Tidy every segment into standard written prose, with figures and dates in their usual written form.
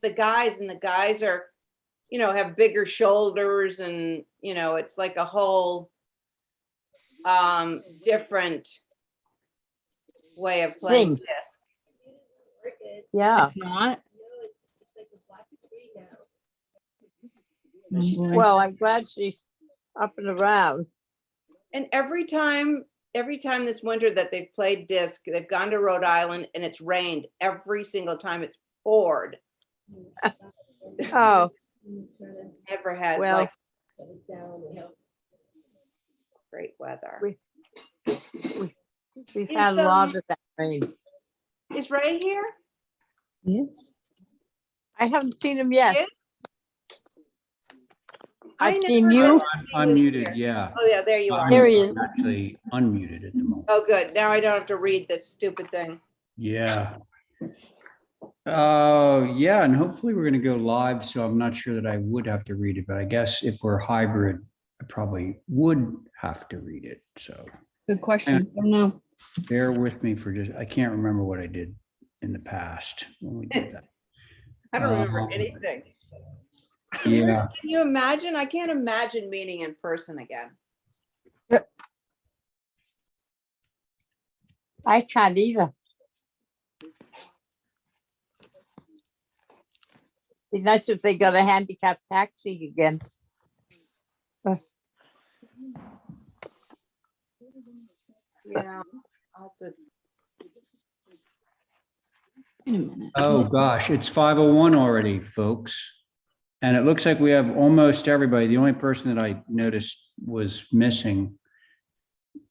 the guys, and the guys are, you know, have bigger shoulders, and, you know, it's like a whole different way of playing disc. Yeah. It's not. Well, I'm glad she's up and around. And every time this winter that they've played disc, they've gone to Rhode Island and it's rained every single time. It's poured. Oh, Never had well, like great weather. we've had a lot of that rain. Is Ray here? Yes. I haven't seen him yet. Yes? I've I seen never you. noticed he was Unmuted, here. yeah. Oh yeah, there you are. There he is. I'm actually unmuted at the moment. Oh good. Now I don't have to read this stupid thing. Yeah. Yeah, and hopefully we're gonna go live, so I'm not sure that I would have to read it, but I guess if we're hybrid, I probably would have to read it, so Good question. Don't know. bear with me for just, I can't remember what I did in the past when we did that. I don't remember Um, anything. Yeah, Can you imagine? I can't imagine meeting in person again. I can't either. Be nice if they got a handicap taxi again. Yeah. That's a, Wait a minute. oh gosh, it's 5:01 already, folks. And it looks like we have almost everybody. The only person that I noticed was missing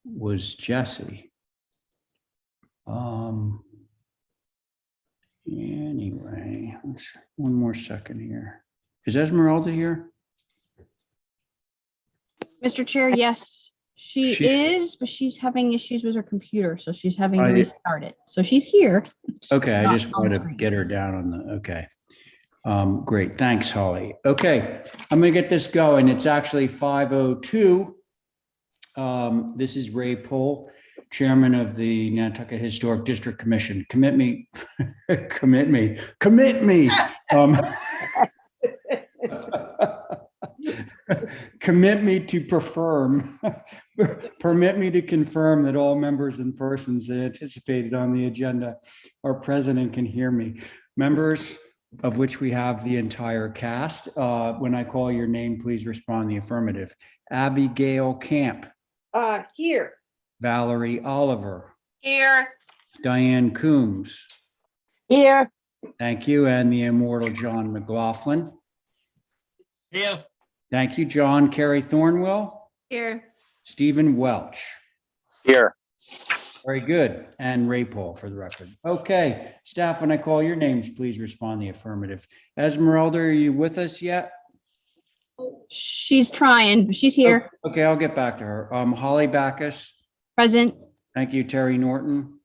was Jesse. Anyway, let's, one more second here. Is Esmeralda here? Mr. Chair, yes, she She- is, but she's having issues with her computer, so she's having to I- restart it. So she's here. Okay, I not just on wanted to screen. get her down on the, okay. Great, thanks, Holly. Okay, I'm gonna get this going. It's actually 5:02. This is Ray Pohl, Chairman of the Nantucket Historic District Commission. Commit me. Commit me to permit me to confirm that all members and persons anticipated on the agenda are present and can hear me. Members, of which we have the entire cast. When I call your name, please respond in the affirmative. Abigail Camp, here. Valerie Oliver, Here. Diane Coombs, Here, thank you, and the immortal John McLaughlin. Here. Thank you, John. Kerry Thornwell, Here. Stephen Welch. Here. Very good. And Ray Paul for the record. Okay, staff, when I call your names, please respond the affirmative. Esmeralda, are you with us yet? She's trying, but she's here, Okay, I'll get back to her. Holly Backus. present. Thank you, Terry Norton.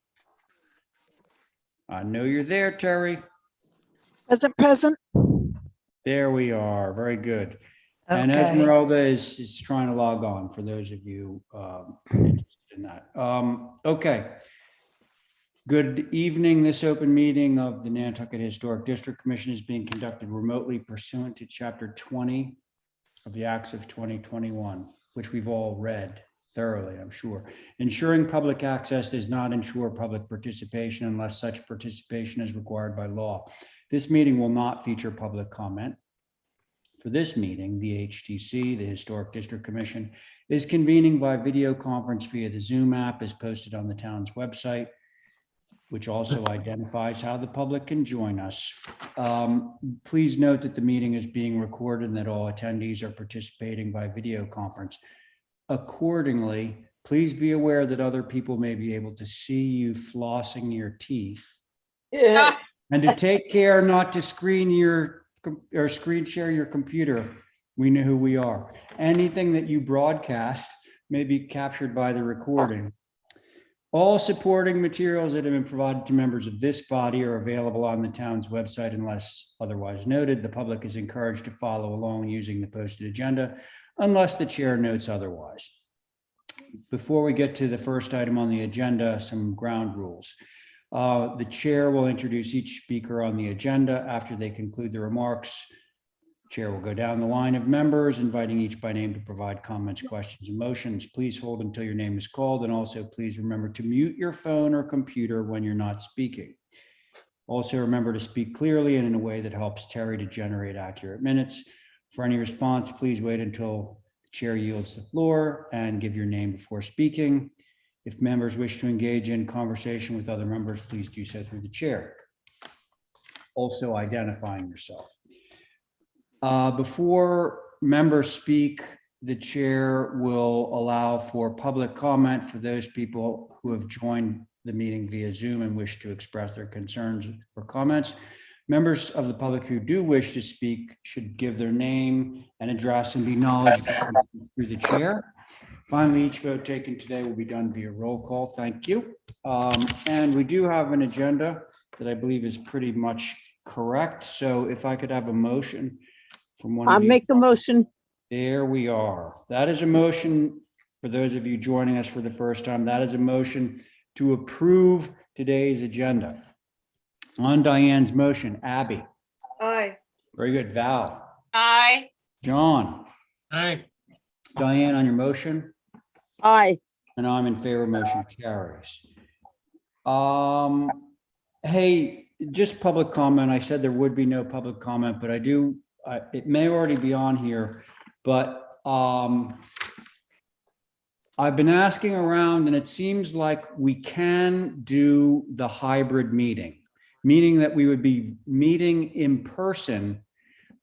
I know you're there, Terry. Present. There we are. Very good. And Okay. Esmeralda is trying to log on for those of you interested in that. Okay. Good evening. This open meeting of the Nantucket Historic District Commission is being conducted remotely pursuant to Chapter 20 of the Acts of 2021, which we've all read thoroughly, I'm sure. Ensuring public access does not ensure public participation unless such participation is required by law. This meeting will not feature public comment. For this meeting, the HDC, the Historic District Commission, is convening by video conference via the Zoom app as posted on the town's website, which also identifies how the public can join us. Please note that the meeting is being recorded and that all attendees are participating by video conference. Accordingly, please be aware that other people may be able to see you flossing your teeth. Yeah. And to take care not to screen share your computer. We know who we are. Anything that you broadcast may be captured by the recording. All supporting materials that have been provided to members of this body are available on the town's website unless otherwise noted. The public is encouraged to follow along using the posted agenda unless the chair notes otherwise. Before we get to the first item on the agenda, some ground rules. The chair will introduce each speaker on the agenda. After they conclude their remarks, chair will go down the line of members, inviting each by name to provide comments, questions, and motions. Please hold until your name is called, and also please remember to mute your phone or computer when you're not speaking. Also remember to speak clearly and in a way that helps Terry to generate accurate minutes. For any response, please wait until the chair yields the floor and give your name before speaking. If members wish to engage in conversation with other members, please do so through the chair. Also identifying yourself. Before members speak, the chair will allow for public comment for those people who have joined the meeting via Zoom and wish to express their concerns or comments. Members of the public who do wish to speak should give their name and address and be acknowledged through the chair. Finally, each vote taken today will be done via roll call. Thank you. And we do have an agenda that I believe is pretty much correct. So if I could have a motion from one I'll of you. make a motion. There we are. That is a motion for those of you joining us for the first time. That is a motion to approve today's agenda. On Diane's motion, Abby. Aye. Very good. Val. Aye. John. Aye. Diane on your motion. Aye. And I'm in favor. Motion carries. Hey, just public comment. I said there would be no public comment, but it may already be on here, but I've been asking around and it seems like we can do the hybrid meeting, meaning that we would be meeting in person,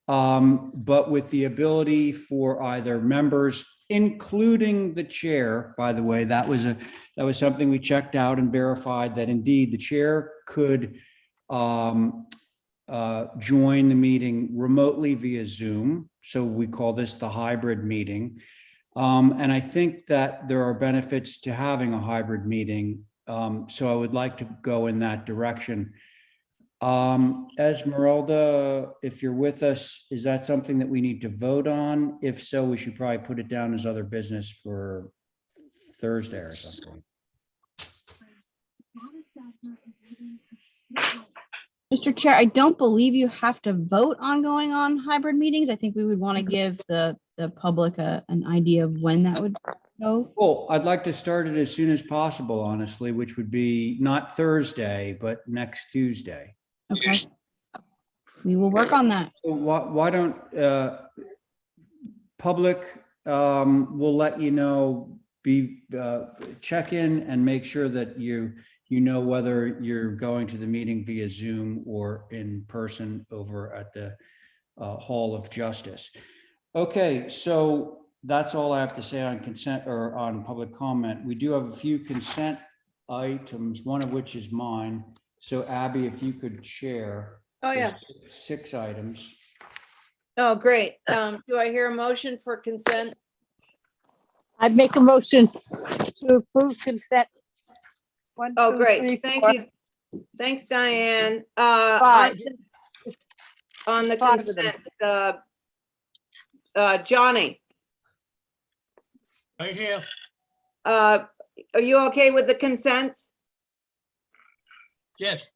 but with the ability for either members, including the chair. By the way, that was something we checked out and verified that indeed the chair could join the meeting remotely via Zoom. So we call this the hybrid meeting. And I think that there are benefits to having a hybrid meeting. So I would like to go in that direction. Esmeralda, if you're with us, is that something that we need to vote on? If so, we should probably put it down as other business for Thursday or something. Mr. Chair, I don't believe you have to vote on going on hybrid meetings. I think we would want to give the public an idea of when that would go. Well, I'd like to start it as soon as possible, honestly, which would be not Thursday, but next Tuesday. Okay. We will work on that. So why don't public will let you know, check in and make sure that you know whether you're going to the meeting via Zoom or in person over at the Hall of Justice. Okay, so that's all I have to say on consent or on public comment. We do have a few consent items, one of which is mine. So Abby, if you could share. Oh, yeah. There's 6 items. Oh, great. Do I hear a motion for consent? I'd make a motion to approve consent. 1, Oh, 2, great. 3, Thank 4, you. Thanks, Diane. 5. On the 5 of them. consent, Johnny, Right here. are you okay with the consents? Yes.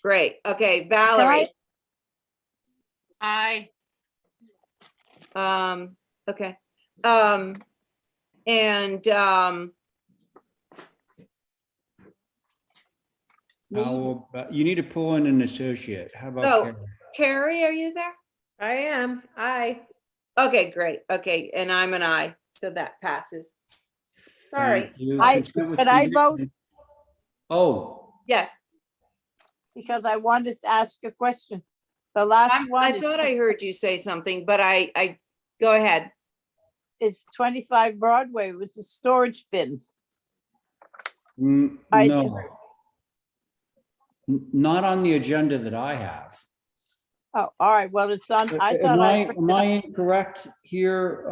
Great. Okay, Valerie. Aye. Okay. You need to pull in an associate. How about Oh. Karen? Carrie, are you there? I am. Aye. Okay, great. Okay, and I'm an aye, so that passes. Sorry. Thank you. I- Consent with could I conditions. Oh, Yes, because I wanted to ask a question. The last one I thought I heard you say something, but I go ahead. is 25 Broadway with the storage bins. no. Not on the agenda that I have. Oh, all right. Well, it's on. I thought Am I incorrect here?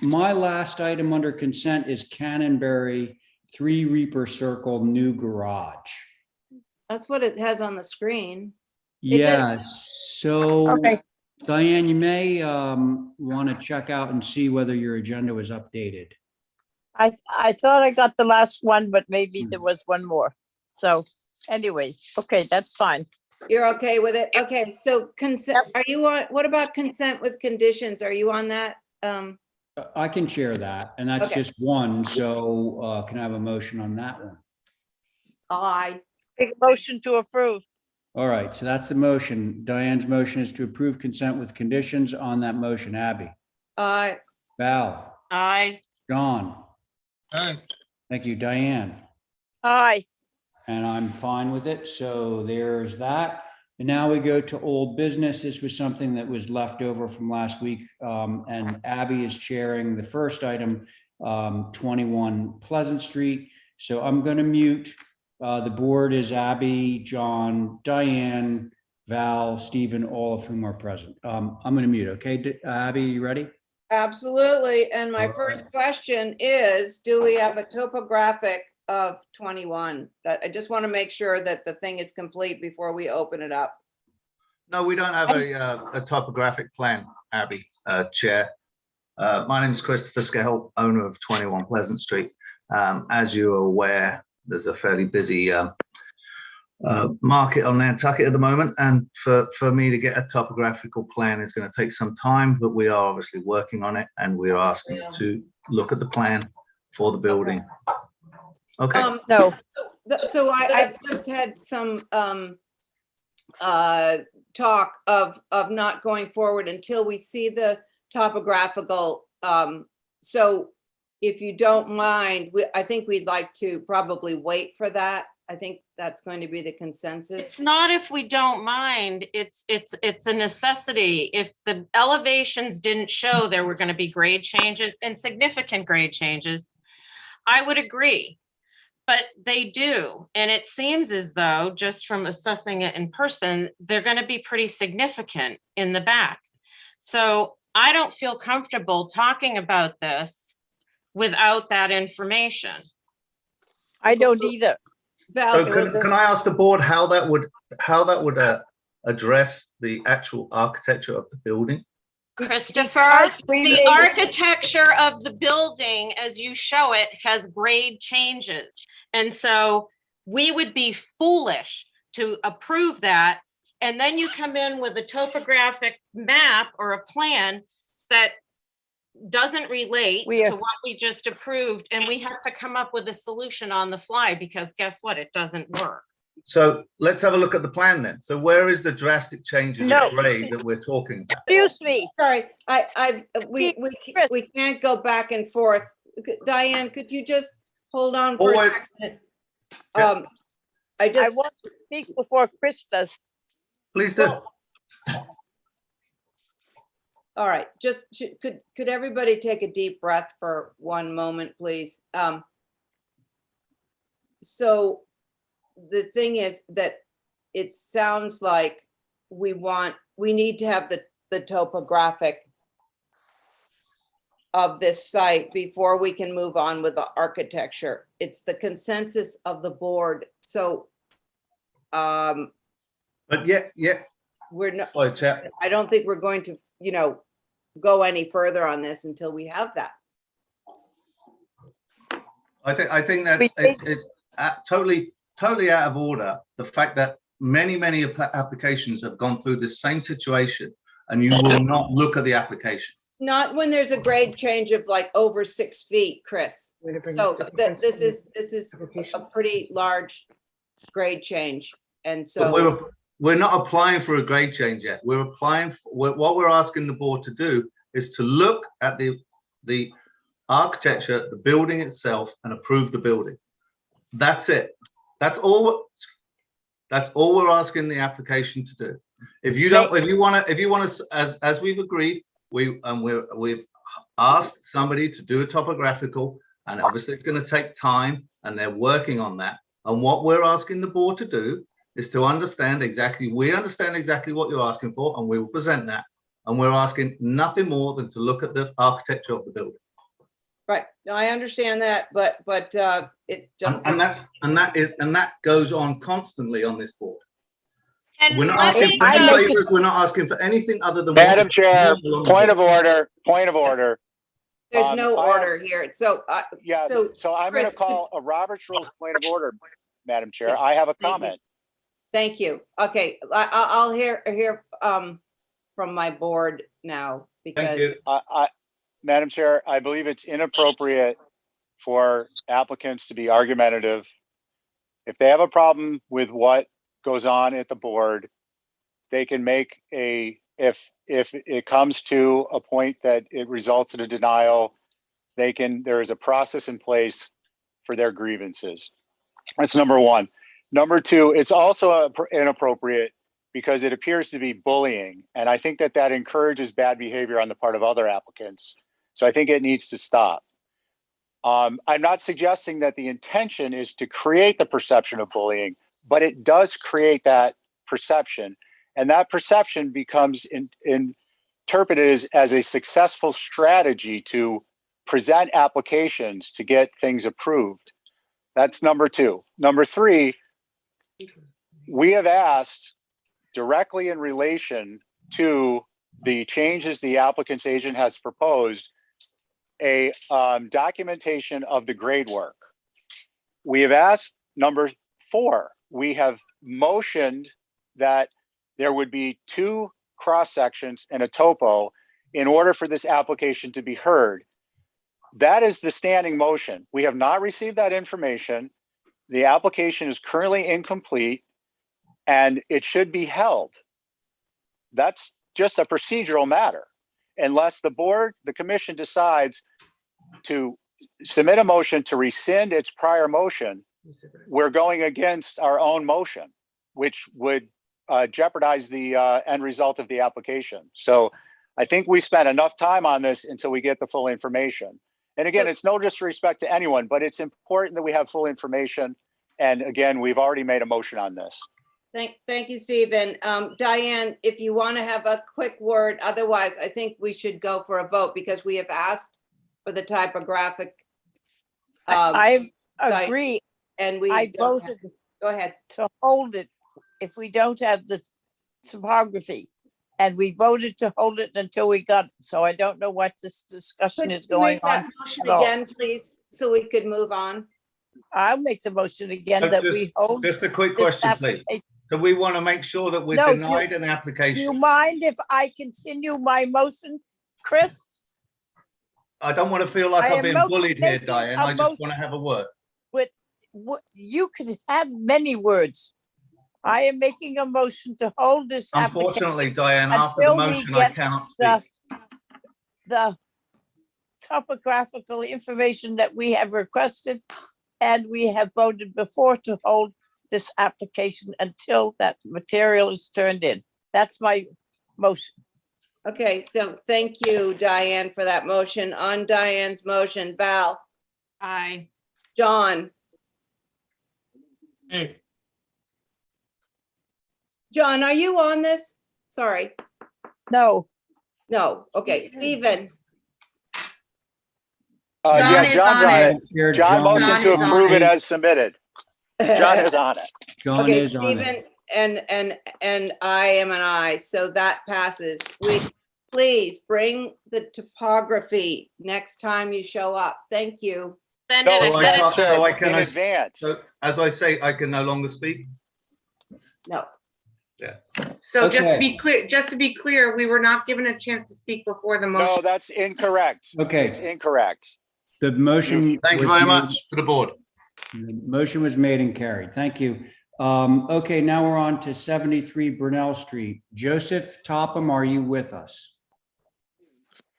My last item under consent is Cannonberry 3 Reaper Circle new garage. That's what it has on the screen. It does. Yeah, so Okay. Diane, you may want to check out and see whether your agenda was updated. I thought I got the last one, but maybe there was one more. So Anyway, okay, that's fine. You're okay with it? Okay, so consent, are you on, what about consent with conditions? Are you on that? I can share that, and that's Okay. just one, so can I have a motion on that one? Aye. Make a motion to approve. All right, so that's the motion. Diane's motion is to approve consent with conditions. On that motion, Abby, Aye. Val, Aye. John, Aye. thank you, Diane. Aye. And I'm fine with it, so there's that. And now we go to old business. This was something that was left over from last week. And Abby is chairing the first item, 21 Pleasant Street. So I'm going to mute. The board is Abby, John, Diane, Val, Stephen, all of whom are present. I'm going to mute, okay? Abby, you ready? Absolutely. And my All first right. question is, do we have a topographic of 21? That I just want to make sure that the thing is complete before we open it up. No, we don't have a topographic plan, Abby, Chair. My name is Christopher Scale, owner of 21 Pleasant Street. As you're aware, there's a fairly busy market on Nantucket at the moment, and for me to get a topographical plan is going to take some time, but we are obviously working on it, and we are asking to look at the plan for the building. Okay. No, So I've just had some talk of not going forward until we see the topographical. So if you don't mind, I think we'd like to probably wait for that. I think that's going to be the consensus. It's not if we don't mind, it's a necessity. If the elevations didn't show there were going to be grade changes and significant grade changes, I would agree. But they do. And it seems as though, just from assessing it in person, they're going to be pretty significant in the back. So I don't feel comfortable talking about this without that information. I don't either. Val, So there was can I ask the board how that would address the actual architecture of the building? Christopher, the architecture of the building, as you show it, has grade changes. And so we would be foolish to approve that. And then you come in with a topographic map or a plan that doesn't relate to what we just approved. And we have to come up with a solution on the fly, because guess what? It doesn't work. So let's have a look at the plan then. So where is the drastic changes No. in grade that we're talking about? Excuse me. sorry, we can't go back and forth. Diane, could you just hold on for a second? Yeah. I I just, want to speak before Chris does. Please do. all right, just could everybody take a deep breath for one moment, please? So the thing is that it sounds like we need to have the topographic of this site before we can move on with the architecture. It's the consensus of the board. So But yet, we're not, sorry, Chair. I don't think we're going to, go any further on this until we have that. I think that's it's totally out of order. The fact that many applications have gone through this same situation, and you will not look at the application. Not when there's a grade change of like over 6 feet, Chris. So this is a pretty large grade change. And But so we're not applying for a grade change yet. We're applying for, what we're asking the board to do is to look at the architecture, the building itself, and approve the building. That's it. That's all we're asking the application to do. If you want to, as we've agreed, we've asked somebody to do a topographical, and obviously it's going to take time, and they're working on that. And what we're asking the board to do is to understand exactly what you're asking for, and we will present that. And we're asking nothing more than to look at the architecture of the building. right, I understand that, but it just And that goes on constantly on this board. And We're not let asking me for any just- favors. We're not asking for anything other than Madam Chair, point of order. order. there's no I have- order here. So Yeah, so so I'm going Chris, to call a Robert's Rules point of order. Madam Chair. Yes, I have a thank you. comment. Thank you. Okay, I'll hear from my board now Thank you. because, Madam Chair, I believe it's inappropriate for applicants to be argumentative. If they have a problem with what goes on at the board, they can make if it comes to a point that it results in a denial, there is a process in place for their grievances. That's number one. Number two, it's also inappropriate because it appears to be bullying. And I think that encourages bad behavior on the part of other applicants. So I think it needs to stop. I'm not suggesting that the intention is to create the perception of bullying, but it does create that perception. And that perception becomes interpreted as a successful strategy to present applications to get things approved. That's number two. Number three, we have asked directly in relation to the changes the applicant's agent has proposed, a documentation of the grade work. We have asked, number four, we have motioned that there would be 2 cross sections and a topo in order for this application to be heard. That is the standing motion. We have not received that information. The application is currently incomplete and it should be held. That's just a procedural matter. Unless the commission decides to submit a motion to rescind its prior motion, we're going against our own motion, which would jeopardize the end result of the application. So I think we spent enough time on this until we get the full information. And again, it's no disrespect to anyone, but it's important that we have full information. And again, we've already made a motion on this. thank you, Stephen. Diane, if you want to have a quick word, otherwise I think we should go for a vote because we have asked for the typographic. I site, agree And we. I don't have- voted Go ahead. to hold it if we don't have the topography. And we voted to hold it until we got it. So I don't know what this discussion Could is you going make that on. motion at all. again, please, so we could move on? I'll make the motion again that we hold Just a quick this question, please. application. Do we want to make sure that we're No, do- denied an Do you application? mind if I continue my motion, Chris? I don't want to feel like I I'm am being bullied here, making Diane. a I just want motion. to have a word. You could have many words. I am making a motion to hold this application, Unfortunately, Diane, after the until we motion, I get cannot the- speak. the topographical information that we have requested. And we have voted before to hold this application until that material is turned in. That's my motion. Okay, so thank you, Diane, for that motion. On Diane's motion, Val, Aye. John. John, are you on this? Sorry. No, No, okay, Stephen. Yeah, John's on it. Here, John motioned John to is on approve it it. as submitted. John is on it. John Okay, is on it. Stephen, and I am an I, so that passes. Please bring the topography next time you show up. Thank you. Send No, it I ahead thought- of so time. I can- in advance. So as I say, I can no longer speak. No, So just Okay. to be clear, we were not given a chance to speak before the No, motion. that's incorrect. It's Okay, incorrect. the motion. Thank you was very made- much to the board. The motion was made and carried. Thank you. Okay, now we're on to 73 Brunel Street. Joseph Topham, are you with us?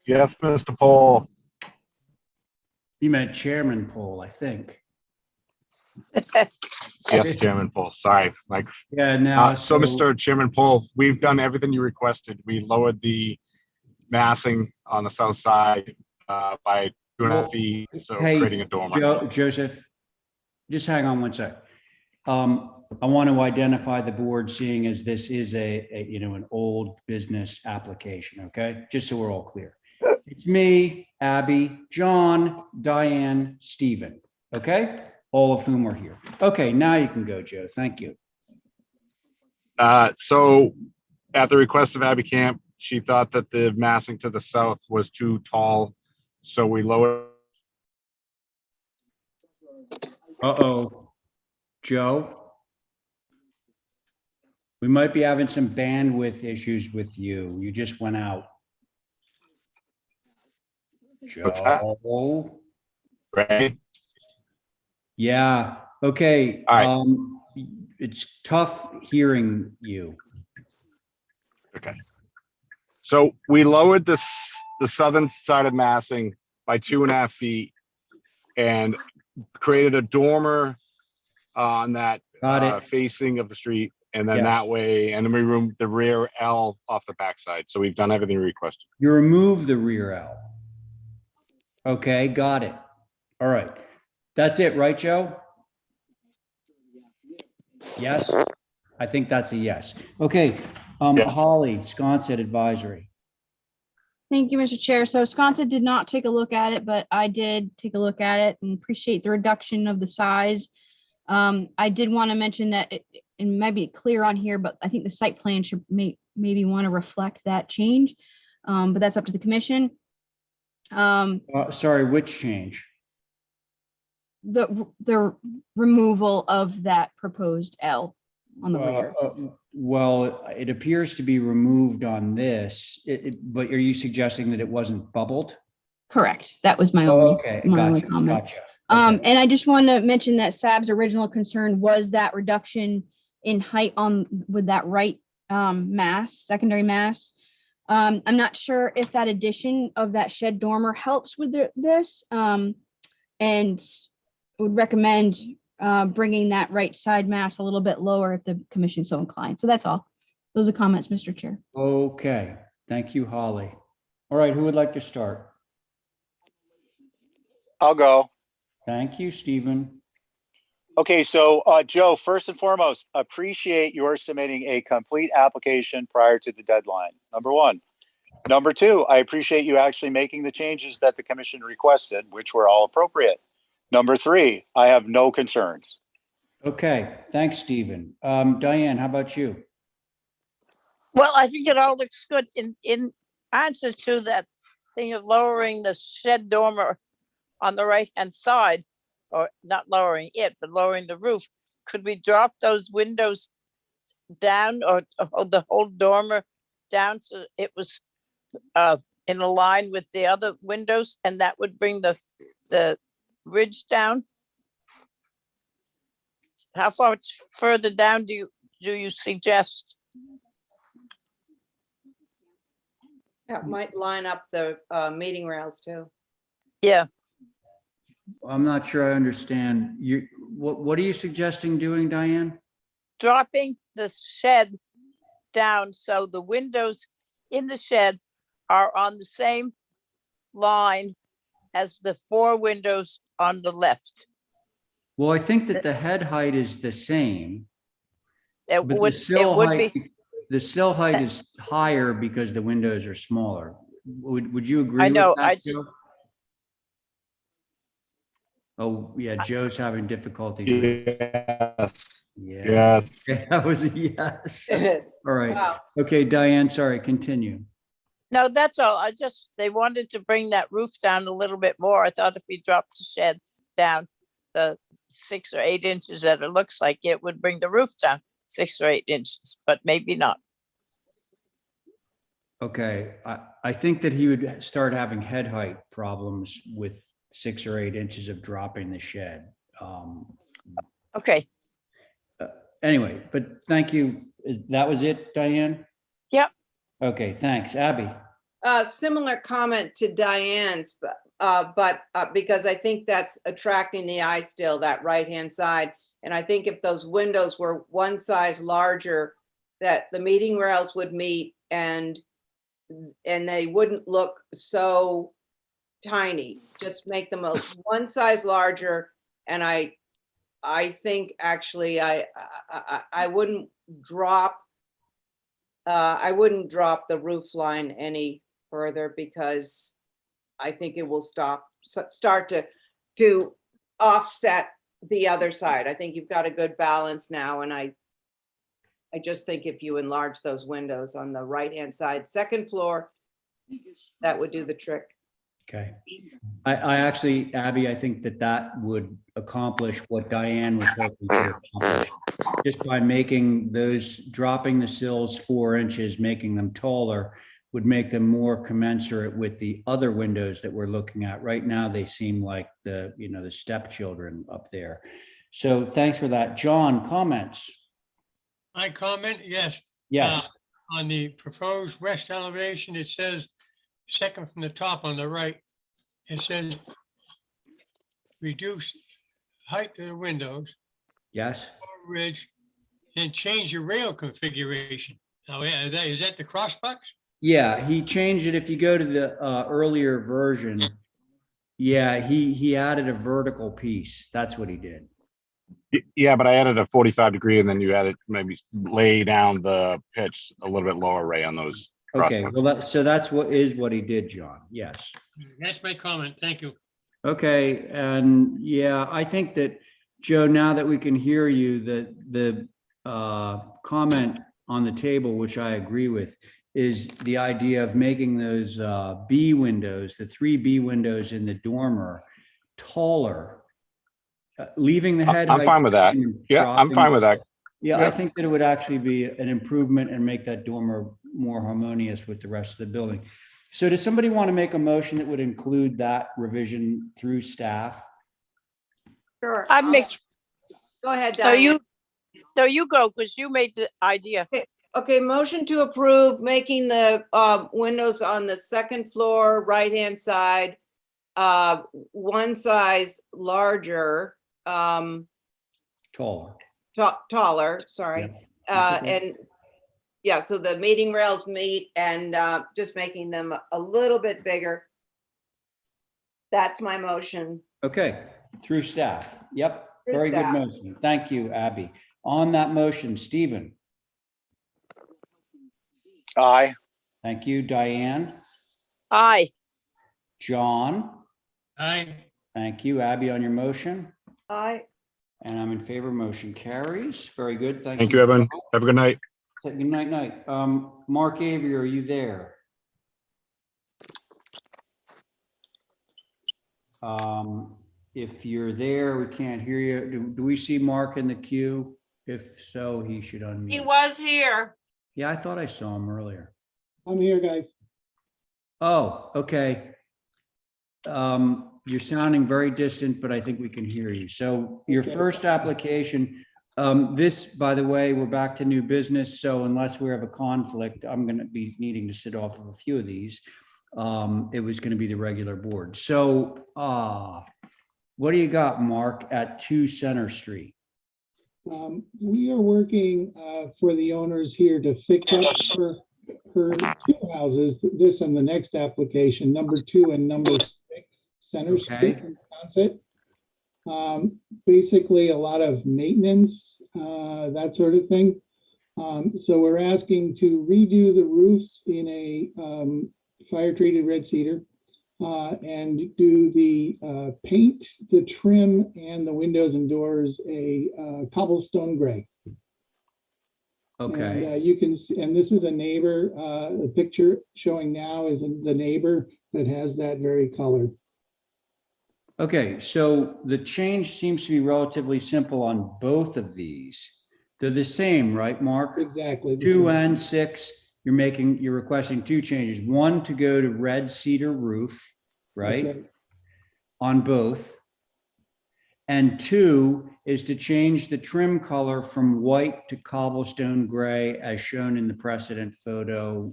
Yes, Mr. Paul. You meant Chairman Poll, I think. Yes, Chairman Paul. Sorry. Yeah, now. So, Mr. Chairman Paul, we've done everything you requested. We lowered the massing on the south side by 2.5 feet, so Hey, creating a dormer. Joseph, just hang on one sec. I want to identify the board, seeing as this is an old business application, okay? Just so we're all clear. It's me, Abby, John, Diane, Stephen, okay? All of whom are here. Okay, now you can go, Joe. Thank you. So at the request of Abby Camp, she thought that the massing to the south was too tall, so we lowered. Uh-oh. Joe? We might be having some bandwidth issues with you. You just went out. What's that? Joe? Right? Yeah, okay. All right. It's tough hearing you. Okay. So we lowered the southern side of massing by 2.5 feet and created a dormer on that Got it. facing of the street. And then Yes. that way, and then we removed the rear L off the backside. So we've done everything requested. You remove the rear L. Okay, got it. All right. That's it, right, Joe? Yes? I think that's a yes. Okay, Yes. Holly, Sconset Advisory. Thank you, Mr. Chair. So Sconset did not take a look at it, but I did take a look at it and appreciate the reduction of the size. I did want to mention that it might be clear on here, but I think the site plan should maybe want to reflect that change. But that's up to the commission. Sorry, which change? The removal of that proposed L on the rear. Well, it appears to be removed on this, but are you suggesting that it wasn't bubbled? Correct. That was my Oh, only, okay, my only gotcha, comment. gotcha. Okay. And I just want to mention that SAB's original concern was that reduction in height with that right secondary mass. I'm not sure if that addition of that shed dormer helps with this, and would recommend bringing that right side mass a little bit lower if the commission's so inclined. So that's all. Those are comments, Mr. Chair. Okay, thank you, Holly. All right, who would like to start? I'll go. Thank you, Stephen. Okay, so Joe, first and foremost, appreciate your submitting a complete application prior to the deadline, number one. Number two, I appreciate you actually making the changes that the commission requested, which were all appropriate. Number three, I have no concerns. Okay, thanks, Stephen. Diane, how about you? Well, I think it all looks good in answer to that thing of lowering the shed dormer on the right-hand side, or not lowering it, but lowering the roof. Could we drop those windows down or the whole dormer down so it was in a line with the other windows, and that would bring the ridge down? How far further down do you suggest? That might line up the meeting rails too. Yeah, I'm not sure I understand. What are you suggesting doing, Diane? dropping the shed down so the windows in the shed are on the same line as the 4 windows on the left. Well, I think that the head height is the same. It But would be. the sill height is higher because the windows are smaller. Would you agree I know, with that, Joe? Oh, yeah, Joe's having difficulty. Yes. Yeah. Yes. Okay, that was a yes. All right. Wow. Okay, Diane, sorry, continue. No, that's all. They wanted to bring that roof down a little bit more. I thought if we dropped the shed down the 6 or 8 inches that it looks like, it would bring the roof down 6 or 8 inches, but maybe not. Okay, I think that he would start having head height problems with 6 or 8 inches of dropping the shed. Okay. Anyway, but thank you. That was it, Diane? Yep. Okay, thanks. Abby? Similar comment to Diane's, but because I think that's attracting the eye still, that right-hand side. And I think if those windows were one size larger, that the meeting rails would meet and they wouldn't look so tiny. Just make them one size larger. And I think actually I wouldn't drop the roof line any further because I think it will start to offset the other side. I think you've got a good balance now, and I just think if you enlarge those windows on the right-hand side, second floor, that would do the trick. Okay. I actually, Abby, I think that would accomplish what Diane was hoping to accomplish. Just by making those, dropping the sills 4 inches, making them taller, would make them more commensurate with the other windows that we're looking at. Right now, they seem like the stepchildren up there. So thanks for that. John, comments? My comment, yes. Yes. On the proposed west elevation, it says, second from the top on the right, it says reduce height of the windows, Yes. ridge, and change your rail configuration. Now, yeah, is that the crossbox? Yeah, he changed it. If you go to the earlier version, yeah, he added a vertical piece. That's what he did. Yeah, but I added a 45-degree and then you added, maybe lay down the pitch a little bit lower, Ray, on those. Okay, crosswalks. well, so that's what he did, John. Yes. That's my comment. Thank you. Okay, and yeah, I think that, Joe, now that we can hear you, the comment on the table, which I agree with, is the idea of making those B windows, the 3 B windows in the dormer, taller, leaving the head. I'm height fine with that. and Yeah, I'm dropping- fine with that. Yeah, I Yep. think that it would actually be an improvement and make that dormer more harmonious with the rest of the building. So does somebody want to make a motion that would include that revision through staff? Sure. I make, Go ahead, no, Diane. you go, because you made the idea. Okay, motion to approve making the windows on the second floor, right-hand side, one size larger, Taller. taller, sorry. That's okay. And yeah, so the meeting rails meet and just making them a little bit bigger. That's my motion. Okay, through staff. Yep, Through very good staff. motion. Thank you, Abby. On that motion, Stephen. Aye. Thank you, Diane. Aye. John. Aye. Thank you, Abby, on your motion. Aye. And I'm in favor. Motion carries. Very good. Thank you, Evan. Have a good night. Good night. Mark Avery, are you there? If you're there, we can't hear you. Do we see Mark in the queue? If so, he should unmute. He was here. Yeah, I thought I saw him earlier. I'm here, guys. Oh, okay. You're sounding very distant, but I think we can hear you. So your first application, this, by the way, we're back to new business. So unless we have a conflict, I'm going to be needing to sit off of a few of these. It was going to be the regular board. So what do you got, Mark, at 2 Center Street? We are working for the owners here to fix up her 2 houses, this and the next application, number 2 and number 6, Center Street in Sunset. Basically a lot of maintenance, that sort of thing. So we're asking to redo the roofs in a fire treated red cedar and do the paint, the trim, and the windows and doors a cobblestone gray. Okay. And you can see, and this is a neighbor, the picture showing now is the neighbor that has that very color. Okay, so the change seems to be relatively simple on both of these. They're the same, right, Mark? Exactly. 2 and 6, you're requesting 2 changes. 1 to go to red cedar roof, right? Okay. On both. And 2 is to change the trim color from white to cobblestone gray as shown in the precedent photo,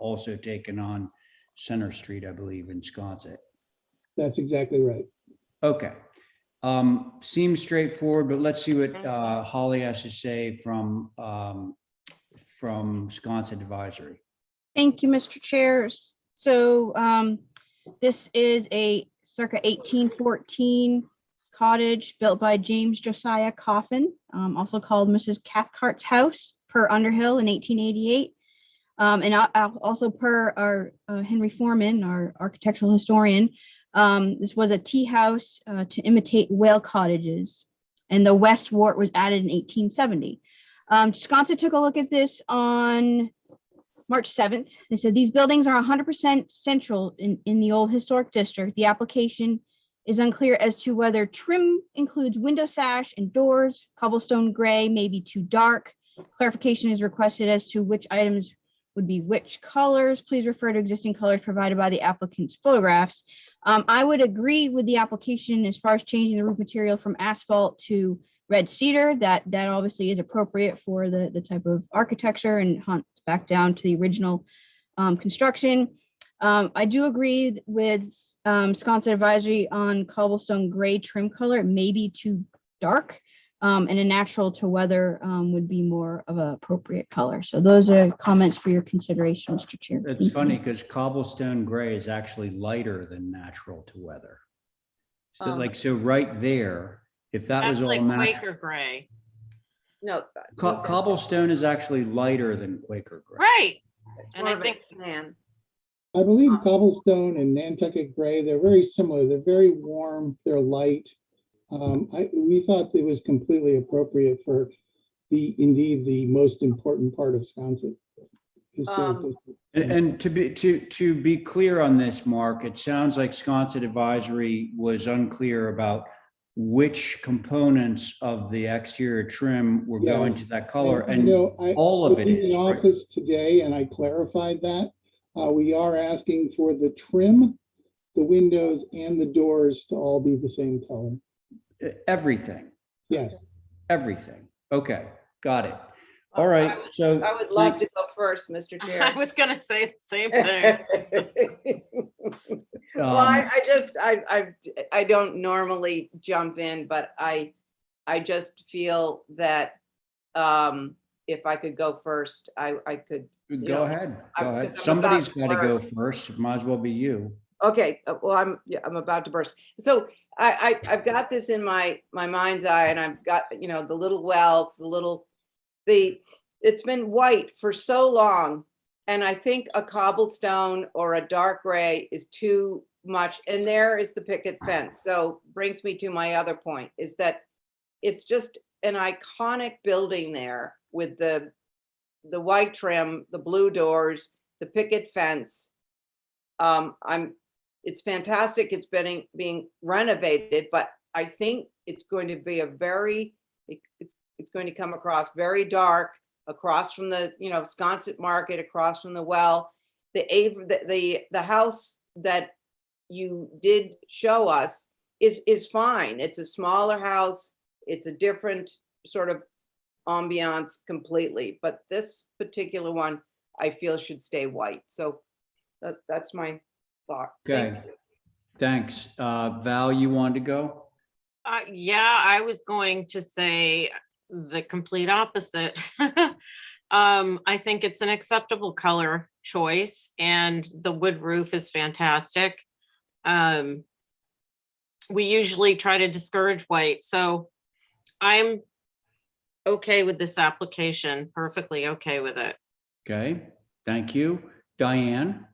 also taken on Center Street, I believe, in Sconset. That's exactly right. Okay. Seems straightforward, but let's see what Holly has to say from Sconset Advisory. Thank you, Mr. Chair. So this is a circa 1814 cottage built by James Josiah Coffin, also called Mrs. Cathcart's house, per Underhill in 1888. And also per our Henry Foreman, our architectural historian, this was a tea house to imitate whale cottages, and the west wart was added in 1870. Sconset took a look at this on March 7th. They said these buildings are 100% central in the old historic district. The application is unclear as to whether trim includes window sash and doors. Cobblestone gray may be too dark. Clarification is requested as to which items would be which colors. Please refer to existing colors provided by the applicant's photographs. I would agree with the application as far as changing the roof material from asphalt to red cedar. That obviously is appropriate for the type of architecture and hunt back down to the original construction. I do agree with Sconset advisory on cobblestone gray trim color. It may be too dark, and a natural to weather would be more of an appropriate color. So those are comments for your consideration, Mr. Chair. It's funny because cobblestone gray is actually lighter than natural to weather. So so right there, if that That's was all like natural, Quaker gray. No. cobblestone is actually lighter than Quaker gray. Right. And I think, Man, I believe cobblestone and Nantucket gray, they're very similar. They're very warm, they're light. We thought it was completely appropriate for indeed the most important part of Sconset. And to be clear on this, Mark, it sounds like Sconset advisory was unclear about which components of the exterior trim were Yeah. going to that color, I and know, all of was it in is. the right? office today and I clarified that. We are asking for the trim, the windows and the doors to all be the same color. Everything, Yes. everything. Okay, got it. All right, so. I would love to go first, Mr. Chair. I was gonna say the same thing. Well, I don't normally jump in, but I just feel that if I could go first, I could. Go ahead, go ahead. because I'm Somebody's about to got to go burst. first. It might as well be you. Okay, well, I'm about to burst. So I've got this in my mind's eye, and I've got, the little wells, it's been white for so long. And I think a cobblestone or a dark gray is too much. And there is the picket fence. So brings me to my other point, is that it's just an iconic building there with the white trim, the blue doors, the picket fence. It's fantastic. It's being renovated, but I think it's going to be it's going to come across very dark, across from the, Sconset Market, across from the well. The house that you did show us is fine. It's a smaller house. It's a different sort of ambiance completely, but this particular one I feel should stay white. So that's my thought. Thank Okay, you. thanks. Val, you wanted to go? Yeah, I was going to say the complete opposite. I think it's an acceptable color choice and the wood roof is fantastic. We usually try to discourage white, so I'm okay with this application, perfectly okay with it. Okay, thank you. Diane?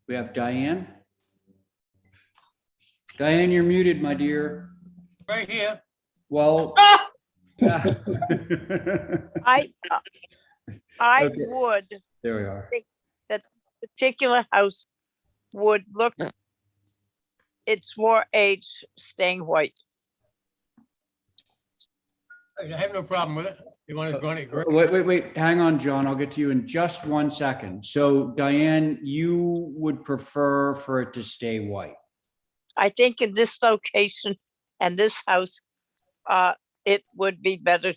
We have Diane? Diane, you're muted, my dear. right here. Well. I Okay. would There we are. think that this particular house would look its more age staying white. I have no problem with it. You want to go on it? Great. Wait, hang on, John. I'll get to you in just 1 second. So Diane, you would prefer for it to stay white? I think in this location and this house, it would be better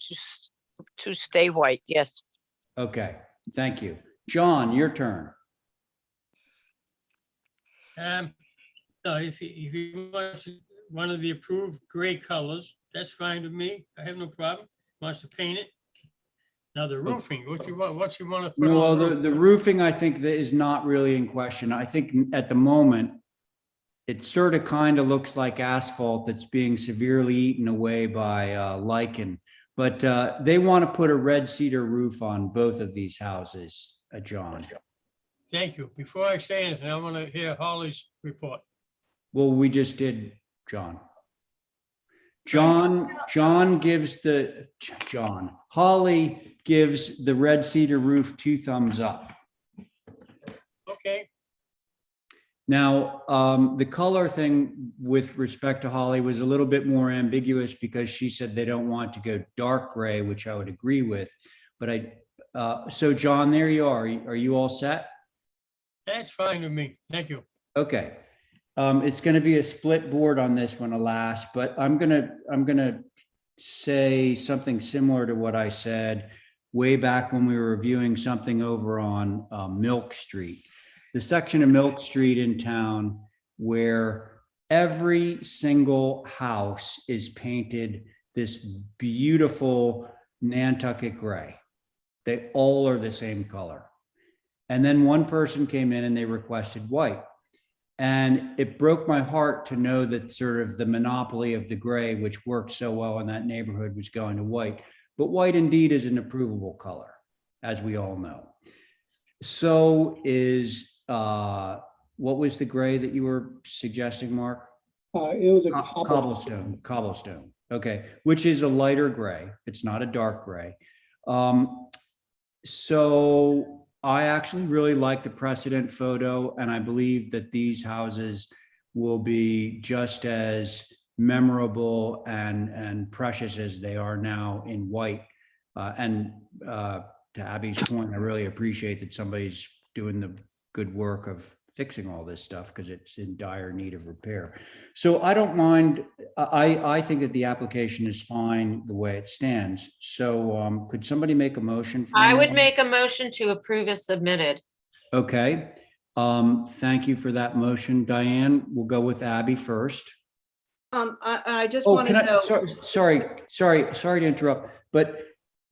to stay white, yes. Okay, thank you. John, your turn. No, if he wants one of the approved gray colors, that's fine with me. I have no problem. Wants to paint it. Now the roofing, what you want to put No, well, on the roof? the roofing, I think that is not really in question. I think at the moment, it sort of kind of looks like asphalt that's being severely eaten away by lichen. But they want to put a red cedar roof on both of these houses, John. Thank you. Before I say anything, I want to hear Holly's report. Well, we just did, John. John gives Holly gives the red cedar roof 2 thumbs up. Okay, Now, the color thing with respect to Holly was a little bit more ambiguous because she said they don't want to go dark gray, which I would agree with. But so John, there you are. Are you all set? that's fine with me. Thank you. Okay. It's going to be a split board on this one, alas, but I'm gonna say something similar to what I said way back when we were reviewing something over on Milk Street. The section of Milk Street in town where every single house is painted this beautiful Nantucket gray. They all are the same color. And then one person came in and they requested white. And it broke my heart to know that sort of the monopoly of the gray, which worked so well in that neighborhood, was going to white. But white indeed is an approvable color, as we all know. So is, what was the gray that you were suggesting, Mark? It was a Cobblestone. Okay, which is a lighter gray. It's not a dark gray. So I actually really like the precedent photo, and I believe that these houses will be just as memorable and precious as they are now in white. To Abby's point, I really appreciate that somebody's doing the good work of fixing all this stuff because it's in dire need of repair. So I don't mind. I think that the application is fine the way it stands. So could somebody make a motion? I would make a motion to approve as submitted. Okay. Thank you for that motion. Diane, we'll go with Abby first. I just Oh, want to know. sorry to interrupt, but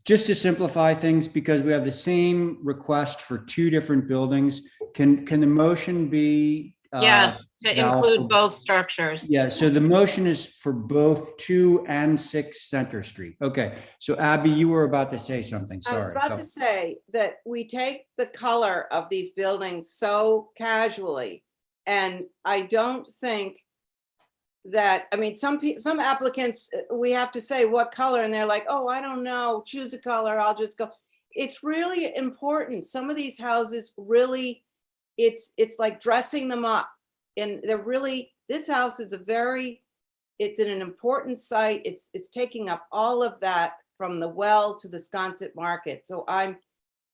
just to simplify things, because we have the same request for 2 different buildings, can the motion be? Yes, to valid include for- both structures. Yeah, so the motion is for both 2 and 6 Center Street. Okay, so Abby, you were about to say something, I was sorry. about to say that we take the color of these buildings so casually. And I don't think that, I mean, some applicants, we have to say what color and they're like, oh, I don't know, choose a color, I'll just go. It's really important. Some of these houses really, it's like dressing them up. And they're really, this house is it's in an important site. It's taking up all of that from the well to the Sconset Market. So I'm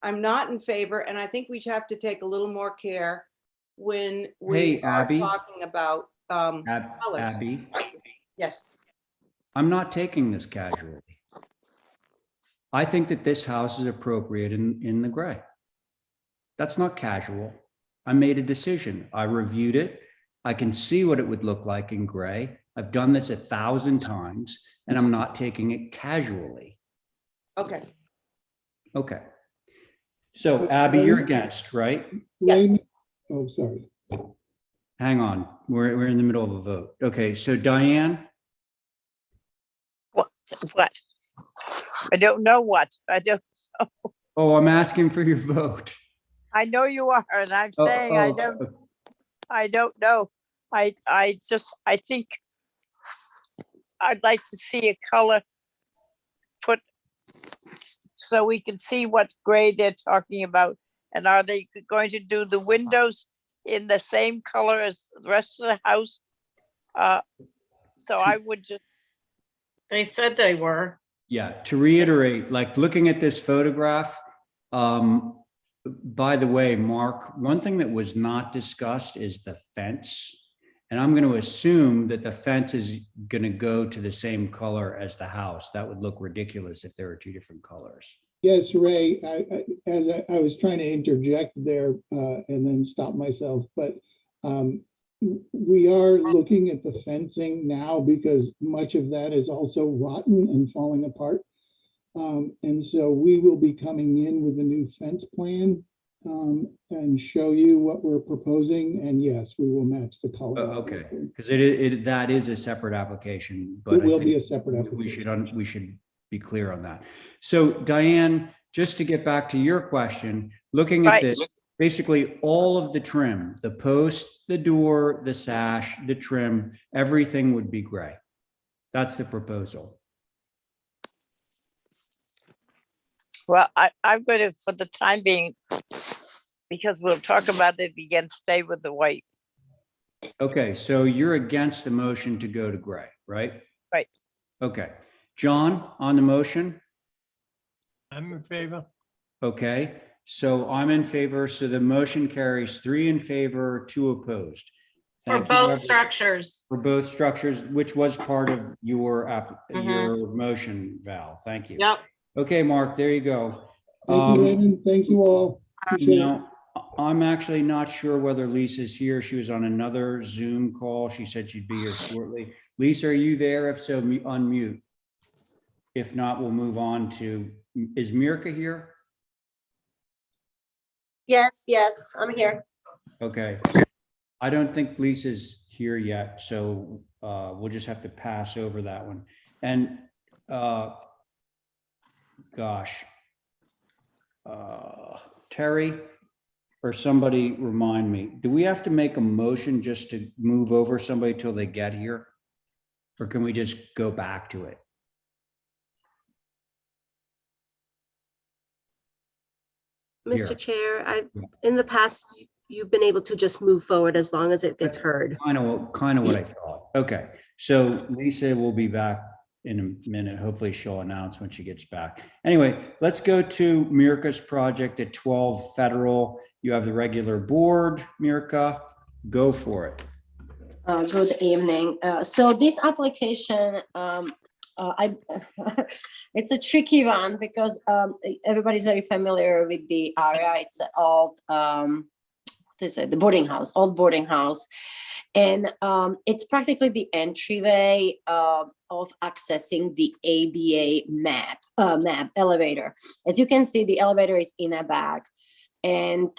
not in favor, and I think we have to take a little more care when we are Abby. talking about colors. Abby, Yes. I'm not taking this casually. I think that this house is appropriate in the gray. That's not casual. I made a decision. I reviewed it. I can see what it would look like in gray. I've done this 1,000 times, and I'm not taking it casually. Okay. Okay. So Abby, you're against, right? Yes. Oh, sorry. Hang on. We're in the middle of a vote. Okay, so Diane, What? I don't know what. I don't. oh, I'm asking for your vote. I know you are, and I'm Oh, saying I don't know. I think I'd like to see a color put so we can see what grade they're talking about. And are they going to do the windows in the same color as the rest of the house? So I would just. They said they were. Yeah, to reiterate, like looking at this photograph, by the way, Mark, one thing that was not discussed is the fence. And I'm going to assume that the fence is going to go to the same color as the house. That would look ridiculous if there were 2 different colors. Yes, Ray, I was trying to interject there and then stop myself, but we are looking at the fencing now because much of that is also rotten and falling apart. And so we will be coming in with a new fence plan and show you what we're proposing. And yes, we will match the color. Okay, obviously. because that is a separate application, but It I will think be a separate application. we should be clear on that. So Diane, just to get back to your question, looking at Right. this, basically all of the trim, the post, the door, the sash, the trim, everything would be gray. That's the proposal. Well, I'm going to, for the time being, because we'll talk about it again, stay with the white. Okay, so you're against the motion to go to gray, right? Right. Okay. John, on the motion? I'm in favor. Okay, so I'm in favor. So the motion carries 3 in favor, 2 opposed. For Thank you, both everyone. structures. For both structures, which was part of your Mhm. your motion, Val. Thank you. Yep. Okay, Mark, there you go. Thank you, Raymond. Thank you all. Appreciate it. Now, I'm actually not sure whether Lisa's here. She was on another Zoom call. She said she'd be here shortly. Lisa, are you there? If so, unmute. If not, we'll move on to, is Mirka here? Yes, I'm here. Okay. I don't think Lisa's here yet, so we'll just have to pass over that one. And gosh, Terry or somebody remind me, do we have to make a motion just to move over somebody till they get here? Or can we just go back to it? Here. Mr. Chair, in the past, you've been able to just move forward as long as it gets That's heard. Kind of what I thought. Okay, so Lisa will be back in a minute. Hopefully she'll announce when she gets back. Anyway, let's go to Mirka's project at 12 Federal. You have the regular board, Mirka. Go for it. Good evening. So this application, it's a tricky one because everybody's very familiar with the area. It's an old, the boarding house, old boarding house. And it's practically the entryway of accessing the ADA map elevator. As you can see, the elevator is in a back, and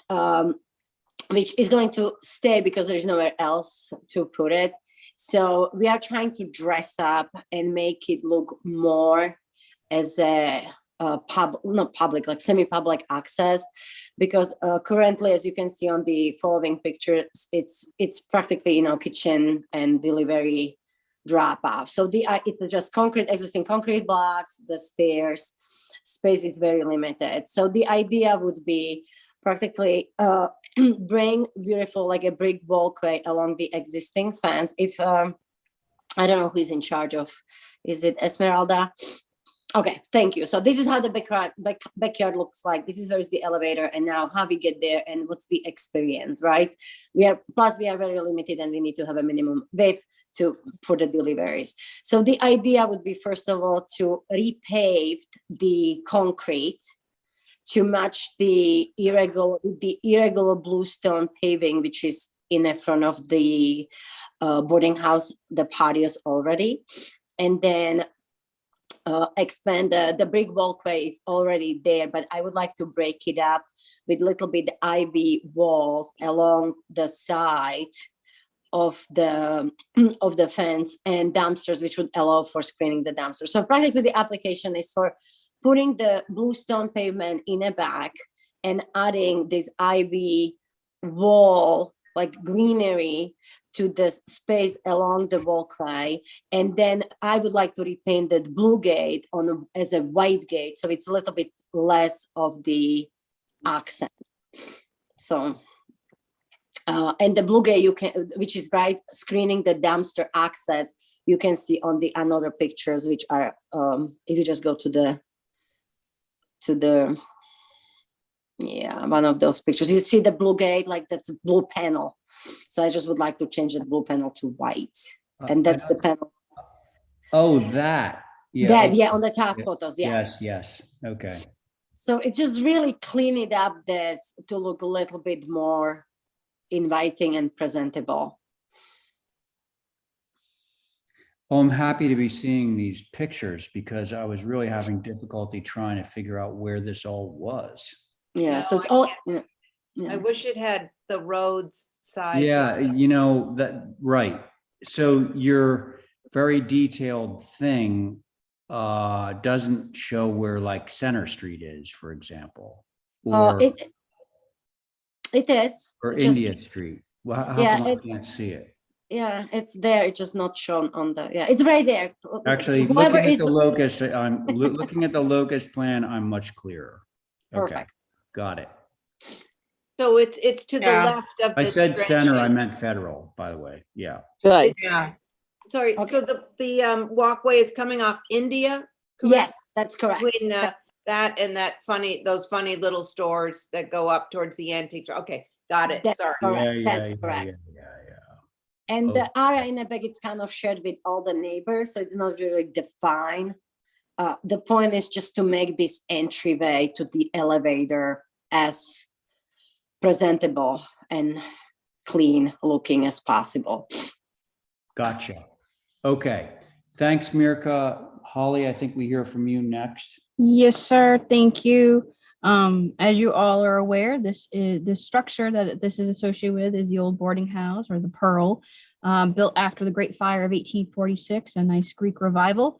which is going to stay because there's nowhere else to put it. So we are trying to dress up and make it look more as a not public, like semi-public access, because currently, as you can see on the following picture, it's practically, kitchen and delivery drop off. So it's just existing concrete blocks, the stairs, space is very limited. So the idea would be practically bring beautiful, like a brick walkway along the existing fence. If I don't know who's in charge of, is it Esmeralda? Okay, thank you. So this is how the backyard looks like. This is where's the elevator, and now how we get there and what's the experience, right? We are very limited, and we need to have a minimum width for the deliveries. So the idea would be, first of all, to repave the concrete to match the irregular bluestone paving, which is in the front of the boarding house, the patios already. And then expand the brick walkway is already there, but I would like to break it up with little bit ivy walls along the side of the fence and dumpsters, which would allow for screening the dumpsters. So practically the application is for putting the bluestone pavement in a back and adding this ivy wall, like greenery, to the space along the walkway. And then I would like to repaint the blue gate as a white gate, so it's a little bit less of the accent. So and the blue gate, which is bright, screening the dumpster access, you can see on the another pictures, which are if you just go to the one of those pictures, you see the blue gate, like that's a blue panel. So I just would like to change the blue panel to white, and that's the panel. Oh, that. Yeah. That, okay. yeah, on the top photos, yes. Yes. Okay. So it's just really clean it up this to look a little bit more inviting and presentable. Well, I'm happy to be seeing these pictures because I was really having difficulty trying to figure out where this all was. Yeah, No, so it's all. I wish it had the roads sides. Yeah, on it. that, right. So your very detailed thing doesn't show where like Center Street is, for example. Or, It is. or just- India Street. Well, how Yeah, come I it's- can't see it? Yeah, it's there. It's just not shown on the, yeah, it's right there. Actually, Whoever looking at is the locust, looking at the locust plan, I'm much clearer. Okay, perfect. got it. So it's to the Yeah. left of I the said center, I spreadsheet. meant federal, by the way. Yeah. Right. Yeah. Sorry, so the walkway is coming off India? correct? Yes, that's correct. Between that and those funny little stores that go up towards the antique. Okay, got it. That's Sorry. correct. That's Yeah. correct. Yeah. And the Oh. area in the back, it's kind of shared with all the neighbors, so it's not really defined. The point is just to make this entryway to the elevator as presentable and clean looking as possible. Gotcha. Okay. Thanks, Mirka. Holly, I think we hear from you next. Yes, sir. Thank you. As you all are aware, this structure that this is associated with is the old boarding house, or the Pearl, built after the Great Fire of 1846, a nice Greek revival.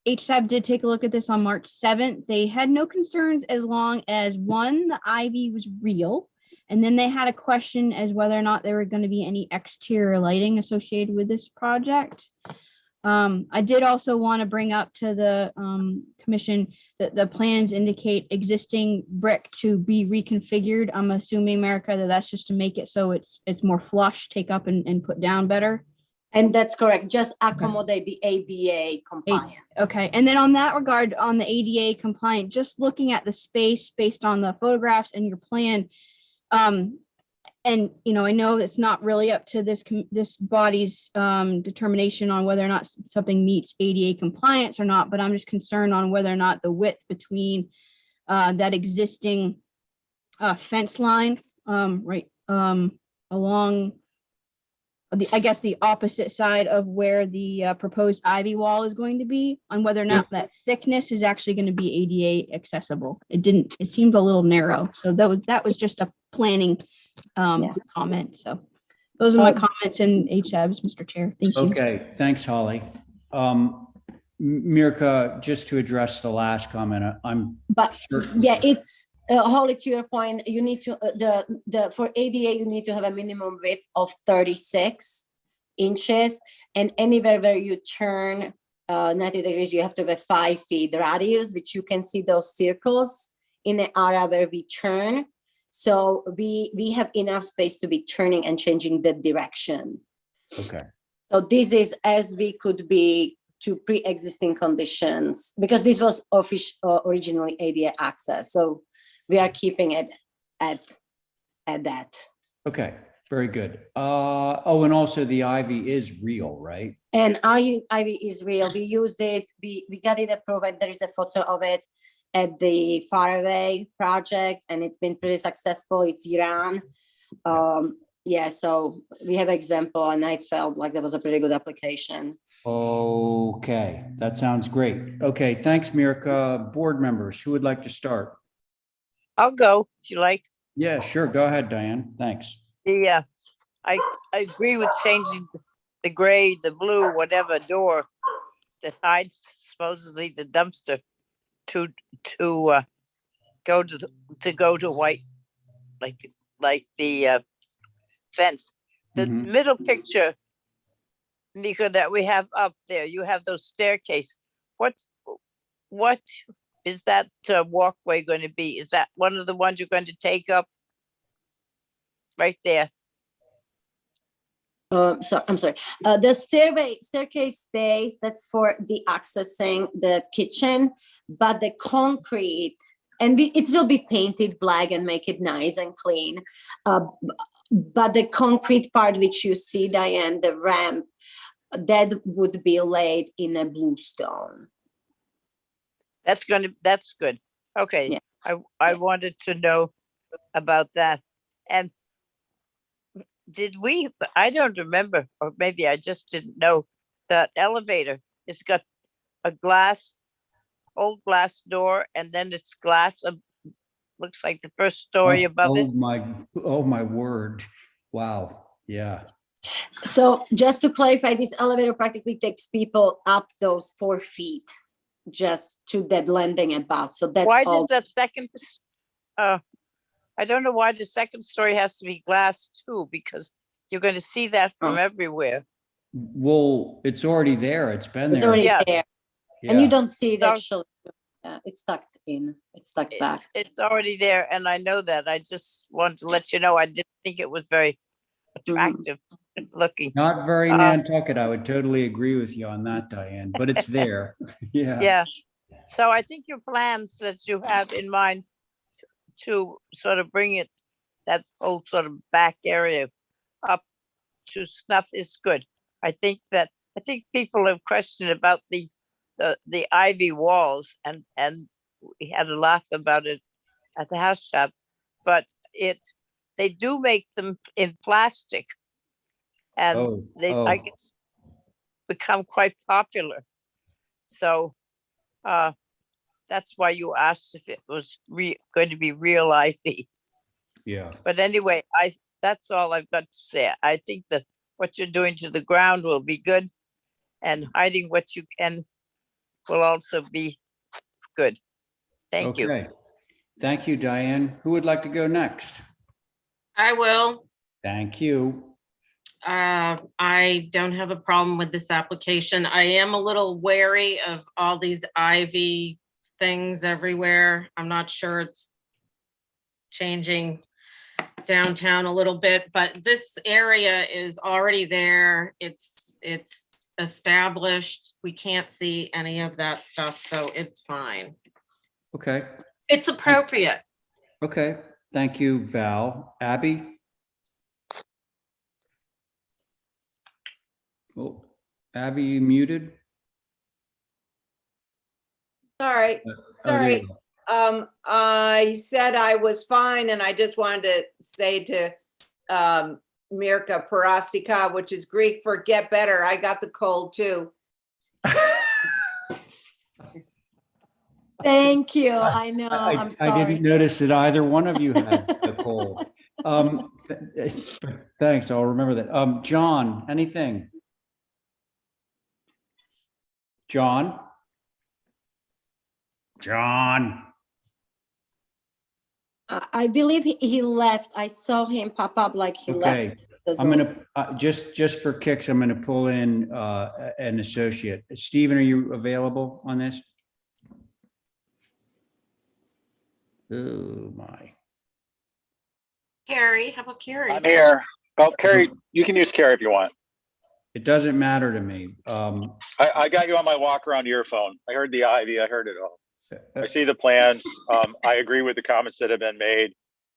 HSAB did take a look at this on March 7th. They had no concerns as long as, one, the ivy was real, and then they had a question as whether or not there were going to be any exterior lighting associated with this project. I did also want to bring up to the commission that the plans indicate existing brick to be reconfigured. I'm assuming, America, that that's just to make it so it's more flush, take up and put down better. And that's correct. Just accommodate the ADA compliant. Okay. And then on that regard, on the ADA compliant, just looking at the space based on the photographs and your plan, and, I know it's not really up to this body's determination on whether or not something meets ADA compliance or not, but I'm just concerned on whether or not the width between that existing fence line, right along the opposite side of where the proposed ivy wall is going to be, on whether or not that thickness is actually going to be ADA accessible. It seemed a little narrow. So that was just a planning comment. So those are my comments in HABs, Mr. Chair. Thank you. Okay, thanks, Holly. Mirka, just to address the last comment, But sure. yeah, it's Holly, to your point, you need to for ADA you need to have a minimum width of 36 inches, and anywhere where you turn 90 degrees, you have to have a 5 feet radius, which you can see those circles in the area where we turn. So we have enough space to be turning and changing the direction. Okay. So this is as we could be to pre-existing conditions, because this was originally ADA access. So we are keeping it at that. Okay, very good. And also the ivy is real, right? And ivy is real. We used it. We got it approved. There is a photo of it at the Faraway project, and it's been pretty successful. It's Iran. Yeah, so we have example, and I felt like that was a pretty good application. Okay, that sounds great. Okay, thanks, Mirka. Board members, who would like to start? I'll go if you like. Yeah, sure. Go ahead, Diane. Thanks. Yeah, I agree with changing the gray, the blue, whatever door that hides supposedly the dumpster to go to white, like the fence. The middle picture, Nico, that we have up there, you have those staircase. What is that walkway going to be? Is that one of the ones you're going to take up right there? So I'm sorry. The staircase stays. That's for the accessing the kitchen, but the concrete, and it will be painted black and make it nice and clean. But the concrete part, which you see, Diane, the ramp, that would be laid in a blue stone. That's good. Okay. Yeah. I wanted to know about that. And I don't remember, or maybe I just didn't know, that elevator, it's got a old glass door, and then it's glass of, looks like the first story above it. Oh my word. Wow. Yeah. So just to clarify, this elevator practically takes people up those 4 feet just to that landing above. So that's why all. does that second, I don't know why the second story has to be glass too, because you're going to see that from everywhere. Well, it's already there. It's been It's there. already Yeah. there. And you Yeah. don't see it So- actually. It's tucked in. It's tucked back. It's already there, and I know that. I just wanted to let you know, I didn't think it was very attractive looking. Not very Uh, Nantucket. I would totally agree with you on that, Diane, but it's there. Yeah. Yeah. So I think your plans that you have in mind to sort of bring it, that whole sort of back area up to snuff is good. I think people have questioned about the ivy walls, and we had a laugh about it at the house shop, but they do make them in plastic, and I guess become quite popular. So that's why you asked if it was going to be real ivy. Yeah. But anyway, that's all I've got to say. I think that what you're doing to the ground will be good, and hiding what you can will also be good. Thank you. Okay. Thank you, Diane. Who would like to go next? I will. Thank you. I don't have a problem with this application. I am a little wary of all these ivy things everywhere. I'm not sure it's changing downtown a little bit, but this area is already there. It's established. We can't see any of that stuff, so it's fine. Okay. It's appropriate. Okay. Thank you, Val. Abby? Oh, Abby, you muted? Sorry. Oh, there Sorry. you go. I said I was fine, and I just wanted to say to Mirka Parastika, which is Greek for get better. I got the cold too. Thank you. I know. I'm I sorry. didn't notice that either one of you had the cold. Thanks, I'll remember that. John, anything? John? John? I believe he left. I saw him pop up like he Okay, left. the I'm Zoom. gonna, just for kicks, I'm gonna pull in an associate. Stephen, are you available on this? Oh, my. Carrie, how about Carrie? I'm here. Oh, Carrie, you can use Carrie if you want. It doesn't matter to me. I got you on my walk around earphone. I heard the ivy. I heard it all. I see the plans. I agree with the comments that have been made,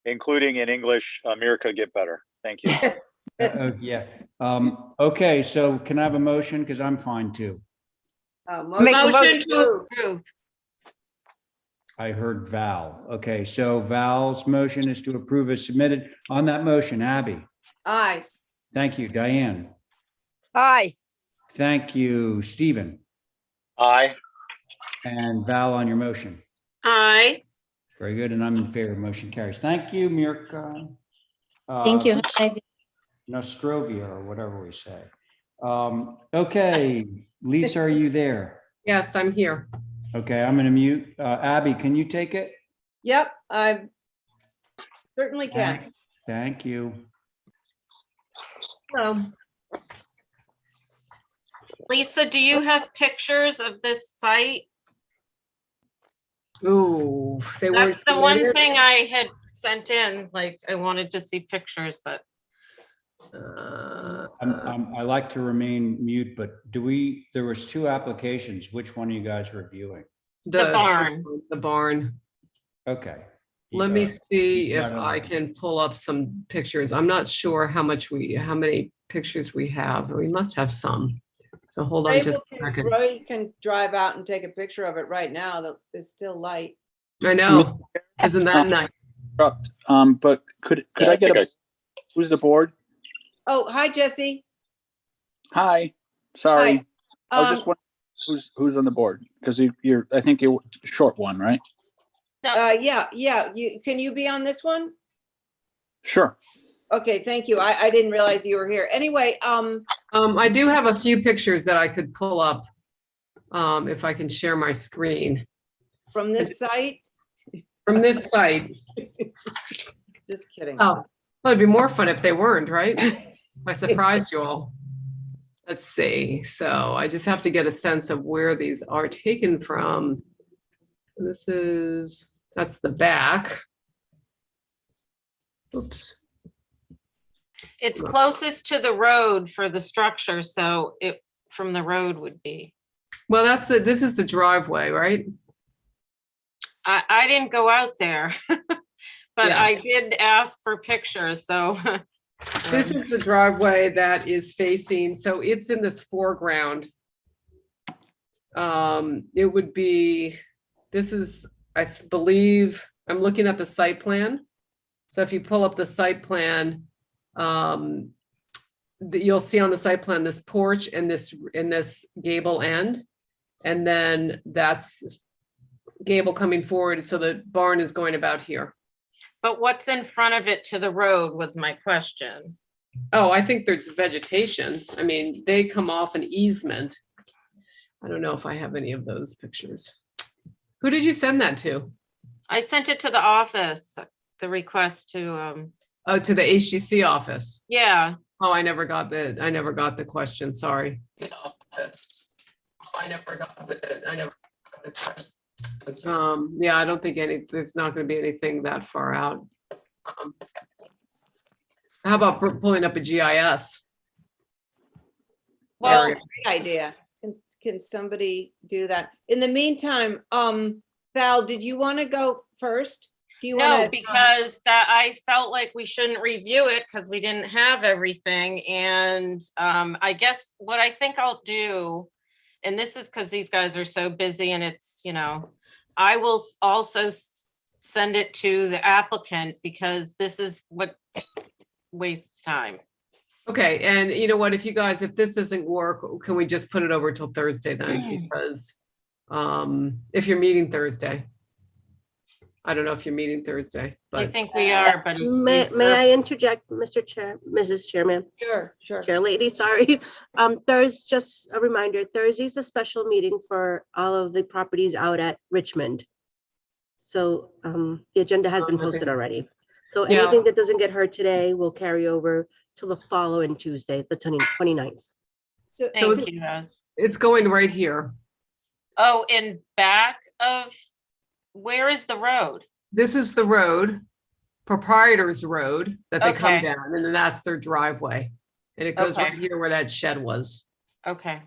including in English, Mirka, get better. Thank you. Yeah. Okay, so can I have a motion? Because I'm fine too. Make a Motion to approve. I heard Val. Okay, so Val's motion is to approve as submitted. On that motion, Abby. Aye. Thank you, Diane. Hi. Thank you, Stephen. Aye. And Val on your motion. Aye. Very good, and I'm in favor. Motion carries. Thank you, Mirka. Thank you. Nice. Nostrovia, or whatever we say. Okay, Lisa, are you there? Yes, I'm here. Okay, I'm gonna mute. Abby, can you take it? Yep, I certainly can. Thank you. Hello. Lisa, do you have pictures of this site? Ooh, they weren't. That's the one submitted? thing I had sent in, like, I wanted to see pictures, but I like to remain mute, but there was two applications. Which one are you guys reviewing? The barn. The barn. Okay. Let me see you if got it. I can pull up some pictures. I'm not sure how many pictures we have. We must have some. So hold on just a second. Roy can drive out and take a picture of it right now. It's still light. I know. Isn't that nice? But could I get who's the board? Oh, hi, Jesse. Hi, sorry. Hi. I was just wondering who's on the board, because I think you're short one, right? Yeah. Can you be on this one? Sure. Okay, thank you. I didn't realize you were here. Anyway, I do have a few pictures that I could pull up if I can share my screen. From this site? From this site. Just kidding. Oh, well, it'd be more fun if they weren't, right? I surprised you all. Let's see. So I just have to get a sense of where these are taken from. That's the back. Oops. It's closest to the road for the structure, so it, from the road would be. Well, this is the driveway, right? I didn't go out there, but Yeah. I did ask for pictures, so. This is the driveway that is facing, so it's in this foreground. It would be, this is, I believe, I'm looking at the site plan. So if you pull up the site plan, you'll see on the site plan this porch and this gable end. And then that's gable coming forward. So the barn is going about here. But what's in front of it to the road was my question. Oh, I think there's vegetation. I mean, they come off an easement. I don't know if I have any of those pictures. Who did you send that to? I sent it to the office, the request to, Oh, to the HGC office. yeah. Oh, I never got the question. Sorry. Yeah, I don't think there's not going to be anything that far out. How about pulling up a GIS? Well, area? Great idea. Can somebody do that? In the meantime, Val, did you want to go first? Do you no, want to? because that I felt like we shouldn't review it because we didn't have everything. And I guess what I think I'll do, and this is because these guys are so busy and it's, you know, I will also send it to the applicant because this is what wastes time. Okay, and you know what, if this doesn't work, can we just put it over till Thursday then? Because if you're meeting Thursday. I don't know if you're meeting Thursday, I but think we are, but it's. May I interject, Mr. Chair, Mrs. Chairman? Sure. Chair lady, sorry. There's just a reminder, Thursday's a special meeting for all of the properties out at Richmond. So the agenda has been posted already. So Yeah. anything that doesn't get heard today will carry over till the following Tuesday, the 29th. So Thank you, guys. it's going right here. Oh, in back of, where is the road? This is the road, Proprietor's Road, that they come Okay. down, and then that's their driveway. And it goes Okay. right here where that shed was. Okay.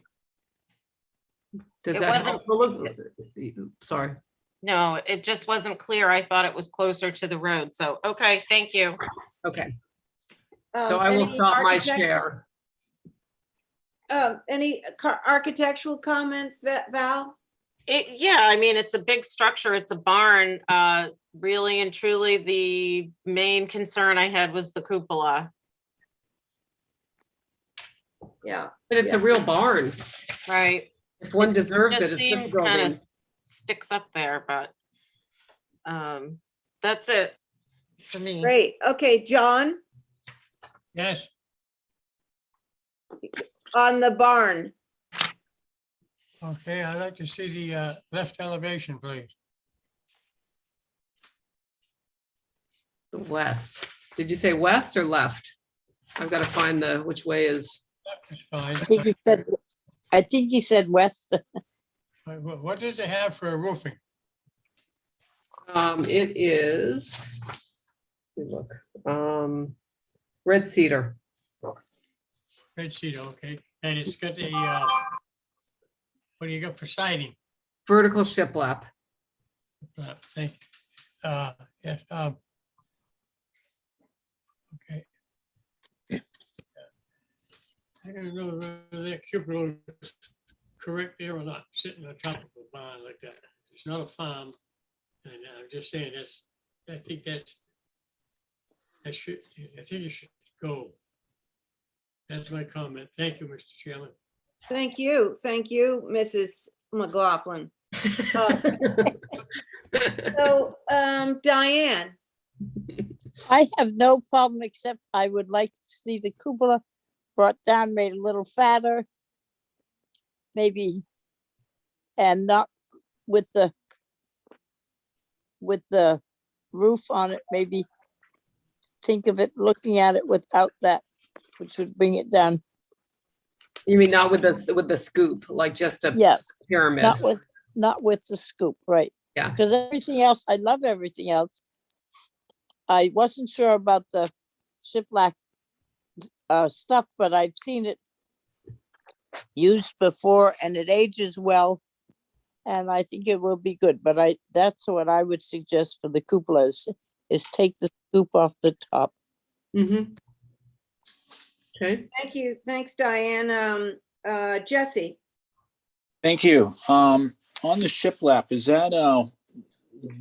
Does It that wasn't- help? Sorry. No, it just wasn't clear. I thought it was closer to the road. So, okay, thank you. Okay, so I will stop my share. Any architectural comments, Val? Yeah, I mean, it's a big structure. It's a barn. Really and truly, the main concern I had was the cupola. Yeah. But it's a real barn. Right. If one deserves Just it, it's seems this kind building. of sticks up there, but that's it for me. Great. Okay, John, Yes, on the barn. okay, I'd like to see the left elevation, please. The west. Did you say west or left? I've got to find which way is. That's fine. I think he said west. What does it have for a roofing? It is. let me Look, red cedar. Red cedar, okay, and it's got a, what do you got for siding? Vertical shiplap. Thank you. Yes, okay. I don't know whether that cupola is correct there or not, sitting on top of a barn like that. It's not a farm. And I'm just saying I think it should go. That's my comment. Thank you, Mr. Chairman. Thank you, Mrs. McLaughlin. So, Diane, I have no problem, except I would like to see the cupola brought down, made a little fatter. Maybe, and not with the roof on it, maybe think of it, looking at it without that which would bring it down. You mean not with the scoop, like just a Yeah, pyramid? not with the scoop, right? Yeah. Because everything else, I love everything else. I wasn't sure about the shiplap stuff, but I've seen it used before and it ages well. And I think it will be good, but that's what I would suggest for the cupolas is take the scoop off the top. Mm-hmm. Okay. Thank you. Thanks, Diane. Jesse, Thank you. On the shiplap, is that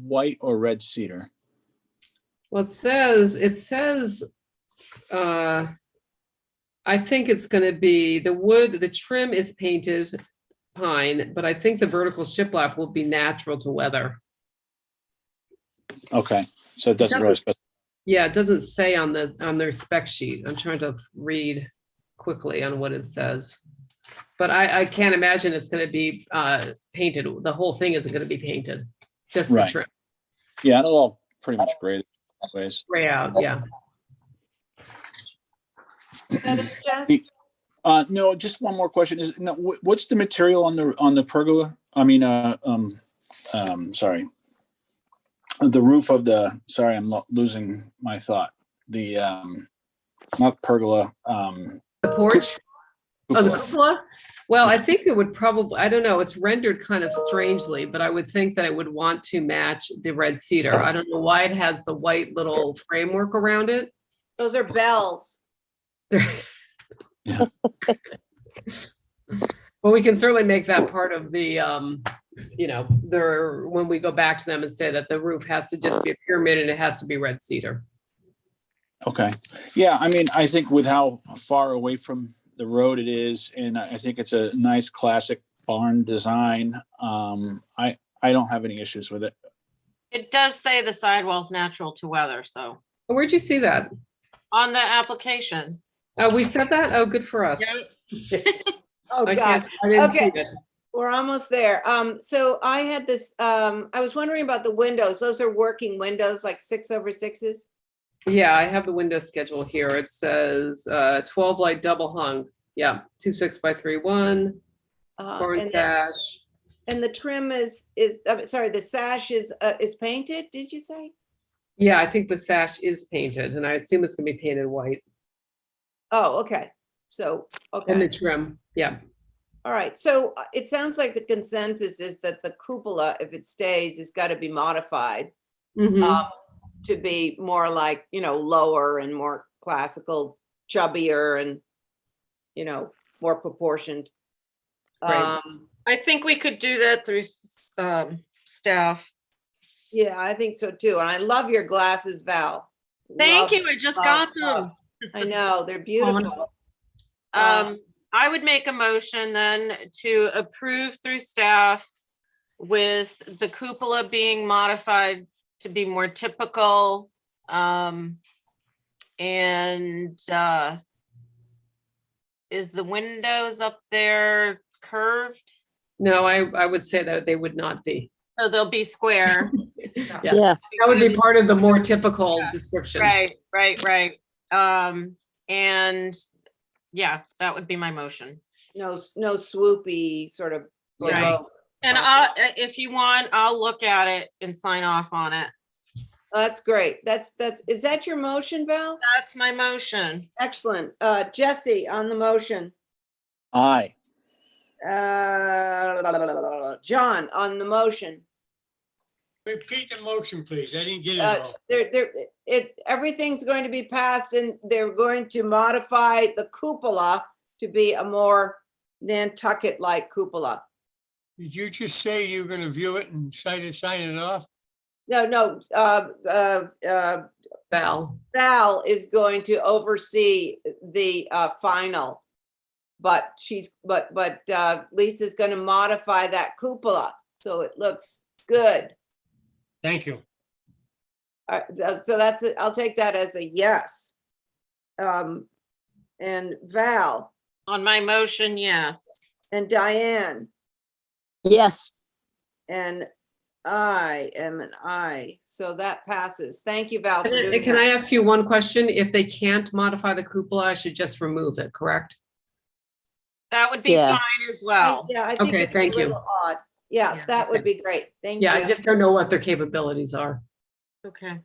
white or red cedar? Well, it says, I think it's gonna be the wood, the trim is painted pine, but I think the vertical shiplap will be natural to weather. Okay, so it doesn't really specify. Yeah, it doesn't say on their spec sheet. I'm trying to read quickly on what it says. But I can't imagine it's gonna be painted. The whole thing isn't gonna be painted, just the Right. trim. Yeah, it'll all pretty much gray ways. Gray out, yeah. No, just one more question. What's the material on the pergola? I mean, sorry, the roof of the. Sorry, I'm losing my thought. The not pergola. The porch. Oh, the cupola. Well, I think it would probably. I don't know. It's rendered kind of strangely, but I would think that it would want to match the red cedar. I don't know why it has the white little framework around it. those are bells. Well, we can certainly make that part of the, when we go back to them and say that the roof has to just be a pyramid and it has to be red cedar. Okay. Yeah, I mean, I think with how far away from the road it is, and I think it's a nice classic barn design. I don't have any issues with it. It does say the sidewall's natural to weather, so Where'd you see that? on the application. Oh, we said that? Oh, good for us. Oh, I God. didn't see Okay. it. We're almost there. So I had this, I was wondering about the windows. Those are working windows, like 6/6s? Yeah, I have the window schedule here. It says 12 light double hung. Yeah, 2 6x3 barn sash. And the trim is, I'm sorry, the sash is painted, did you say? Yeah, I think the sash is painted and I assume it's gonna be painted white. Oh, okay. So, okay. And the trim, yeah. All right. So it sounds like the consensus is that the cupola, if it stays, has got to be modified Mhm. to be more like, lower and more classical, chubbier and, more proportioned. Right. I think we could do that through staff. Yeah, I think so too. And I love your glasses, Val. Thank Love, you. I just love, got love. them. I know, they're beautiful. I would make a motion then to approve through staff with the cupola being modified to be more typical. Is the windows up there curved? No, I would say that they would not be. So they'll be square. Yeah, that would be part of the more typical description. Right. And yeah, that would be my motion. No swoopy sort of. Right. Baroque. And if you want, I'll look at it and sign off on it. That's great. Is that your motion, Val? That's my motion. Excellent. Jesse on the motion. Aye. John on the motion. Repeat the motion, please. I didn't get it all. Everything's going to be passed and they're going to modify the cupola to be a more Nantucket-like cupola. Did you just say you were going to view it and sign it off? No. Val is going to oversee the final, but Lisa's going to modify that cupola so it looks good. Thank you. All right, so that's it. I'll take that as a yes. And Val. On my motion, yes. And Diane. Yes. And I am an I, so that passes. Thank you, Val, for doing Can I that. ask you one question? If they can't modify the cupola, I should just remove it, correct? That would be Yeah. fine as well. Yeah, I think Okay, it's a thank you. little odd. Yeah, that would be great. Thank you. Yeah, I just don't know what their capabilities are. Okay.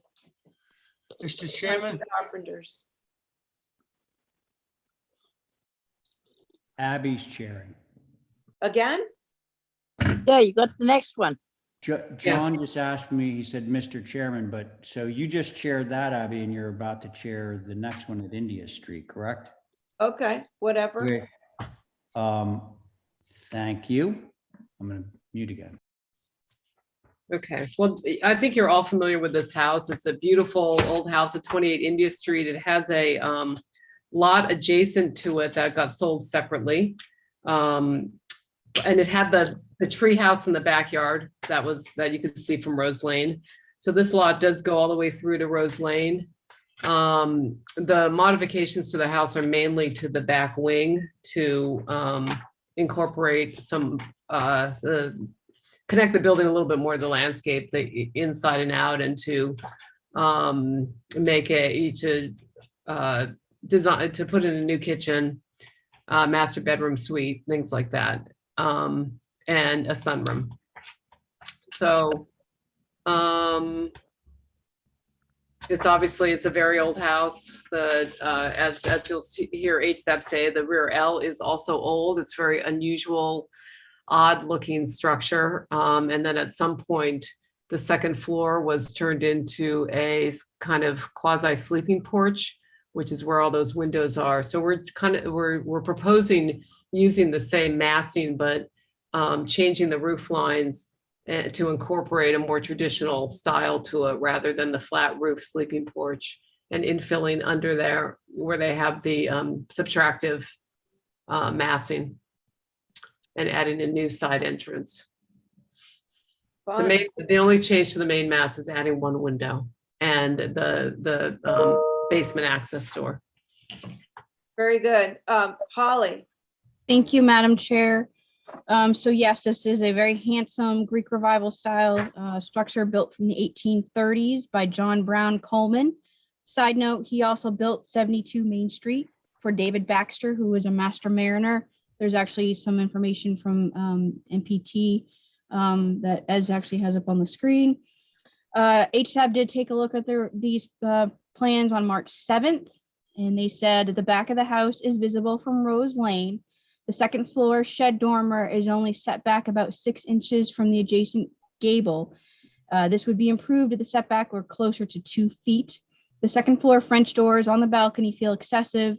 Mr. Chairman, Carpenters. Abby's chairing. Again? Yeah, you got the next one. John just asked me, he said, Mr. Chairman, but so you just chaired that, Abby, and you're about to chair the next one at India Street, correct? Okay, whatever. Okay. Thank you. I'm gonna mute again. Okay, well, I think you're all familiar with this house. It's a beautiful old house at 28 India Street. It has a lot adjacent to it that got sold separately. And it had the tree house in the backyard that you could see from Rose Lane. So this lot does go all the way through to Rose Lane. The modifications to the house are mainly to the back wing to incorporate some connect the building a little bit more to the landscape, the inside and out, and to make design to put in a new kitchen, master bedroom suite, things like that, and a sunroom. So it's a very old house. As you'll hear HSAP say, the rear L is also old. It's very unusual, odd looking structure. And then at some point, the second floor was turned into a kind of quasi sleeping porch, which is where all those windows are. So we're proposing using the same massing, but changing the roof lines to incorporate a more traditional style to it rather than the flat roof sleeping porch, and infilling under there where they have the subtractive massing, and adding a new side entrance. The only change to the main mass is adding one window and the basement access door. Very good. Holly. Thank you, Madam Chair. So yes, this is a very handsome Greek Revival style structure built from the 1830s by John Brown Coleman. Side note, he also built 72 Main Street for David Baxter, who was a master mariner. There's actually some information from MPT that Ez actually has up on the screen. HSAB did take a look at these plans on March 7th, and they said that the back of the house is visible from Rose Lane. The second floor shed dormer is only set back about 6 inches from the adjacent gable. This would be improved if the setback were closer to 2 feet. The second floor French doors on the balcony feel excessive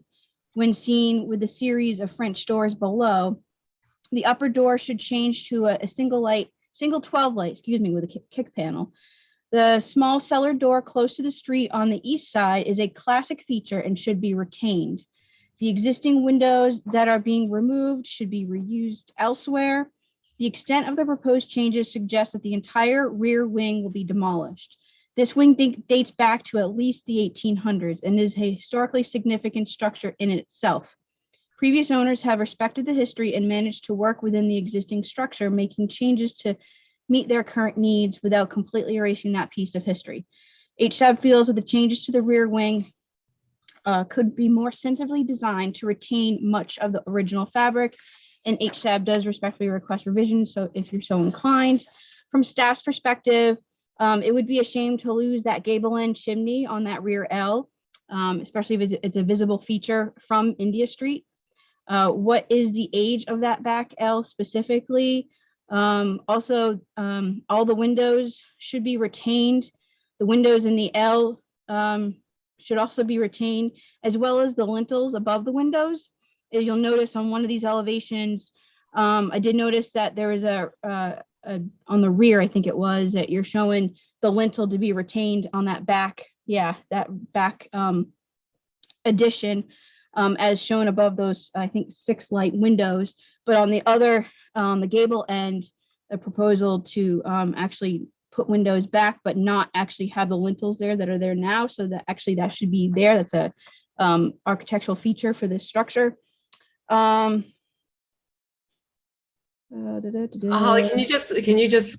when seen with the series of French doors below. The upper door should change to a single 12 light, with a kick panel. The small cellar door close to the street on the east side is a classic feature and should be retained. The existing windows that are being removed should be reused elsewhere. The extent of the proposed changes suggests that the entire rear wing will be demolished. This wing dates back to at least the 1800s and is a historically significant structure in itself. Previous owners have respected the history and managed to work within the existing structure, making changes to meet their current needs without completely erasing that piece of history. HSAB feels that the changes to the rear wing could be more sensibly designed to retain much of the original fabric, and HSAB does respectfully request revisions, so if you're so inclined. From staff's perspective, it would be a shame to lose that gable end chimney on that rear L, especially if it's a visible feature from India Street. What is the age of that back L specifically? Also, all the windows should be retained. The windows in the L should also be retained, as well as the lintels above the windows. As you'll notice on one of these elevations, I did notice that there was on the rear, I think it was, that you're showing the lintel to be retained on that back, that back addition, as shown above those, I think, 6 light windows. But on the other, the gable end, a proposal to actually put windows back, but not actually have the lintels there that are there now. So that actually that should be there. That's a architectural feature for this structure. Holly, can you just,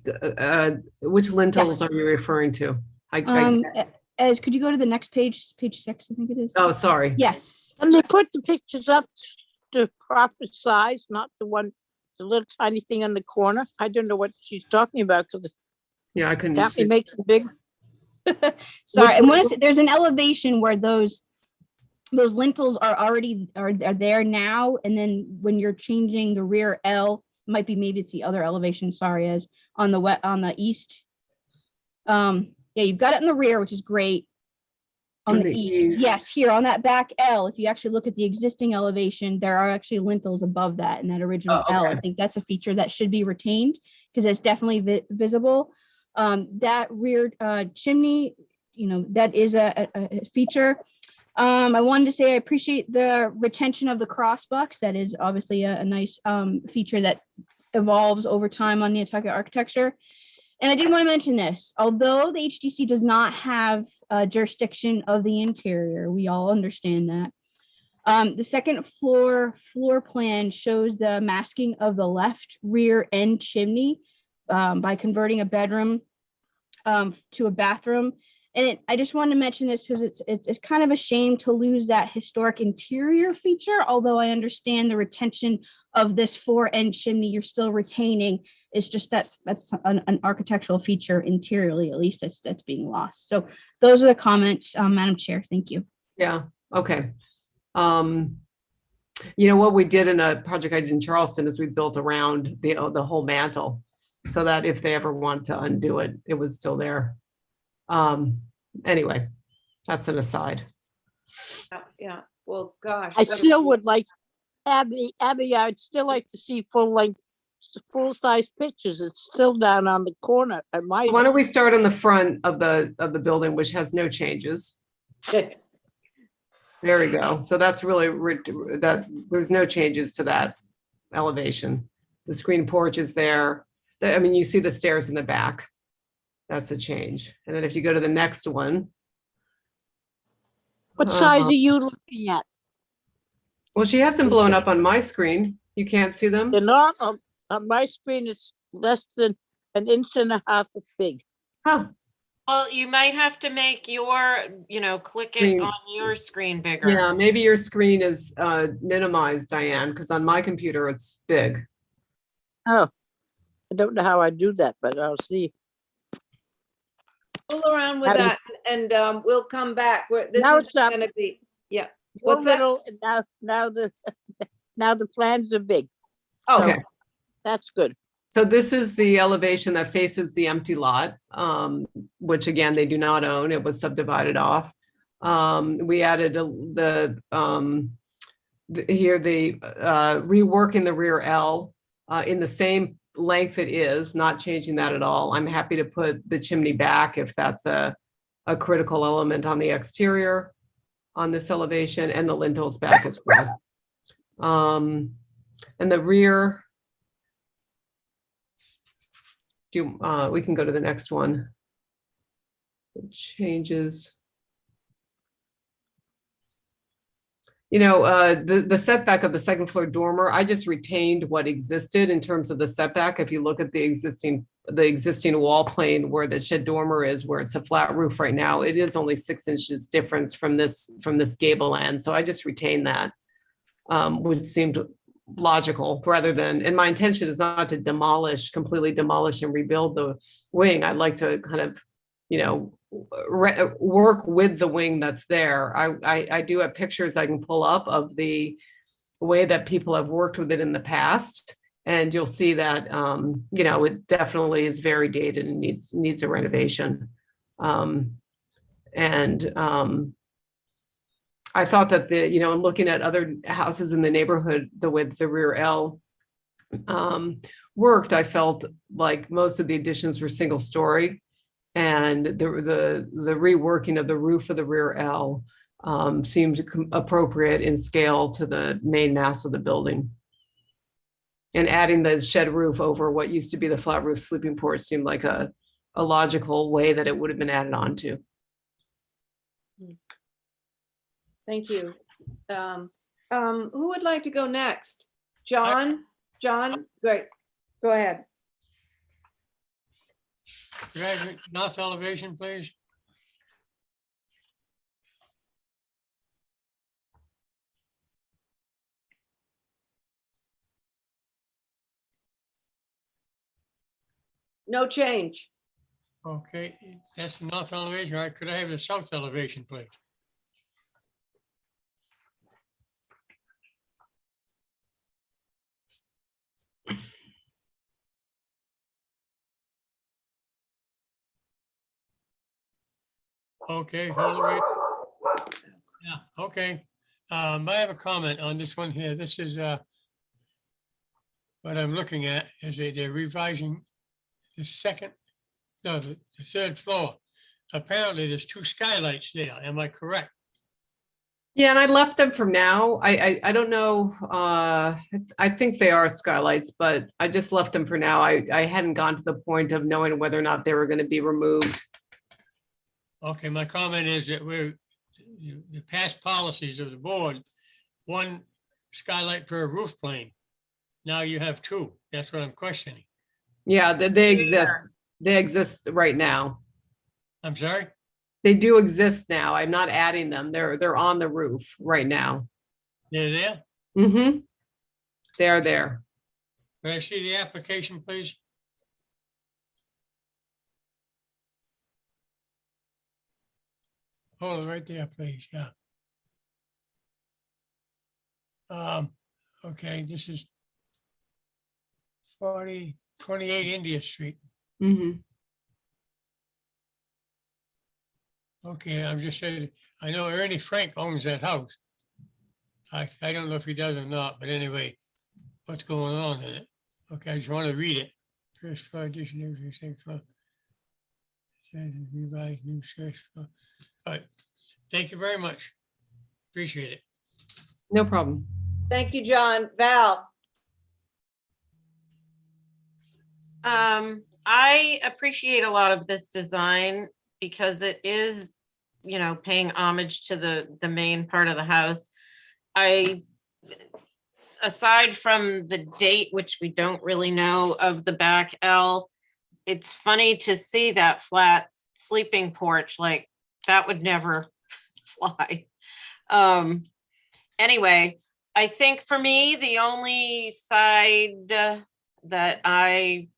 which lintels Yes. are you referring to? As could you go to the next page, page 6, I think it is. Oh, sorry. Yes. And they put the pictures up to proper size, not the little tiny thing on the corner. I don't know what she's talking about, because Yeah, I couldn't. can't we make them big? Sorry, Which and lintel? there's an elevation where those lintels are already are there now, and then when you're changing the rear L, maybe it's the other elevation. Sorry, as on the east. Yeah, you've got it in the rear, which is great. On the east, yes, here on that back L, if you actually look at the existing elevation, there are actually lintels above that in that original L. I think that's a feature that should be retained because it's definitely visible. That rear chimney, that is a feature. I wanted to say I appreciate the retention of the crossbucks. That is obviously a nice feature that evolves over time on Nantucket architecture. And I did want to mention this, although the HDC does not have jurisdiction of the interior, we all understand that. The second floor plan shows the masking of the left rear end chimney by converting a bedroom to a bathroom. And I just wanted to mention this because it's kind of a shame to lose that historic interior feature, although I understand the retention of this 4-end chimney you're still retaining. It's just that's an architectural feature interiorly, at least that's being lost. So those are the comments, Madam Chair. Thank you. Yeah, okay. What we did in a project I did in Charleston is we built around the whole mantle so that if they ever wanted to undo it, it was still there. Anyway, that's an aside. Yeah, well, gosh. I still would like, Abby, I'd still like to see full-size pictures. It's still down on the corner. Why don't we start on the front of the building, which has no changes? There we go. So that's really that there's no changes to that elevation. The screen porch is there. You see the stairs in the back. That's a change. And then if you go to the next one. What size are you looking at? Well, she has them blown up on my screen. You can't see them? They're not on my screen. It's less than 1.5 inches big. Huh. Well, you might have to make your, click it on your screen bigger. Yeah, maybe your screen is minimized, Diane, because on my computer it's big. Oh, I don't know how I do that, but I'll see. Fool around with that and we'll come back. This Now is it's up. going to be, yeah. What's little, that? Now the plans are big. Okay. So that's good. So this is the elevation that faces the empty lot, which again, they do not own. It was subdivided off. We added reworking the rear L in the same length it is, not changing that at all. I'm happy to put the chimney back if that's a critical element on the exterior on this elevation, and the lintels back as well. And the rear, we can go to the next one. It changes. The setback of the second floor dormer, I just retained what existed in terms of the setback. If you look at the existing wall plane where the shed dormer is, where it's a flat roof right now, it is only 6 inches difference from this gable end. So I just retained that, which seemed logical rather than, and my intention is not to completely demolish and rebuild the wing. I'd like to kind of, work with the wing that's there. I do have pictures I can pull up of the way that people have worked with it in the past, and you'll see that it definitely is very dated and needs a renovation. I thought that in looking at other houses in the neighborhood, the way the rear L worked, I felt like most of the additions were single story. And the reworking of the roof of the rear L seemed appropriate in scale to the main mass of the building. And adding the shed roof over what used to be the flat roof sleeping porch seemed like a logical way that it would have been added on to. Thank you. Who would like to go next? John? Great. Go ahead. Could I have the north elevation, please? No change. Okay, that's the north elevation. All right, could I have the south elevation, please? Okay, hold it right. Yeah, okay. I have a comment on this one here. This is what I'm looking at is they're revising the second, no, the third floor. Apparently, there's 2 skylights there. Am I correct? Yeah, and I left them for now. I don't know. I think they are skylights, but I just left them for now. I hadn't gone to the point of knowing whether or not they were going to be removed. Okay, my comment is that the past policies of the board, 1 skylight per roof plane. Now you have 2. That's what I'm questioning. Yeah, they exist. They exist right now. I'm sorry? They do exist now. I'm not adding them. They're on the roof right now. They're there? Mm-hmm. They're there. Can I see the application, please? Hold it right there, please, yeah. Okay, this is 28 India Street. Mm-hmm. Okay, I'm just saying, I know Ernie Frank owns that house. I don't know if he does or not, but anyway, what's going on in it? Okay, I just want to read it. First floor addition, everything, second floor. Revised new first floor. All right, thank you very much. Appreciate it. No problem. Thank you, John. Val? I appreciate a lot of this design because it is, you know, paying homage to the main part of the house. Aside from the date, which we don't really know, of the back L, it's funny to see that flat sleeping porch, like that would never fly. Anyway, I think for me, the only side that I'm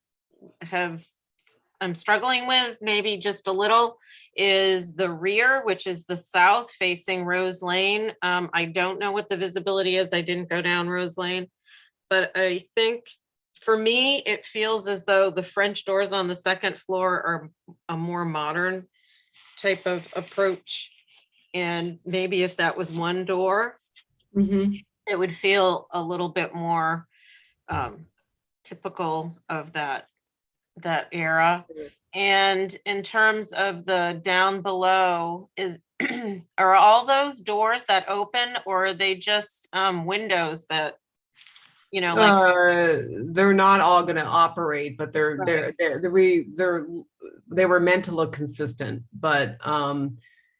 struggling with, maybe just a little, is the rear, which is the south facing Rose Lane. I don't know what the visibility is. I didn't go down Rose Lane, but I think for me, it feels as though the French doors on the second floor are a more modern type of approach. And maybe if that was 1 door, Mm-hmm. it would feel a little bit more typical of that era. And in terms of the down below, are all those doors that open, or are they just windows that, you know, like They're not all going to operate, but they were meant to look consistent. But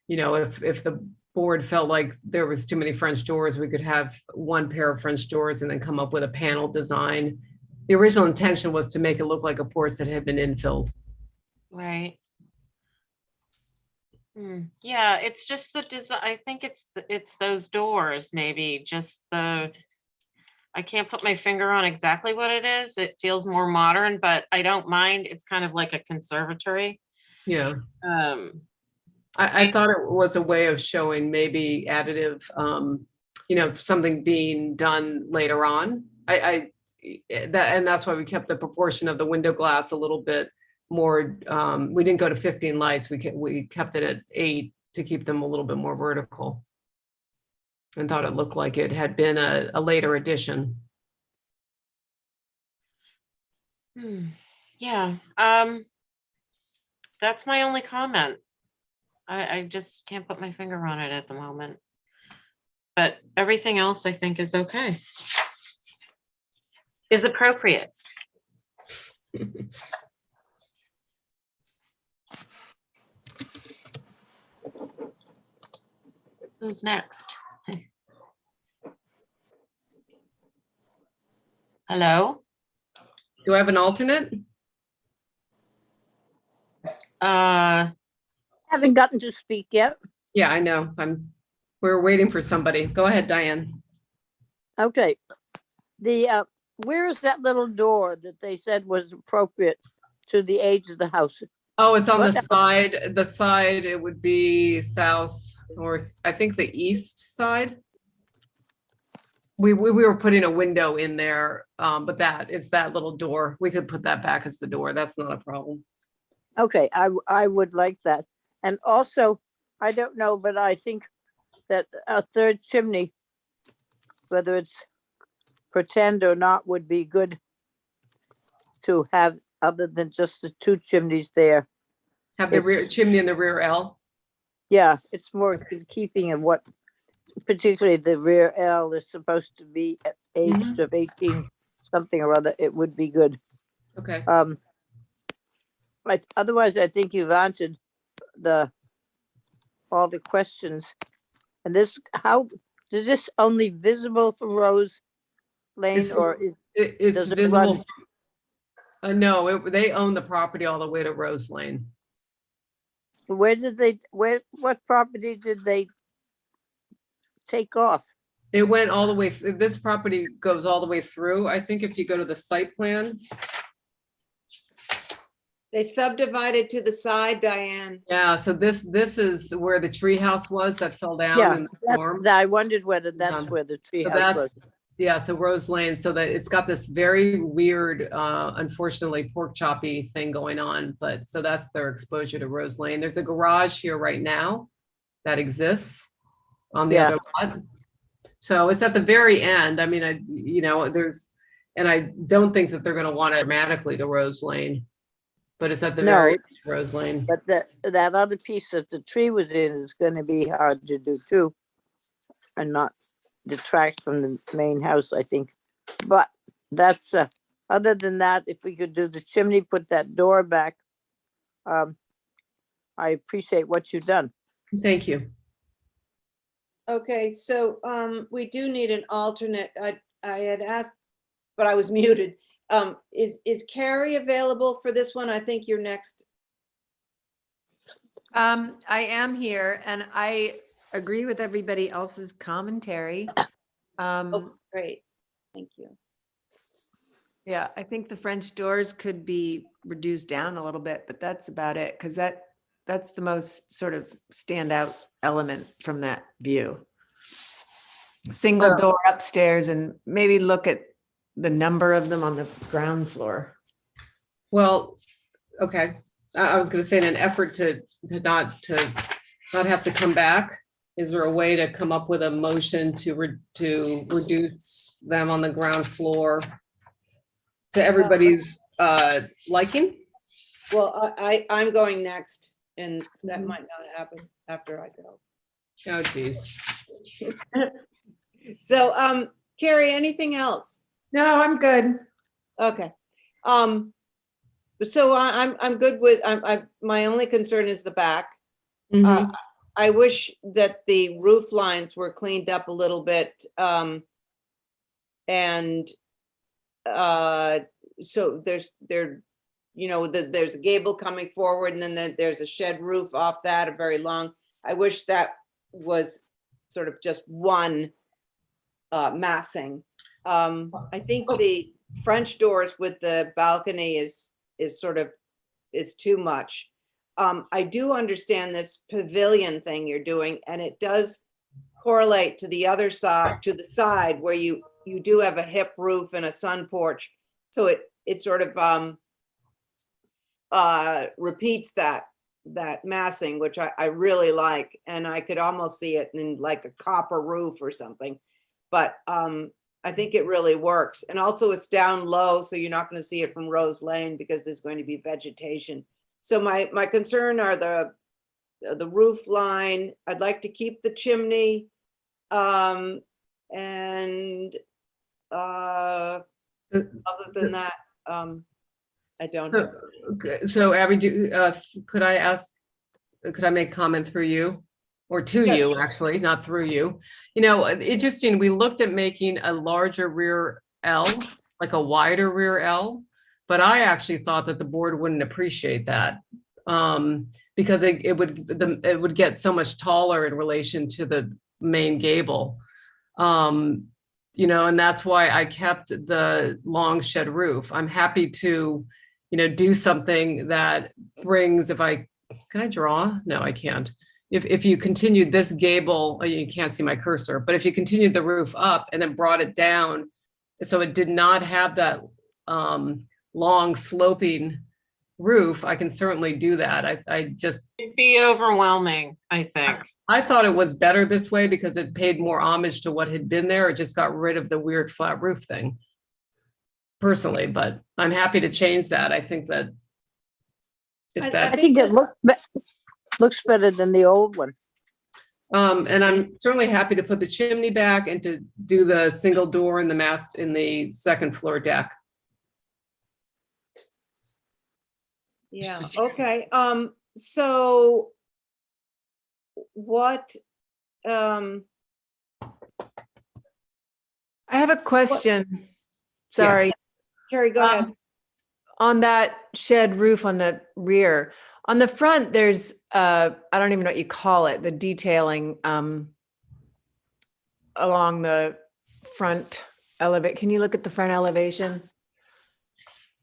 you know, if the board felt like there was too many French doors, we could have 1 pair of French doors and then come up with a panel design. The original intention was to make it look like a porch that had been infilled. right? Yeah, it's just the design. I think it's those doors, maybe just I can't put my finger on exactly what it is. It feels more modern, but I don't mind. It's kind of like a conservatory. Yeah. I thought it was a way of showing maybe additive, you know, something being done later on. And that's why we kept the proportion of the window glass a little bit more. We didn't go to 15 lights. We kept it at 8 to keep them a little bit more vertical. And thought it looked like it had been a later addition. Yeah. That's my only comment. I just can't put my finger on it at the moment. But everything else I think is okay. Is appropriate. Who's next? Hello? Do I have an alternate? Haven't gotten to speak yet. Yeah, I know. We're waiting for somebody. Go ahead, Diane. Okay. Where is that little door that they said was appropriate to the age of the house? Oh, it's on What the side. The side, it would be south, north, I think the east side. We were putting a window in there, but it's that little door. We could put that back as the door. That's not a problem. Okay, I would like that. And also, I don't know, but I think that a third chimney, whether it's pretend or not, would be good to have, other than just the two chimneys there. Have the rear chimney in the rear L. Yeah, it's more in keeping of what, particularly the rear L is supposed to be at aged of 18 something or other. It would be good. Okay. Otherwise, I think you've answered all the questions. And how is this only visible from Rose Lane, or It's does it visible. run? No, they own the property all the way to Rose Lane. What property did they take off? It went all the way, this property goes all the way through. I think if you go to the site plan. They subdivided to the side, Diane. Yeah, so this is where the tree house was that fell down Yeah, in the storm. I wondered whether that's where the tree house was. Yeah, so Rose Lane, so that it's got this very weird, unfortunately, pork choppy thing going on, but so that's their exposure to Rose Lane. There's a garage here right now that exists on the other lot. So it's at the very end. I mean, and I don't think that they're gonna want it dramatically to Rose Lane, but it's at the very end of Rose Lane. But that other piece that the tree was in is gonna be hard to do too, and not detract from the main house, I think. But that's other than that, if we could do the chimney, put that door back, I appreciate what you've done. Thank you. Okay, so we do need an alternate. I had asked, but I was muted. Is Carrie available for this one? I think you're next. I am here and I agree with everybody else's commentary. Oh, great. Thank you. Yeah, I think the French doors could be reduced down a little bit, but that's about it, because that's the most sort of standout element from that view. Single door upstairs, and maybe look at the number of them on the ground floor. Well, okay. I was going to say, in an effort to not have to come back, is there a way to come up with a motion to reduce them on the ground floor to everybody's liking? Well, I'm going next, and that might not happen after I go. Oh, geez. So, Carrie, anything else? No, I'm good. Okay. So I'm good with, my only concern is the back. I wish that the roof lines were cleaned up a little bit. So there's a gable coming forward, and then there's a shed roof off that, a very long. I wish that was sort of just one massing. I think the French doors with the balcony is too much. I do understand this pavilion thing you're doing, and it does correlate to the other side, to the side where you do have a hip roof and a sun porch. So it sort of repeats that massing, which I really like, and I could almost see it in like a copper roof or something. But I think it really works. And also it's down low, so you're not going to see it from Rose Lane because there's going to be vegetation. So my concern are the roof line. I'd like to keep the chimney. And other than that, I don't have. So Abby, could I make comment through you? Or to you, actually, not through you. Interesting, we looked at making a larger rear L, like a wider rear L, but I actually thought that the board wouldn't appreciate that. Because it would get so much taller in relation to the main gable. You know, and that's why I kept the long shed roof. I'm happy to, you know, do something that brings, can I draw? No, I can't. If you continued this gable, oh, you can't see my cursor, but if you continued the roof up and then brought it down, so it did not have that long sloping roof, I can certainly do that. I just, It'd be overwhelming, I think. I thought it was better this way because it paid more homage to what had been there. It just got rid of the weird flat roof thing. Personally, but I'm happy to change that. I think that if I that, I think it looks better than the old one. and I'm certainly happy to put the chimney back and to do the single door in the in the second floor deck. Yeah, Mr. Chair. okay, so what, I have a question. Sorry. Carrie, go ahead. On that shed roof on the rear, on the front, there's, I don't even know what you call it, the detailing, along the front elevate. Can you look at the front elevation?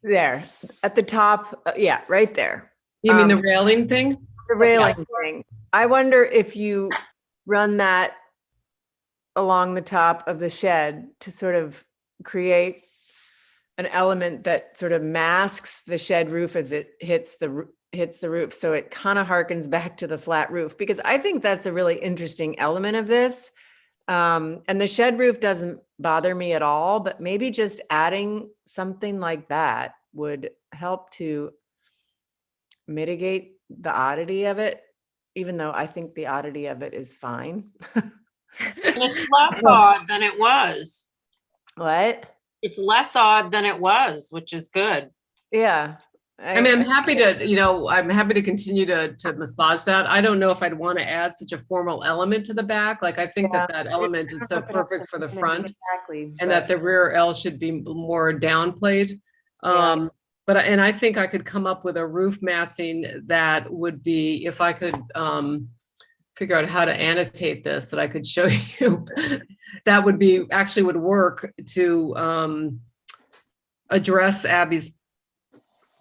There, at the top, yeah, right there. You mean the railing thing? The railing thing. I wonder if you run that along the top of the shed to sort of create an element that sort of masks the shed roof as it hits the roof. So it kind of harkens back to the flat roof, because I think that's a really interesting element of this. And the shed roof doesn't bother me at all, but maybe just adding something like that would help to mitigate the oddity of it, even though I think the oddity of it is fine. And it's less odd than it was. What? It's less odd than it was, which is good. Yeah. I mean, I'm happy to, you know, I'm happy to continue to massage that. I don't know if I'd want to add such a formal element to the back. Like, I think that element is so perfect for the front. Exactly. And that the rear L should be more downplayed. And I think I could come up with a roof massing that would be, if I could figure out how to annotate this, that I could show you, that would be, actually would work to address Abby's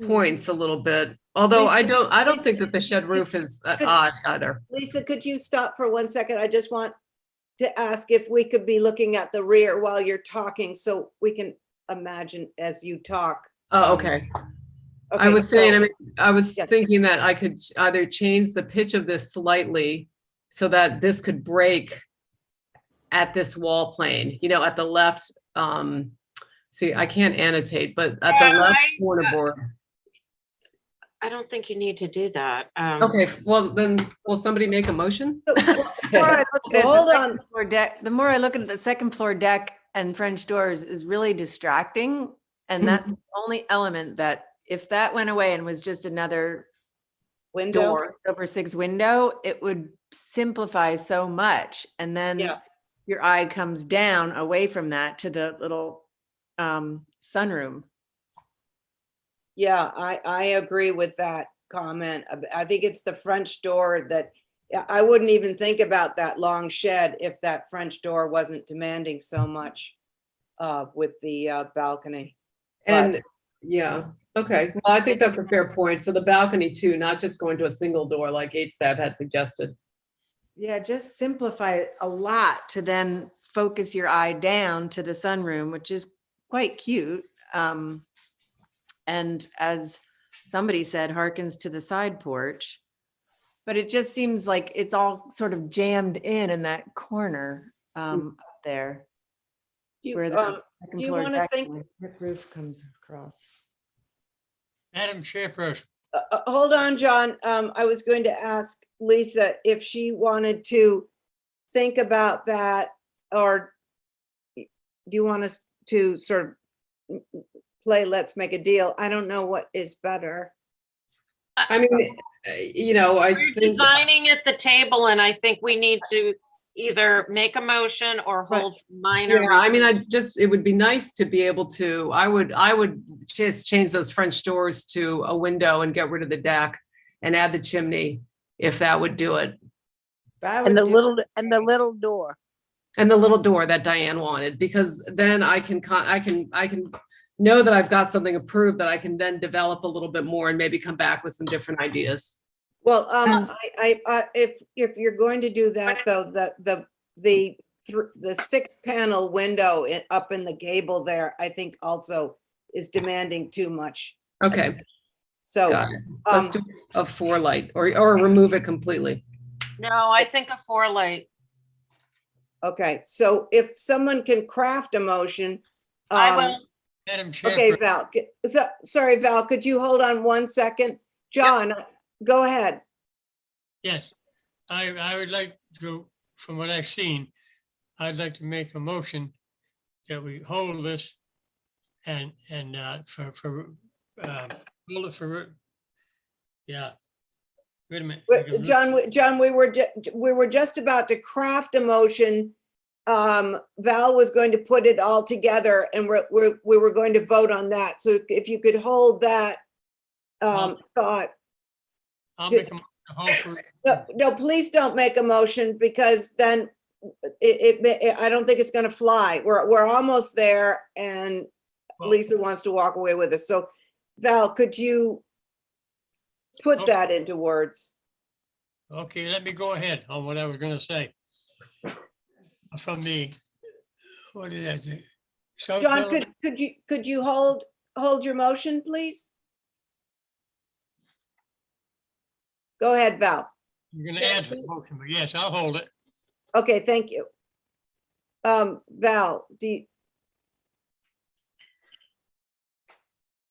points a little bit. Although I don't think that the shed roof is odd either. Lisa, could you stop for 1 second? I just want to ask if we could be looking at the rear while you're talking, so we can imagine as you talk. Oh, okay. I Okay, was saying, so- I mean, I was Yeah. thinking that I could either change the pitch of this slightly so that this could break at this wall plane, you know, at the left. See, I can't annotate, but at the left corner board. I don't think you need to do that. Okay, well then, will somebody make a motion? Hold on. The more I look at the second floor deck and French doors is really distracting. And that's the only element that, if that went away and was just another Window. door, over 6 window, it would simplify so much. And then your eye comes down away from that to the little sunroom. Yeah, I agree with that comment. I think it's the French door that, I wouldn't even think about that long shed if that French door wasn't demanding so much with the balcony. And yeah, okay. Well, I think that's a fair point. So the balcony too, not just going to a single door like HSAB had suggested. Yeah, just simplify it a lot to then focus your eye down to the sunroom, which is quite cute. And as somebody said, harkens to the side porch. But it just seems like it's all sort of jammed in that corner up there. Where the second do you floor wanna deck think- and the roof comes across. Madam Chairperson, Hold on, John. I was going to ask Lisa if she wanted to think about that, or do you want us to sort of play Let's Make a Deal? I don't know what is better. I mean, you know, I We're think designing at the table, and I think we need to either make a motion or Right. hold minor. Yeah, I mean, it would be nice to be able to, I would just change those French doors to a window and get rid of the deck and add the chimney, if that would do it. That And would the do little, it. and the little door. And the little door that Diane wanted, because then I can know that I've got something approved that I can then develop a little bit more and maybe come back with some different ideas. Well, if you're going to do that, though, the 6-panel window up in the gable there, I think also is demanding too much. Okay, So, got it. Let's do a 4-light or remove it completely. No, I think a 4-light. okay, so if someone can craft a motion. I will. Madam Chair. Okay, Val, sorry, Val, could you hold on 1 second? John, go ahead. Yes, I would like to, from what I've seen, I'd like to make a motion that we hold this and hold it for, yeah. Wait a minute. John, we were just about to craft a motion. Val was going to put it all together and we were going to vote on that. So if you could hold that thought. I'll make a motion to hold for. No, please don't make a motion because then I don't think it's gonna fly. We're almost there and Lisa wants to walk away with us. So Val, could you put that into words? Okay, let me go ahead on what I was gonna say. From the, what did I say? John, could you hold your motion, please? Go ahead, Val. You're gonna add to the motion, but yes, I'll hold it. Okay, thank you. Val, do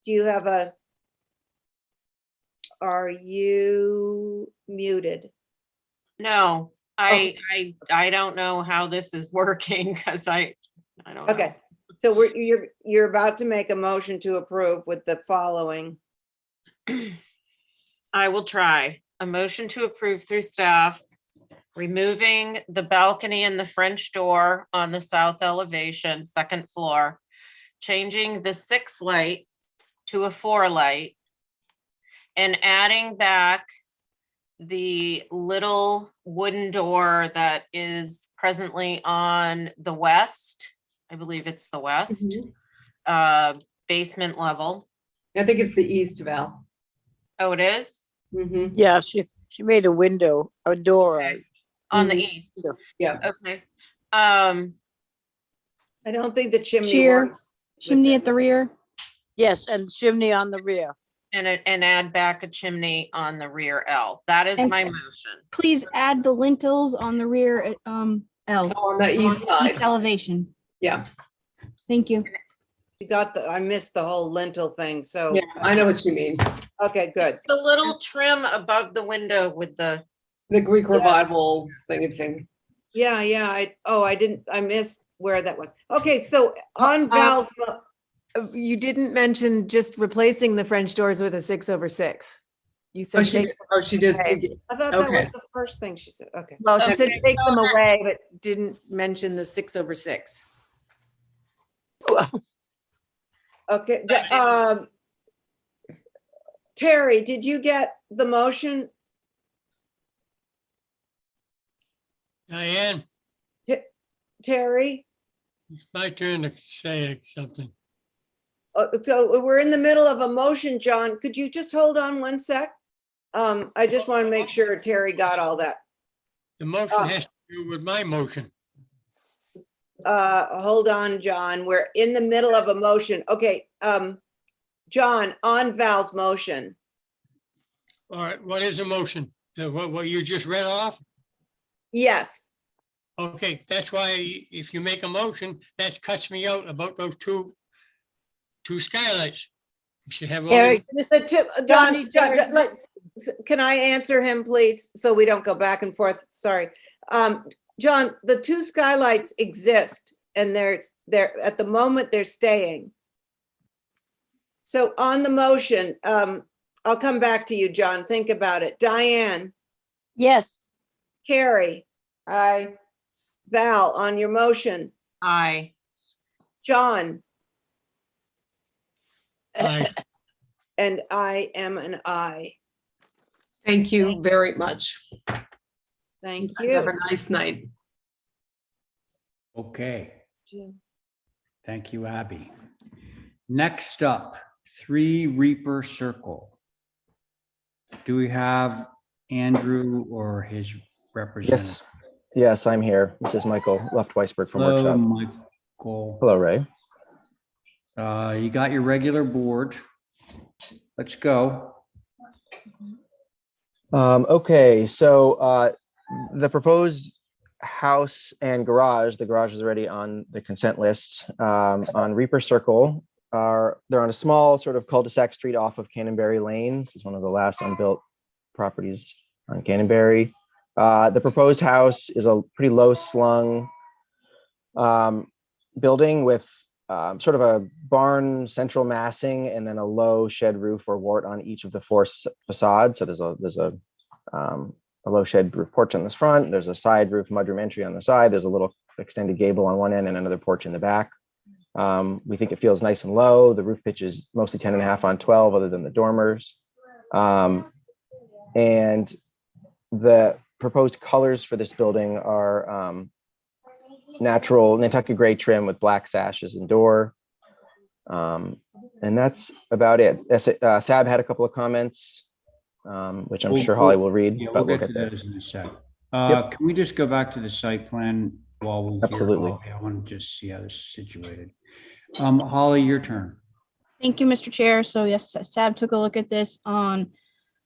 you have are you muted? No, I don't know how this is working because I don't know. Okay, so you're about to make a motion to approve with the following. I will try. A motion to approve through staff, removing the balcony and the French door on the south elevation, 2nd floor, changing the 6-light to a 4-light, and adding back the little wooden door that is presently on the west, I believe it's the west, basement level. I think it's the east, Val. Oh, it is? Yeah, she made a window, a door. On the east. Yeah. Okay. I don't think the chimney Sheer, works. chimney at the rear. Yes, and chimney on the rear. And add back a chimney on the rear L. That is And- my motion. Please add the lintels on the rear L. On the east side. East elevation. Yeah. Thank you. You got I missed the whole lintel thing, so. Yeah, I know what you mean. Okay, good. The little trim above the window with the Greek revival thing. Yeah, I missed where that was. Okay, so on Val's, You didn't mention just replacing the French doors with a 6/6. You said, She did. Okay. I thought that was Okay. the first thing she said. Okay. well, she said Okay. take them away, but didn't mention the 6/6. Okay, Terry, did you get the motion? Diane, Terry? it's my turn to say something. So we're in the middle of a motion, John. Could you just hold on 1 sec? I just want to make sure Terry got all that. The motion has to do with my motion. Hold on, John. We're in the middle of a motion. Okay, John, on Val's motion. All right, what is a motion? What you just read off? Yes. Okay, that's why if you make a motion, that cuts me out about those two skylights. You should have all Eric, John, can I answer him, please? So we don't go back and forth. Sorry. John, the 2 skylights exist and they're at the moment they're staying. So on the motion, I'll come back to you, John. Think about it. Diane, yes, Carrie, Aye. Val, on your motion, Aye. John, Aye. and I am an I. Thank you very much. Thank guys Have you. a nice night. Okay, thank you, Abby. Next up, 3 Reaper Circle. Do we have Andrew or his representative? Yes, yes, I'm here. This is Michael Left-Weisberg from Hello, Workshop. Michael. Hello, Ray. You got your regular board. Let's go. Okay, so the proposed house and garage, the garage is already on the consent list, on Reaper Circle. They're on a small sort of cul-de-sac street off of Cannonberry Lane. This is one of the last unbuilt properties on Cannonberry. The proposed house is a pretty low slung building with sort of a barn central massing and then a low shed roof or wart on each of the 4 facades. So there's a low shed roof porch on this front. There's a side roof mudroom entry on the side. There's a little extended gable on one end and another porch in the back. We think it feels nice and low. The roof pitch is mostly 10.5 on 12 other than the dormers. And the proposed colors for this building are natural Nantucket gray trim with black sashes and door. And that's about it. Sab had a couple of comments, which I'm sure Holly will read. Yeah, but we'll we'll get to there. those in a sec. Yep. Can we just go back to the site plan while we Absolutely. hear Holly? I want to just see how this is situated. Holly, your turn. Thank you, Mr. Chair. So yes, SAB took a look at this on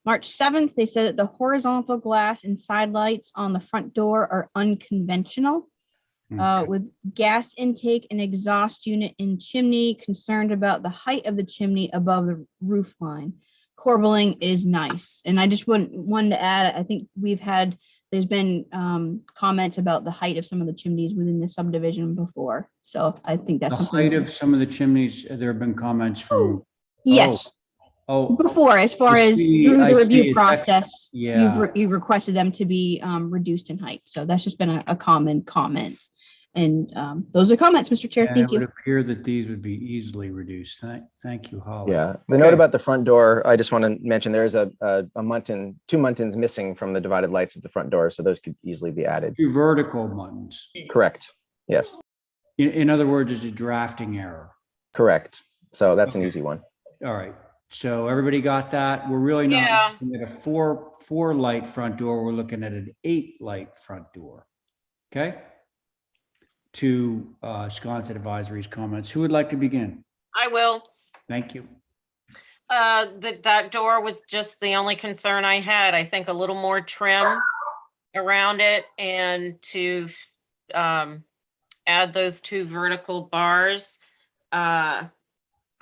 March 7th. They said that the horizontal glass and side lights on the front door are unconventional. With gas intake and exhaust unit in chimney, concerned about the height of the chimney above the roof line. Corbelling is nice. And I just wanted to add, I think there's been comments about the height of some of the chimneys within the subdivision before. So I think that's The something. height of some of the chimneys, there have been comments from. Yes. Oh, Before, as far I as see, through I the see. review It's that- process, Yeah. you've requested them to be reduced in height. So that's just been a common comment. And those are comments, Mr. Chair. Yeah, Thank it would you. appear that these would be easily reduced. Thank you, Holly. Yeah, the note about the front door, I just want to mention there is a muntin, 2 muntins missing from the divided lights of the front door. So those could easily be added. 2 vertical muntins. Correct. Yes, In other words, it's a drafting error. correct. So that's an easy one. All right. So everybody got that? We're really Yeah. not looking at a 4 light front door. We're looking at an 8 light front door. Okay. To Sconset Advisory's comments. Who would like to begin? I will. Thank you. That door was just the only concern I had. I think a little more trim around it and to add those 2 vertical bars.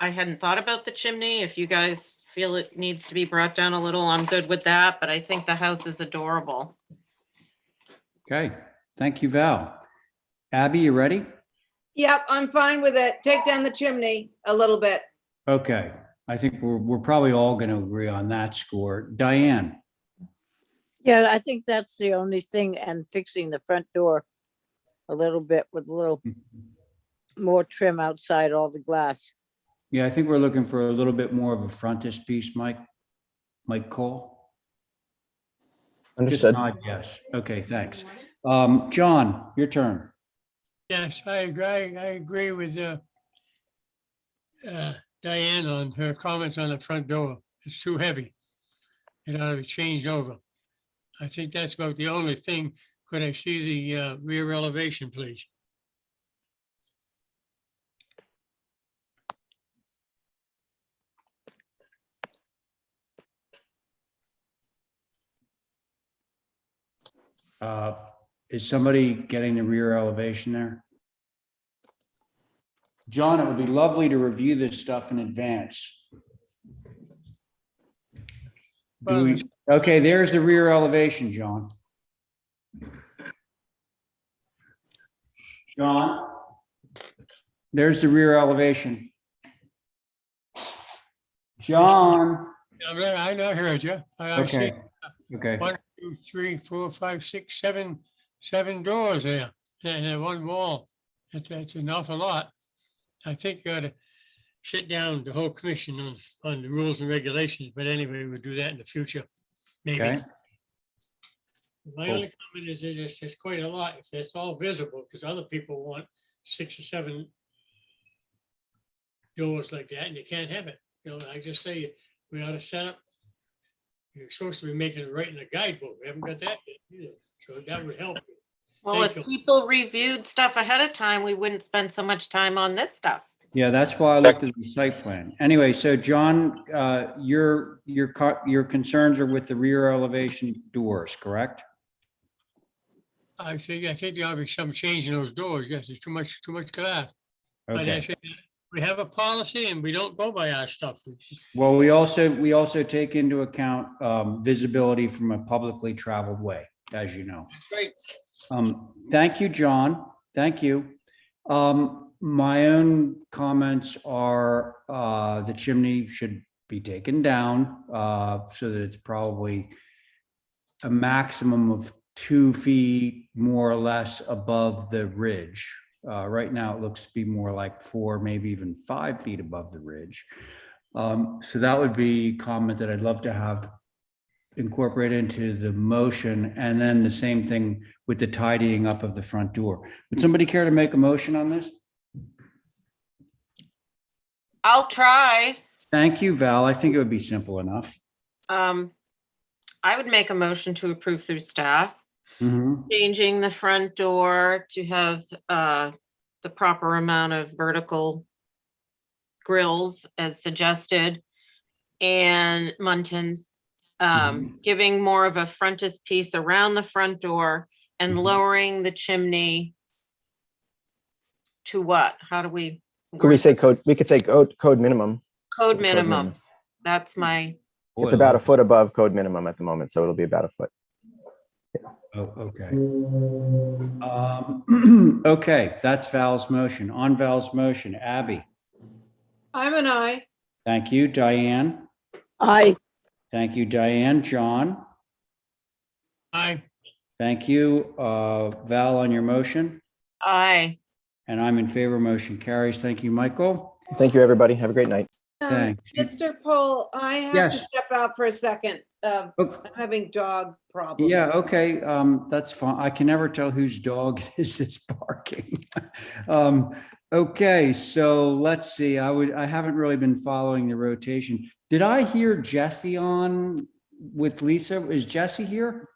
I hadn't thought about the chimney. If you guys feel it needs to be brought down a little, I'm good with that, but I think the house is adorable. Okay. Thank you, Val. Abby, you ready? Yep, I'm fine with it. Take down the chimney a little bit. Okay. I think we're probably all going to agree on that score. Diane. Yeah, I think that's the only thing, and fixing the front door a little bit with a little more trim outside all the glass. Yeah, I think we're looking for a little bit more of a frontispiece, Mike Cole. Understood. Just nod yes. Okay, thanks. John, your turn. Yes, I agree with Diane on her comments on the front door. It's too heavy. It ought to be changed over. I think that's about the only thing. Could I see the rear elevation, please? Is somebody getting the rear elevation there? John, it would be lovely to review this stuff in advance. Okay, there's the rear elevation, John. John, there's the rear elevation. John. I know, heard you. I see. Okay. 1, 2, 3, 4, 5, 6, 7 doors there. and then one wall. It's an awful lot. I think you ought to sit down the whole commission on the rules and regulations, but anyway, we'll do that in the future, maybe. Okay. My Cool. only comment is it's quite a lot if it's all visible, because other people want 6 or 7 doors like that, and you can't have it. You know, I just say we ought to set up. You're supposed to be making it right in the guidebook. We haven't got that yet either, so that would help. Well, Thank if you. people reviewed stuff ahead of time, we wouldn't spend so much time on this stuff. Yeah, that's why I looked at the site plan. Anyway, so John, your concerns are with the rear elevation doors, correct? I think there ought to be some change in those doors. Yes, there's too much glass. But Okay. I think we have a policy and we don't go by our stuff. Well, we also take into account visibility from a publicly traveled way, as you know. That's right. Thank you, John. Thank you. My own comments are the chimney should be taken down so that it's probably a maximum of 2 feet more or less above the ridge. Right now, it looks to be more like 4, maybe even 5 feet above the ridge. So that would be a comment that I'd love to have incorporate into the motion, and then the same thing with the tidying up of the front door. Would somebody care to make a motion on this? I'll try. Thank you, Val. I think it would be simple enough. I would make a motion to approve through staff, Mhm. changing the front door to have the proper amount of vertical grills as suggested, and muntins, giving more of a frontispiece around the front door and lowering the chimney to what? How do we? Could we say code? We could say code minimum. Code minimum. That's my, It's about a foot above code minimum at the moment, so it'll be about a foot. Oh, okay. Okay, that's Val's motion. On Val's motion, Abby. I'm an aye. Thank you, Diane. Aye. Thank you, Diane. John. Aye. Thank you, Val, on your motion. aye. And I'm in favor. Motion carries. Thank you, Michael. Thank you, everybody. Have a great night. Thanks. Mr. Pohl, I have to Yes. step out for a second. I'm having dog problems. Yeah, okay, that's fine. I can never tell whose dog it is that's barking. Okay, so let's see. I haven't really been following the rotation. Did I hear Jesse on with Lisa? Is Jesse here?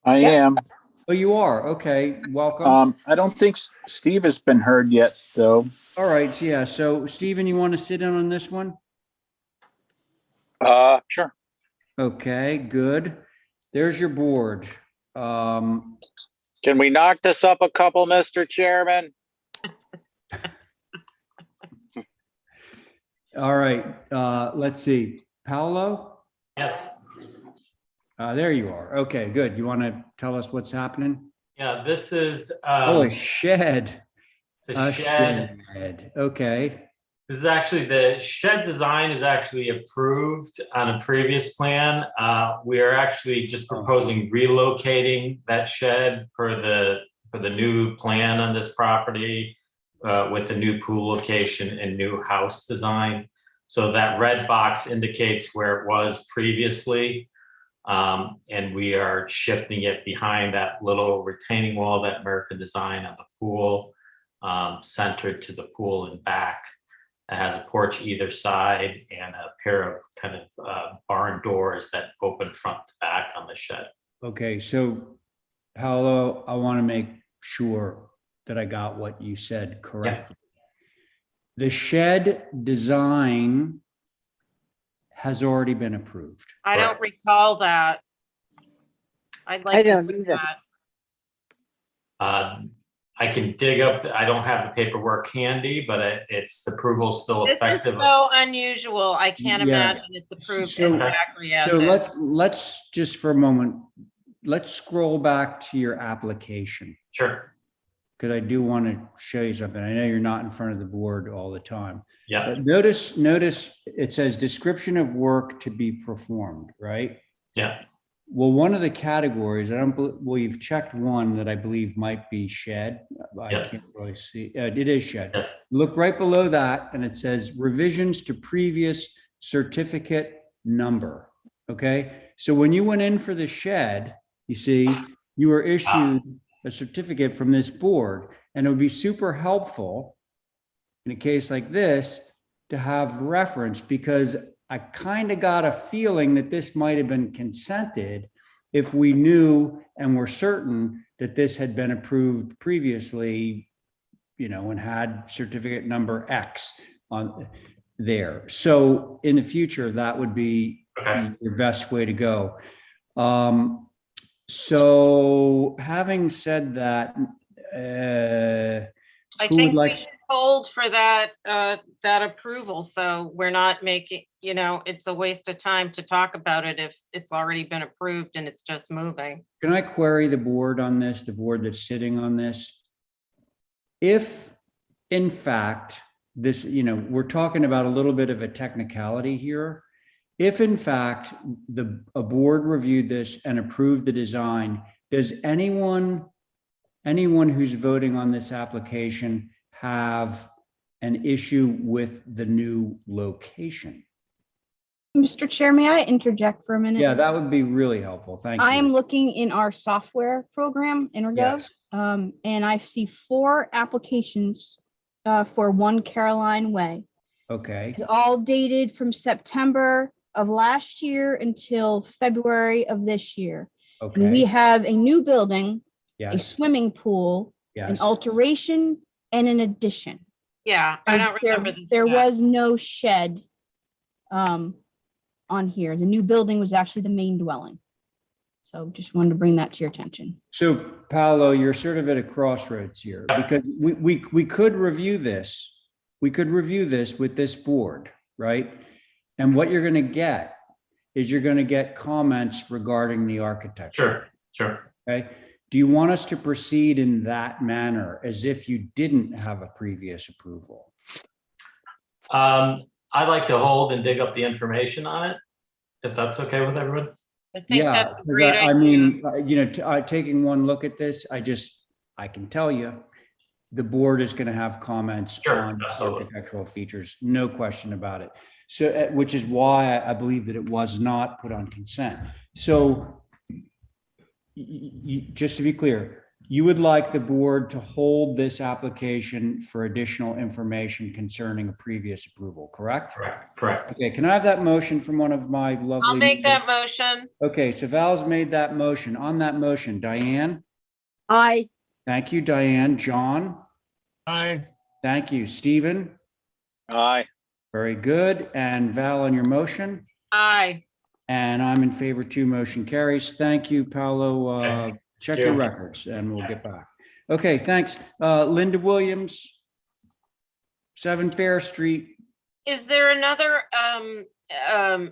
I am. Oh, you are? Okay, welcome. I don't think Steve has been heard yet, though. All right, yeah. So Stephen, you want to sit in on this one? Sure. Okay, good. There's your board. Can we knock this up a couple, Mr. Chairman? All right, let's see. Paolo? Yes. There you are. Okay, good. You want to tell us what's happening? Yeah, this is Oh, a shed. it's a shed. Okay. This is actually, the shed design is actually approved on a previous plan. We are actually just proposing relocating that shed for the new plan on this property with a new pool location and new house design. So that red box indicates where it was previously. And we are shifting it behind that little retaining wall, that American design of the pool, centered to the pool and back. It has a porch either side and a pair of kind of barn doors that open front to back on the shed. Okay, so Paolo, I want to make sure that I got what you said correctly. The shed design has already been approved. I don't recall that. I'd like to see that. I can dig up, I don't have the paperwork handy, but it's the approval still This is effective. so unusual. I can't Yeah. imagine it's approved So- exactly as So is. let's just for a moment, let's scroll back to your application. Sure. Because I do want to show you something. I know you're not in front of the board all the time. Yeah. But notice it says description of work to be performed, right? Yeah. Well, one of the categories, well, you've checked one that I believe might be shed. I Yep. can't really see. It is shed. Yes. Look right below that and it says revisions to previous certificate number. Okay. So when you went in for the shed, you see, you were issued a certificate from this board, and it would be super helpful in a case like this to have reference, because I kind of got a feeling that this might have been consented if we knew and were certain that this had been approved previously, and had certificate number X on there. So in the future, that would be your best way to go. So having said that, I who would think we like? should hold for that, that approval, so we're not making, it's a waste of time to talk about it if it's already been approved and it's just moving. Can I query the board on this, the board that's sitting on this? If, in fact, this, we're talking about a little bit of a technicality here. If in fact, a board reviewed this and approved the design, does anyone who's voting on this application have an issue with the new location? Mr. Chair, may I interject for a minute? Yeah, that would be really helpful. Thank you. I am looking in our software program, Intergov, Yes. and I see 4 applications for 1 Caroline Way. Okay. It's all dated from September of last year until February of this year. And we Okay. have a new building, a Yes. swimming pool, an Yes. alteration, and an addition. Yeah, I don't remember There that. was no shed on here. The new building was actually the main dwelling. So just wanted to bring that to your attention. So Paolo, you're sort of at a crossroads here, because we could review this. We could review this with this board, right? And what you're going to get is you're going to get comments regarding the architecture. Sure. Okay. Do you want us to proceed in that manner as if you didn't have a previous approval? I'd like to hold and dig up the information on it, if that's okay with everyone. I think Yeah, that's a 'cause great I idea. mean, taking one look at this, I can tell you, the board is going to have comments on absolutely. architectural features, no question about it. So, which is why I believe that it was not put on consent. So, just to be clear, you would like the board to hold this application for additional information concerning a previous approval, correct? Correct. Okay, can I have that motion from one of my lovely? I'll make that motion. Okay, so Val's made that motion. On that motion, Diane? Aye. Thank you, Diane. John? Aye. Thank you. Stephen? Aye. Very good. And Val, on your motion? Aye. And I'm in favor too. Motion carries. Thank you, Paolo. Check your records and we'll get back. Okay, thanks. Linda Williams, 7 Fair Street. Is there another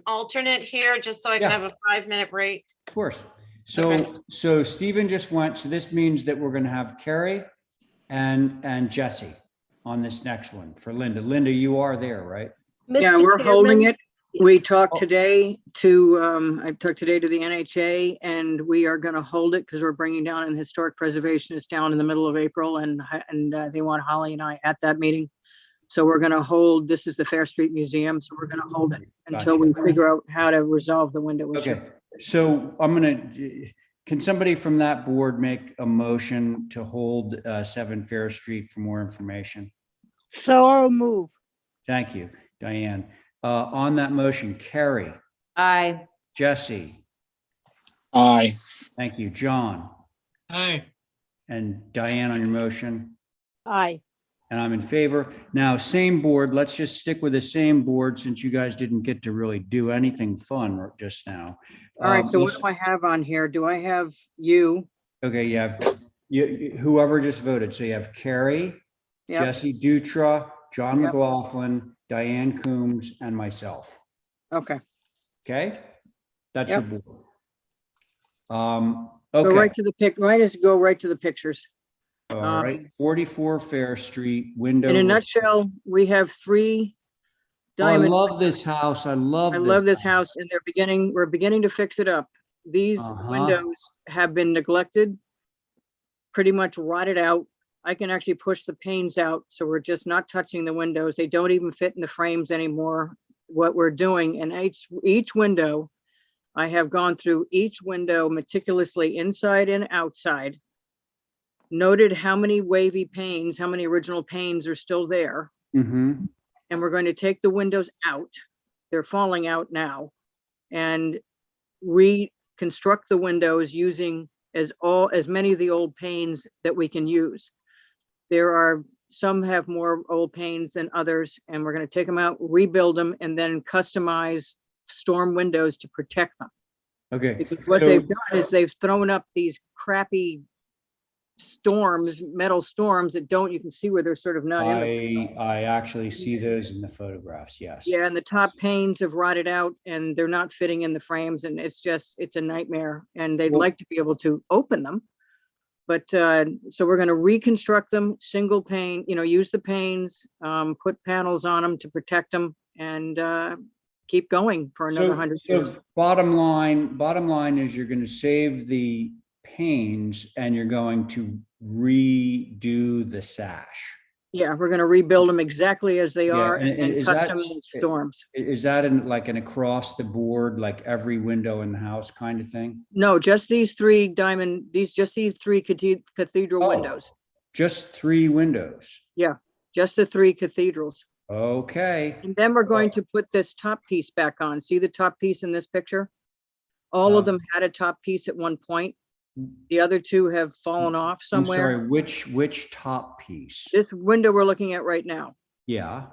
alternate here, just so I can Yeah. have a 5-minute break? Of course. So Stephen just went, so this means that we're going to have Carrie and Jesse on this next one for Linda. Linda, you are there, right? Yeah, Mr. we're holding Chairman, it. We talked today to, I talked today to the NHA, and we are going to hold it because we're bringing down an historic preservationist down in the middle of April, and they want Holly and I at that meeting. So we're going to hold, this is the Fair Street Museum, so we're going to hold it until we figure out how to resolve the window issue. Okay, so can somebody from that board make a motion to hold 7 Fair Street for more information? So move. Thank you, Diane. On that motion, Carrie, Aye. Jesse, Aye. thank you, John, Aye. and Diane on your motion, Aye. and I'm in favor. Now, same board, let's just stick with the same board since you guys didn't get to really do anything fun just now. All right, so what let's- do I have on here? Do I have you? Okay, you have whoever just voted. So you have Carrie, Yep. Jesse Dutra, John Yep. McLaughlin, Diane Coombs, and myself. Okay. Okay? That's Yep. your board. Go Okay. right to the go right to the pictures. All right. 44 Fair Street, window. In a nutshell, we have 3 Oh, I diamond. love this house. I love I love this house, and we're beginning to fix it up. These windows have been neglected, pretty much rotted out. I can actually push the panes out, so we're just not touching the windows. They don't even fit in the frames anymore. What we're doing, and each window, I have gone through each window meticulously, inside and outside, noted how many wavy panes, how many original panes are still there. Mm-hmm. And we're going to take the windows out. They're falling out now, and reconstruct the windows using as many of the old panes that we can use. There are some have more old panes than others, and we're going to take them out, rebuild them, and then customize storm windows to protect them. Okay. Because what so- they've done is they've thrown up these crappy storms, metal storms that you can see where they're sort of not in the. I actually see those in the photographs, yes. Yeah, and the top panes have rotted out and they're not fitting in the frames, and it's a nightmare, and they'd Well- like to be able to open them. But so we're going to reconstruct them, single pane, use the panes, put panels on them to protect them, and keep going for another 100 years. Bottom line is you're going to save the panes and you're going to redo the sash. Yeah, we're going to rebuild them exactly as they Yeah, are, and and is that- custom storms. Is that an across the board, like every window in the house kind of thing? No, just these three cathedral Oh. windows. Just 3 windows. Yeah, just the 3 cathedrals. Okay. And then we're going to put this top piece back on. See the top piece in this picture? All of them had a top piece at one point. The other 2 have fallen off somewhere. I'm sorry, which top piece? This window we're looking at right now, Yeah.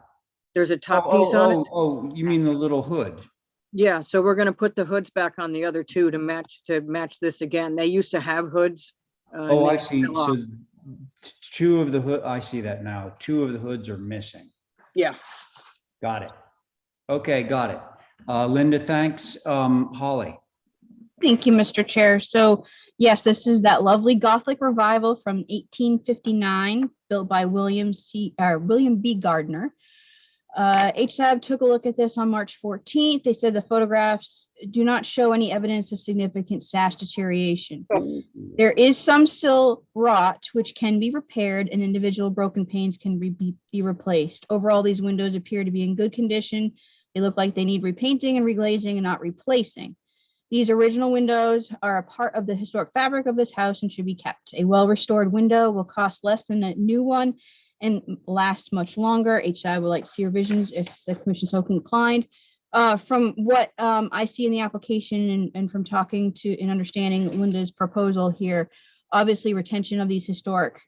there's a top piece on it. Oh, you mean the little hood? Yeah, so we're going to put the hoods back on the other 2 to match this again. They used to have hoods. Oh, and I they see. fell off. So 2 of the hood, I see that now. 2 of the hoods are missing. Yeah. Got it. Okay, got it. Linda, thanks. Holly. Thank you, Mr. Chair. So yes, this is that lovely Gothic revival from 1859, built by William B. Gardner. HSAB took a look at this on March 14th. They said the photographs do not show any evidence of significant sash deterioration. There is some sill rot, which can be repaired, and individual broken panes can be replaced. Overall, these windows appear to be in good condition. They look like they need repainting and reglazing and not replacing. These original windows are a part of the historic fabric of this house and should be kept. A well-restored window will cost less than a new one and last much longer. HI would like to see revisions if the commission so inclined. From what I see in the application and from talking to and understanding Linda's proposal here, obviously retention of these historic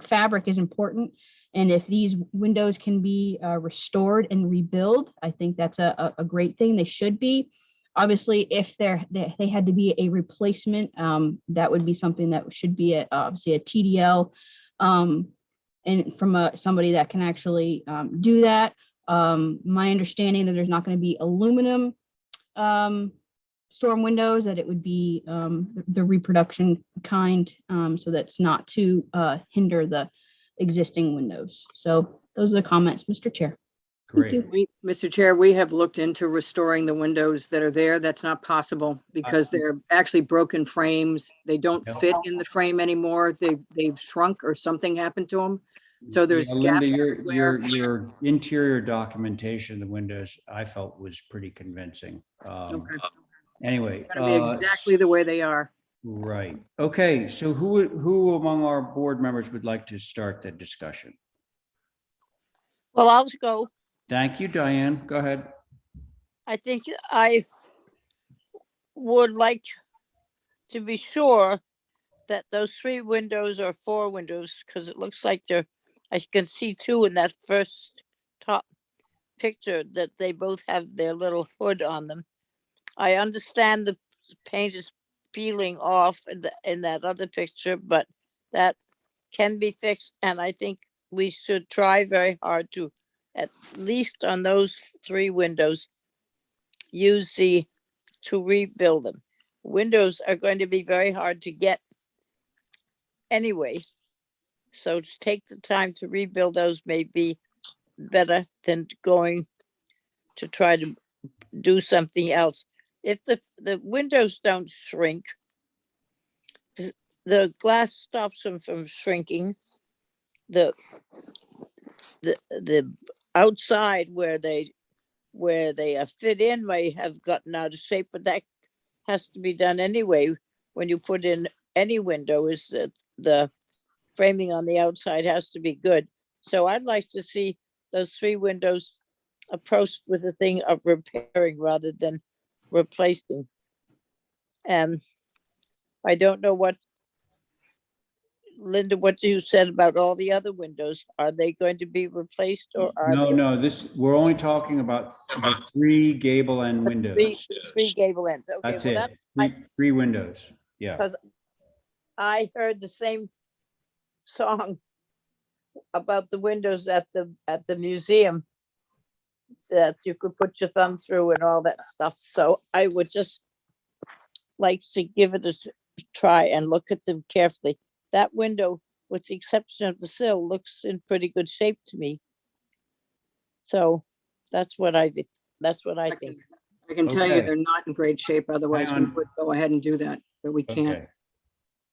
fabric is important. And if these windows can be restored and rebuilt, I think that's a great thing. They should be. Obviously, if they had to be a replacement, that would be something that should be obviously a TDL. And from somebody that can actually do that. My understanding that there's not going to be aluminum storm windows, that it would be the reproduction kind, so that's not to hinder the existing windows. So those are the comments, Mr. Chair. Great. Mr. Chair, we have looked into restoring the windows that are there. That's not possible because they're actually broken frames. They don't fit in the frame anymore. They've shrunk or something happened to them. So there's Linda, gaps everywhere. your interior documentation of the windows, I felt was pretty convincing. Okay. Anyway. It's gonna be exactly the way they are. Right. Okay. So who among our board members would like to start the discussion? Well, I'll go. Thank you, Diane. Go ahead. I think I would like to be sure that those 3 windows are 4 windows, because it looks like I can see 2 in that first top picture, that they both have their little hood on them. I understand the paint is peeling off in that other picture, but that can be fixed. And I think we should try very hard to, at least on those 3 windows, to rebuild them. Windows are going to be very hard to get anyway. So to take the time to rebuild those may be better than going to try to do something else. if the windows don't shrink, the glass stops them from shrinking. The outside where they fit in may have gotten out of shape, but that has to be done anyway. When you put in any window, is that the framing on the outside has to be good. So I'd like to see those 3 windows approached with the thing of repairing rather than replacing. And I don't know what, Linda, what you said about all the other windows. Are they going to be replaced or are No, they no, we're only talking about the 3 gable end windows. three gable ends? Okay, That's well, it. that's Three windows. Yeah. because I heard the same song about the windows at the museum that you could put your thumb through and all that stuff. So I would just like to give it a try and look at them carefully. That window, with the exception of the sill, looks in pretty good shape to me. So that's what I think. I can tell you Okay. they're not in great shape, otherwise we on. would go ahead and do that, but we can't. Okay.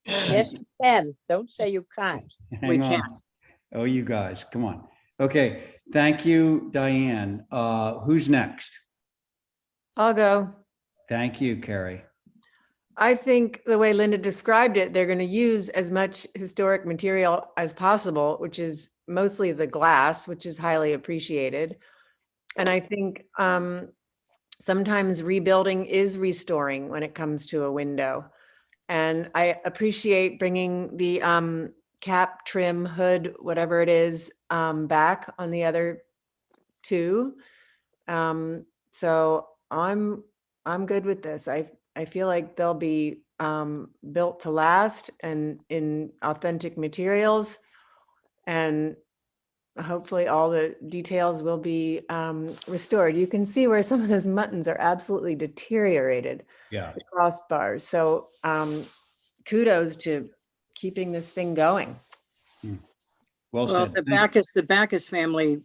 Yes, you can. Don't say you can't. We Hang on. can't. Oh, you guys, come on. Okay, thank you, Diane. Who's next? I'll go. Thank you, Carrie. I think the way Linda described it, they're going to use as much historic material as possible, which is mostly the glass, which is highly appreciated. And I think sometimes rebuilding is restoring when it comes to a window. And I appreciate bringing the cap, trim, hood, whatever it is, back on the other 2. So I'm good with this. I feel like they'll be built to last and in authentic materials, and hopefully all the details will be restored. You can see where some of those muttons are absolutely deteriorated. Yeah. The crossbars. So kudos to keeping this thing going. Well Well, said. the Backus family,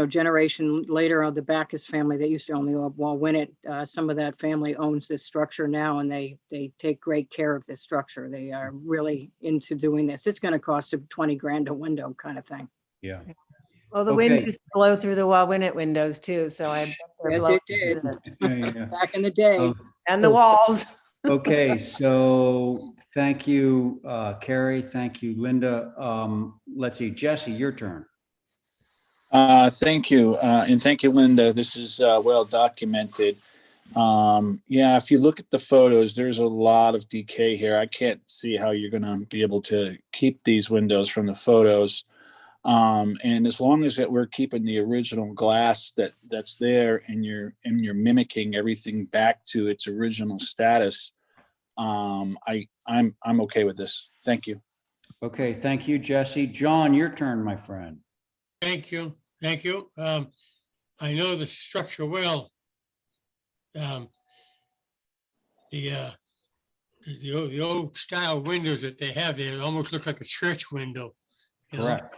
generation later on, the Backus family that used to own the Wall-Winnet, some of that family owns this structure now, and they take great care of this structure. They are really into doing this. It's going to cost them 20 grand a window kind of thing. Yeah. Well, the Okay. wind used to blow through the Wall-Winnet windows too, so I bet they're Yes, blowing it did. through this. Yeah. Back in the day. Oh, And the walls. Okay, so thank you, Carrie. Thank you, Linda. Let's see, Jesse, your turn. Thank you. And thank you, Linda. This is well documented. Yeah, if you look at the photos, there's a lot of decay here. I can't see how you're going to be able to keep these windows from the photos. And as long as that we're keeping the original glass that's there, and you're mimicking everything back to its original status, I'm okay with this. Thank you. Okay, thank you, Jesse. John, your turn, my friend. Thank you. Thank you. I know the structure well. The old style windows that they have there, it almost looks like a church window. you know? Correct.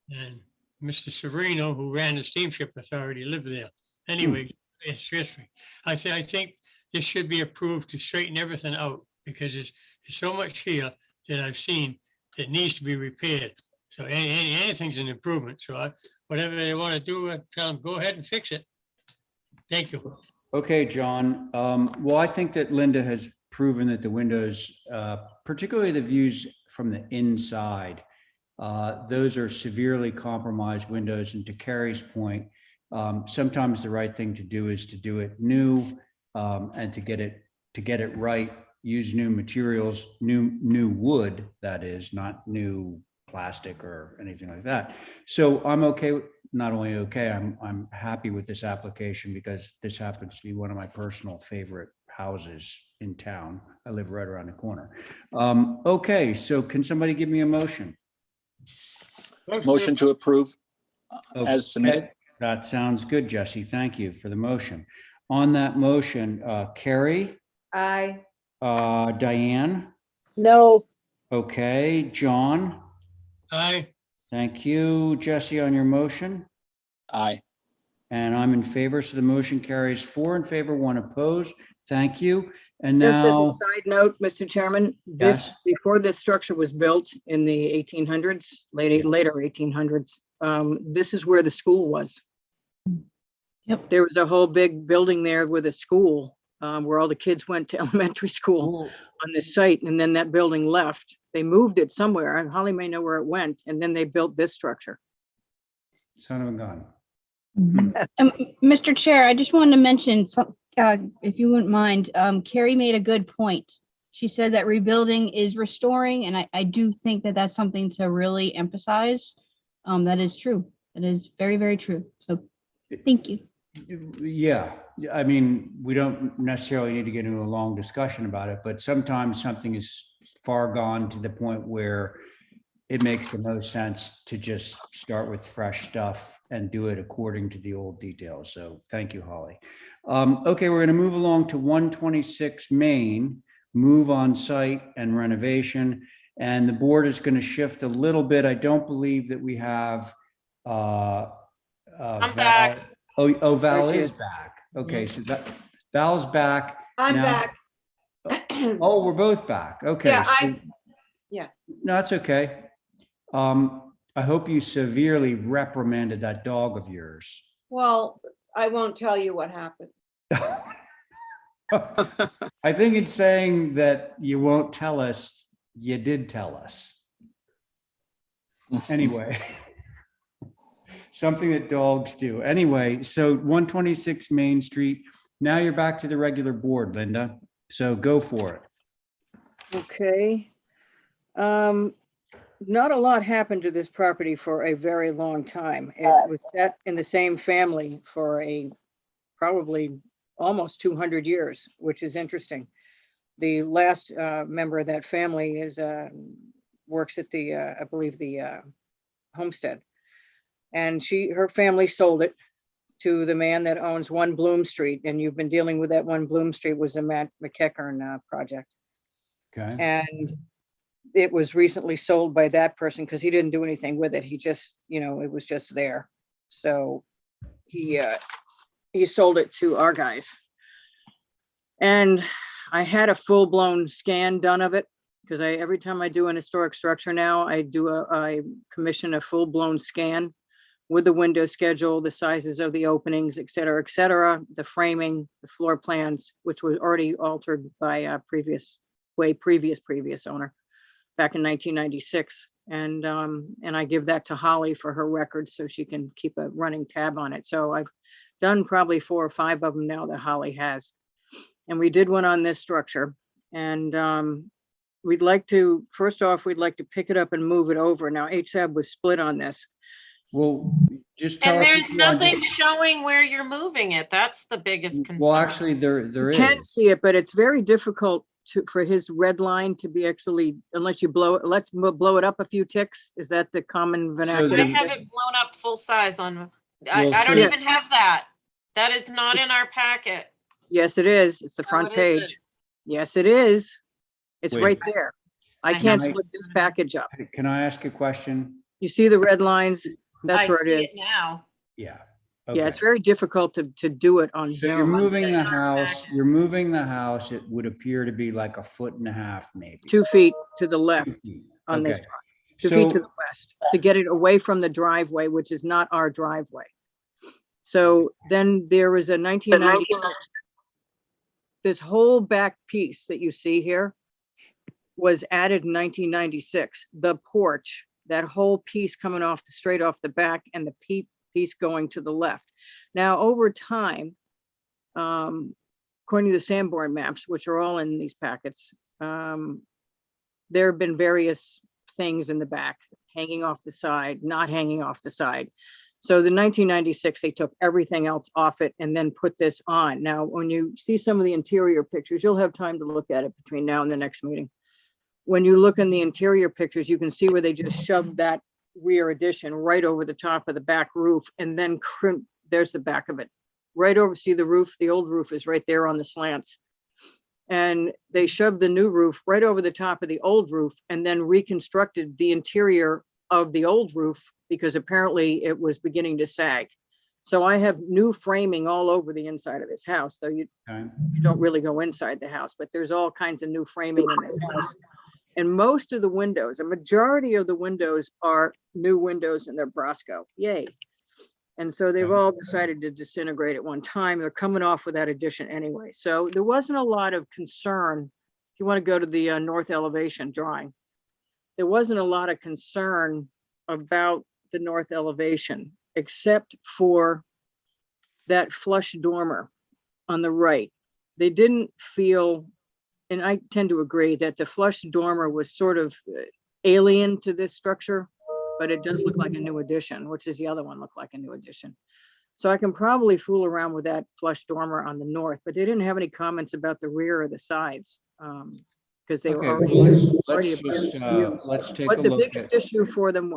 And Mr. Sereno, who ran the steamship authority, lived there. Anyway, it's history. I think this should be approved to straighten everything out, because there's so much here that I've seen that needs to be repaired. So anything's an improvement. So whatever they want to do, I tell them, go ahead and fix it. Thank you. Okay, John. Well, I think that Linda has proven that the windows, particularly the views from the inside, those are severely compromised windows. And to Carrie's point, sometimes the right thing to do is to do it new, and to get it right, use new materials, new wood, that is, not new plastic or anything like that. So I'm okay with, not only okay, I'm happy with this application, because this happens to be one of my personal favorite houses in town. I live right around the corner. Okay, so can somebody give me a motion? Motion to approve as submitted. Okay, that sounds good, Jesse. Thank you for the motion. On that motion, Carrie? Aye. Diane? No. Okay, John? Aye. Thank you. Jesse, on your motion? Aye. And I'm in favor, so the motion carries 4 in favor, 1 opposed. Thank you. And Just as a now, side note, Mr. Chairman, Yes. this, before this structure was built in the 1800s, later 1800s, this is where the school was. Yep. There was a whole big building there with a school, where all the kids went to elementary school on this site, and then that building left. They moved it somewhere, and Holly may know where it went, and then they built this structure. son of a gun. Mr. Chair, I just wanted to mention some, if you wouldn't mind, Carrie made a good point. She said that rebuilding is restoring, and I do think that that's something to really emphasize. That is true. That is very, very true. So thank you. Yeah, I mean, we don't necessarily need to get into a long discussion about it, but sometimes something is far gone to the point where it makes the most sense to just start with fresh stuff and do it according to the old details. So thank you, Holly. Okay, we're going to move along to 126 Maine, move on site and renovation. And the board is going to shift a little bit. I don't believe that we have I'm Val. back. Oh, Val There she is is. back. Okay, so Val's back. I'm Now- back. Oh, we're both back. Okay. Yeah, so- yeah. No, it's okay. I hope you severely reprimanded that dog of yours. Well, I won't tell you what happened. I think it's saying that you won't tell us, you did tell us. Anyway, something that dogs do. Anyway, so 126 Main Street. Now you're back to the regular board, Linda. So go for it. Okay. Not a lot happened to this property for a very long time. It was set in the same family for probably almost 200 years, which is interesting. The last member of that family works at the, I believe, the homestead. And her family sold it to the man that owns 1 Bloom Street. And you've been dealing with that 1 Bloom Street was a Matt McEachern project. Okay. And it was recently sold by that person because he didn't do anything with it. He just, it was just there. So he sold it to our guys. And I had a full-blown scan done of it because every time I do an historic structure now, I commission a full-blown scan with the window schedule, the sizes of the openings, et cetera, the framing, the floor plans, which was already altered by a previous owner back in 1996. And I give that to Holly for her records so she can keep a running tab on it. So I've done probably 4 or 5 of them now that Holly has. And we did one on this structure. And we'd like to pick it up and move it over. Now HSAB was split on this. Well, just tell And us. there's what you want to do. nothing showing where you're moving it. That's the biggest concern. Well, actually, there You is. can see it, but it's very difficult for his red line to be actually, unless you blow it, let's blow it up a few ticks. Is that the common vernacular? I have it blown up full size on, Well, I don't so- even have that. That is not in our packet. Yes, it is. It's the Oh, front what is page. Yes, it is. It's Wait. right there. I I can't have- split this package up. Can I ask a question? You see the red lines? That's I where it see it is. now. Yeah. Yeah, it's Okay. very difficult to do it on So you're Zoom. moving the house, it would appear to be like 1.5 feet, maybe. 2 feet to the left 2 feet. on this Okay. drawing. 2 feet to So, the west to get it away from the driveway, which is not our driveway. So then there was a 1996. This whole back piece that you see here was added in 1996. The porch, that whole piece coming straight off the back, and the piece going to the left. Now, over time, according to the Sanborn maps, which are all in these packets, there have been various things in the back, hanging off the side, not hanging off the side. So the 1996, they took everything else off it and then put this on. Now, when you see some of the interior pictures, you'll have time to look at it between now and the next meeting. When you look in the interior pictures, you can see where they just shoved that rear addition right over the top of the back roof and then there's the back of it. Right over, see the roof, the old roof is right there on the slants. And they shoved the new roof right over the top of the old roof and then reconstructed the interior of the old roof because apparently it was beginning to sag. So I have new framing all over the inside of this house, though you don't really go inside the house, but there's all kinds of new framing in this house. And most of the windows, a majority of the windows are new windows and they're Brosco, yay. And so they've all decided to disintegrate at one time. They're coming off with that addition anyway. So there wasn't a lot of concern. If you want to go to the north elevation drawing, there wasn't a lot of concern about the north elevation, except for that flush dormer on the right. They didn't feel, and I tend to agree, that the flush dormer was sort of alien to this structure, but it does look like a new addition, which is the other one look like a new addition. So I can probably fool around with that flush dormer on the north, but they didn't have any comments about the rear or the sides. Because they were Okay, already let's take what a the look biggest at, issue for them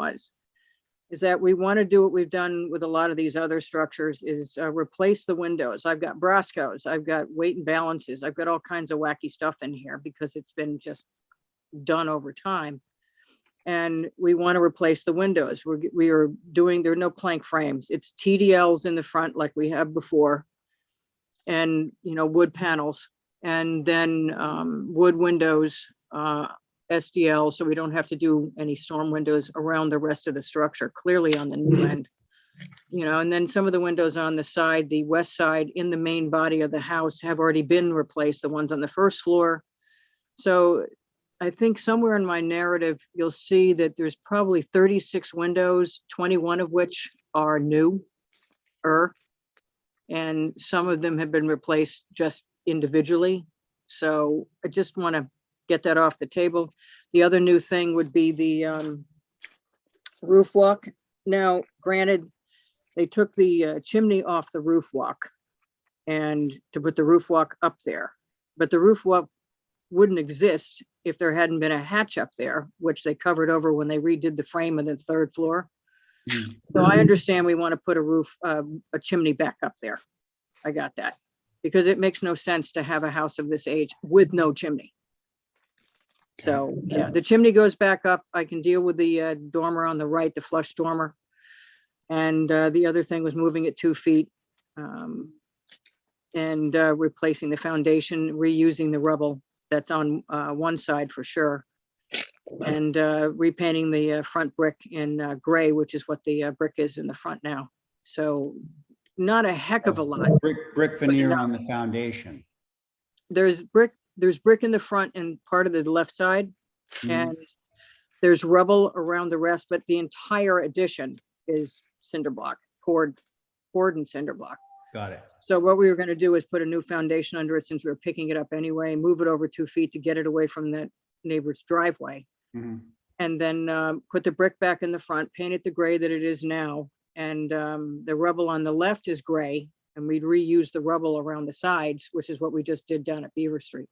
is that we want to do what we've done with a lot of these other structures is replace the windows. I've got Broscos, I've got weight and balances, I've got all kinds of wacky stuff in here because it's been just done over time. And we want to replace the windows. We are doing, there are no plank frames. It's TDLs in the front like we have before. And, you know, wood panels and then wood windows, SDL, so we don't have to do any storm windows around the rest of the structure, clearly on the new end. You know, and then some of the windows on the side, the west side in the main body of the house have already been replaced, the ones on the first floor. So I think somewhere in my narrative, you'll see that there's probably 36 windows, 21 of which are new. And some of them have been replaced just individually. So I just want to get that off the table. The other new thing would be the roof walk. Now, granted, they took the chimney off the roof walk and to put the roof walk up there, but the roof walk wouldn't exist if there hadn't been a hatch up there, which they covered over when they redid the frame of the third floor. So I understand we want to put a chimney back up there. I got that, because it makes no sense to have a house of this age with no chimney. So yeah, the chimney goes back up. I can deal with the dormer on the right, the flush dormer. And the other thing was moving it 2 feet and replacing the foundation, reusing the rubble that's on one side for sure. And repainting the front brick in gray, which is what the brick is in the front now. So not a heck of a lot. brick veneer on the foundation. There's brick in the front and part of the left side, and there's rubble around the rest, but the entire addition is cinder block, poured and cinder block. Got it. So what we were going to do is put a new foundation under it, since we were picking it up anyway, move it over 2 feet to get it away from that neighbor's driveway. And then put the brick back in the front, paint it the gray that it is now. And the rubble on the left is gray, and we'd reuse the rubble around the sides, which is what we just did down at Beaver Street.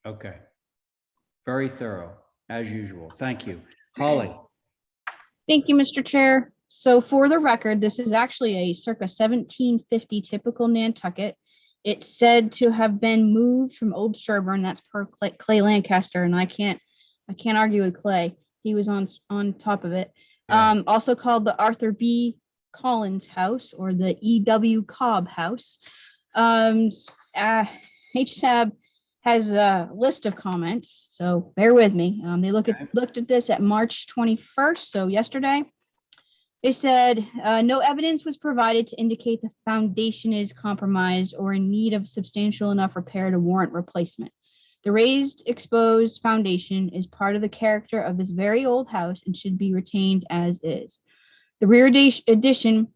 Okay. Very thorough, as usual. Thank you. Holly. Thank you, Mr. Chair. So for the record, this is actually a circa 1750 typical Nantucket. It's said to have been moved from Old Sherburne. That's per Clay Lancaster, and I can't argue with Clay. He was on top of it. Also called the Arthur B. Collins House or the E.W. Cobb House. HSAB has a list of comments, so bear with me. They looked at this at March 21st, so yesterday. They said no evidence was provided to indicate the foundation is compromised or in need of substantial enough repair to warrant replacement. The raised exposed foundation is part of the character of this very old house and should be retained as is. The rear addition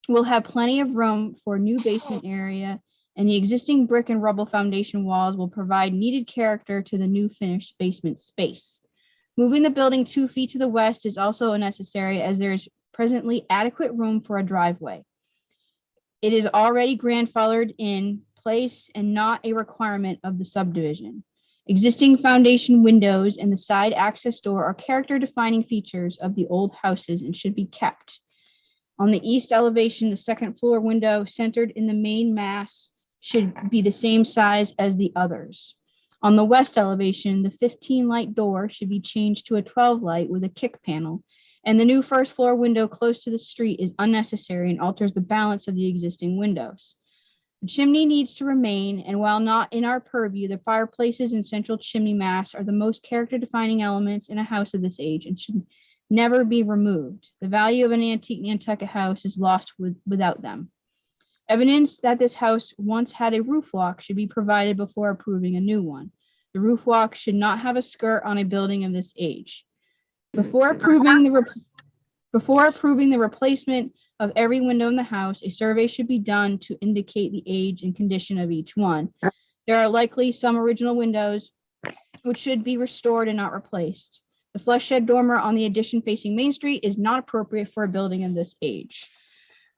will have plenty of room for new basement area, and the existing brick and rubble foundation walls will provide needed character to the new finished basement space. Moving the building 2 feet to the west is also necessary, as there is presently adequate room for a driveway. It is already grandfathered in place and not a requirement of the subdivision. Existing foundation windows and the side access door are character defining features of the old houses and should be kept. On the east elevation, the second floor window centered in the main mass should be the same size as the others. On the west elevation, the 15 light door should be changed to a 12 light with a kick panel, and the new first floor window close to the street is unnecessary and alters the balance of the existing windows. The chimney needs to remain, and while not in our purview, the fireplaces and central chimney masts are the most character-defining elements in a house of this age and should never be removed. The value of an antique Nantucket house is lost without them. Evidence that this house once had a roof walk should be provided before approving a new one. The roof walk should not have a skirt on a building of this age. Before approving the replacement of every window in the house, a survey should be done to indicate the age and condition of each one. There are likely some original windows which should be restored and not replaced. The flush shed dormer on the addition facing Main Street is not appropriate for a building in this age.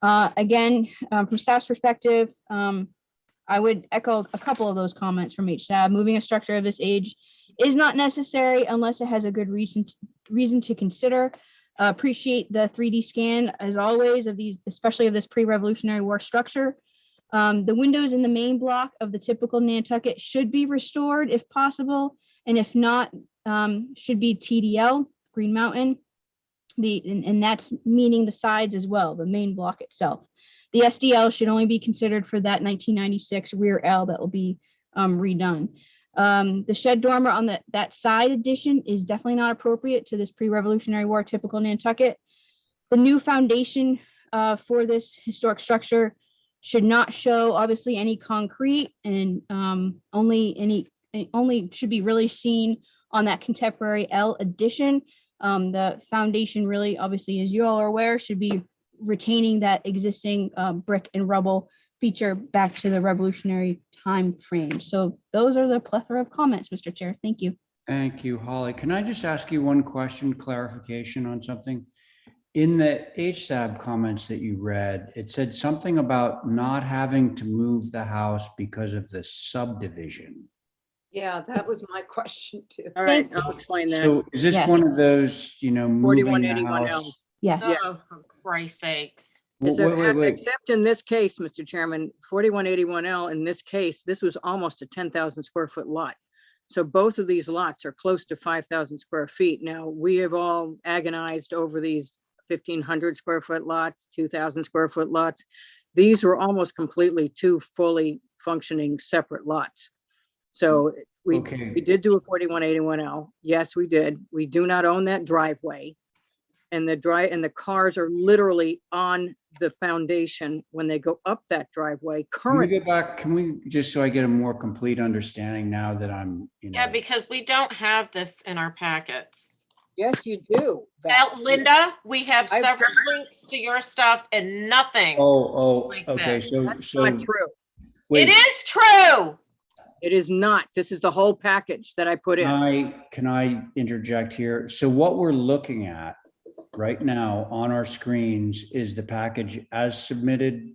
Again, from staff's perspective, I would echo a couple of those comments from HSAB. Moving a structure of this age is not necessary unless it has a good reason to consider. Appreciate the 3D scan as always of these, especially of this pre-Revolutionary War structure. The windows in the main block of the typical Nantucket should be restored if possible, and if not, should be TDL, Green Mountain. And that's meaning the sides as well, the main block itself. The SDL should only be considered for that 1996 rear L that will be redone. The shed dormer on that side addition is definitely not appropriate to this pre-Revolutionary War typical Nantucket. The new foundation for this historic structure should not show obviously any concrete, and only should be really seen on that contemporary L addition. The foundation really, obviously, as you all are aware, should be retaining that existing brick and rubble feature back to the Revolutionary time frame. So those are the plethora of comments, Mr. Chair. Thank you. Thank you, Holly. Can I just ask you one question, clarification on something? In the HSAB comments that you read, it said something about not having to move the house because of the subdivision. Yeah, that was my question too. All right, I'll explain that. So is this one of those, moving the 4181L. house? Yes. Oh, for Christ's sakes. Except in this case, Mr. Chairman, 4181L, in this case, this was almost a 10,000 square foot lot. So both of these lots are close to 5,000 square feet. Now, we have all agonized over these 1,500 square foot lots, 2,000 square foot lots. These were almost completely two fully functioning separate lots. So we did do a 4181L. Yes, we did. We do not own that driveway. And the cars are literally on the foundation when they go up that driveway. Can we go back? Can we, just so I get a more complete understanding now that I'm, Yeah, because we don't have this in our packets. Yes, you do. Now, Linda, we have several links to your stuff and nothing. Like okay. this. That's not true. It is true. It is not. This is the whole package that I put in. Can I interject here? So what we're looking at right now on our screens is the package as submitted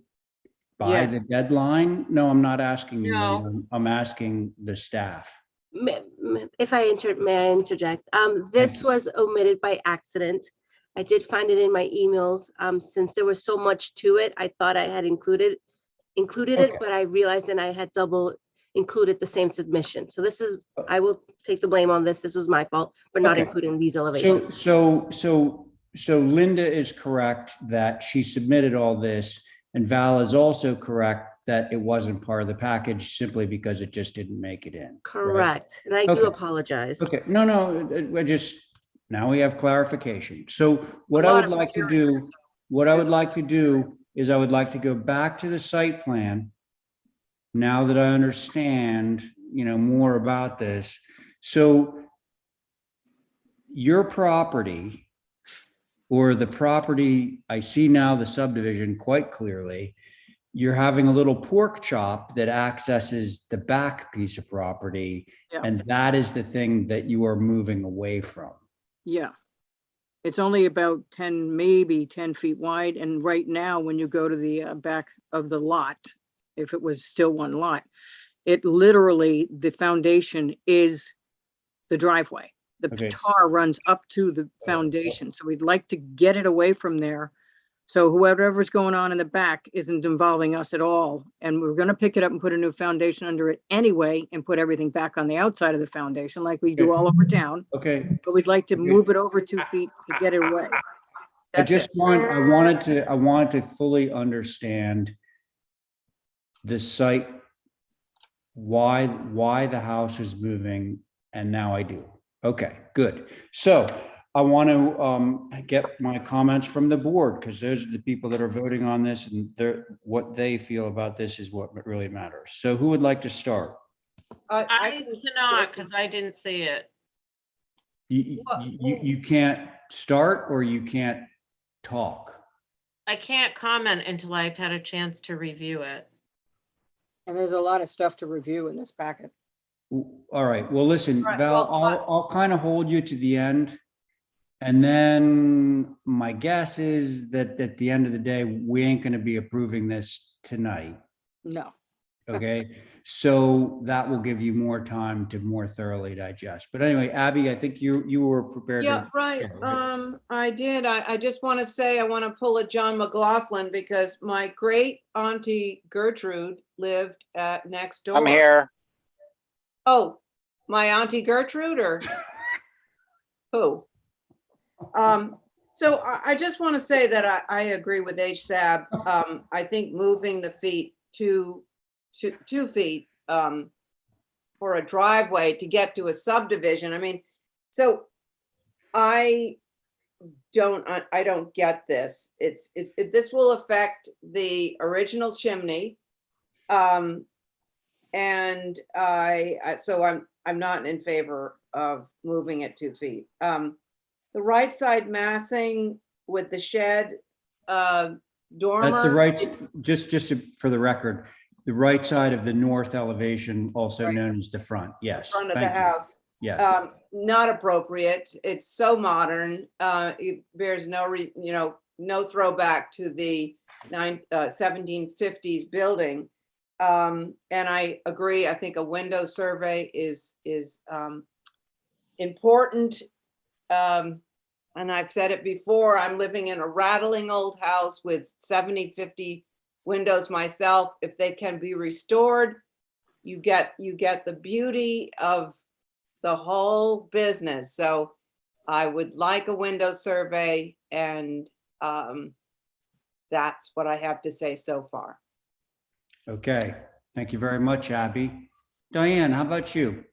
by the deadline? No, I'm not asking you. No. I'm asking the staff. If I may I interject? This was omitted by accident. I did find it in my emails. Since there was so much to it, I thought I had included it, but I realized and I had double included the same submission. So this is, I will take the blame on this. This was my fault for not including these elevations. So Linda is correct that she submitted all this, and Val is also correct that it wasn't part of the package simply because it just didn't make it in. Correct. And I do apologize. Okay, no, now we have clarification. So what I would like to do, is I would like to go back to the site plan now that I understand, more about this. So your property, or the property, I see now the subdivision quite clearly, you're having a little pork chop that accesses the back piece of property. Yeah. And that is the thing that you are moving away from. Yeah. It's only about 10, maybe 10 feet wide. And right now, when you go to the back of the lot, if it was still one lot, it literally, the foundation is the driveway. The tar runs up to the foundation. So we'd like to get it away from there. So whoever's going on in the back isn't involving us at all. And we're going to pick it up and put a new foundation under it anyway, and put everything back on the outside of the foundation like we do all over town. Okay. But we'd like to move it over 2 feet to get it away. That's it. I wanted to fully understand the site, why the house is moving, and now I do. Okay, good. So I want to get my comments from the board, because those are the people that are voting on this, and what they feel about this is what really matters. So who would like to start? I cannot, because I didn't see it. You can't start, or you can't talk? I can't comment until I've had a chance to review it. And there's a lot of stuff to review in this packet. All right, well, listen, Right, Val, well, I'll kind of hold you to the end. And then my guess is that at the end of the day, we ain't going to be approving this tonight. No. Okay, so that will give you more time to more thoroughly digest. But anyway, Abby, I think you were prepared Yeah, to. right. I did. I just want to say, I want to pull a John McLaughlin, because my great auntie Gertrude lived next door. I'm here. Oh, my auntie Gertrude, or who? So I just want to say that I agree with HSAB. I think moving the feet two feet for a driveway to get to a subdivision. I mean, so I don't get this. This will affect the original chimney. And so I'm not in favor of moving it 2 feet. The right side massing with the shed dormer. That's the right, just for the record, the right side of the north elevation, also known as the front. Yes. Front of the thank you. house. Yes. Not appropriate. It's so modern. It bears no throwback to the 1750s building. And I agree. I think a window survey is important. And I've said it before, I'm living in a rattling old house with 70, 50 windows myself. If they can be restored, you get the beauty of the whole business. So I would like a window survey, and that's what I have to say so far. Okay, thank you very much, Abby. Diane, how about you?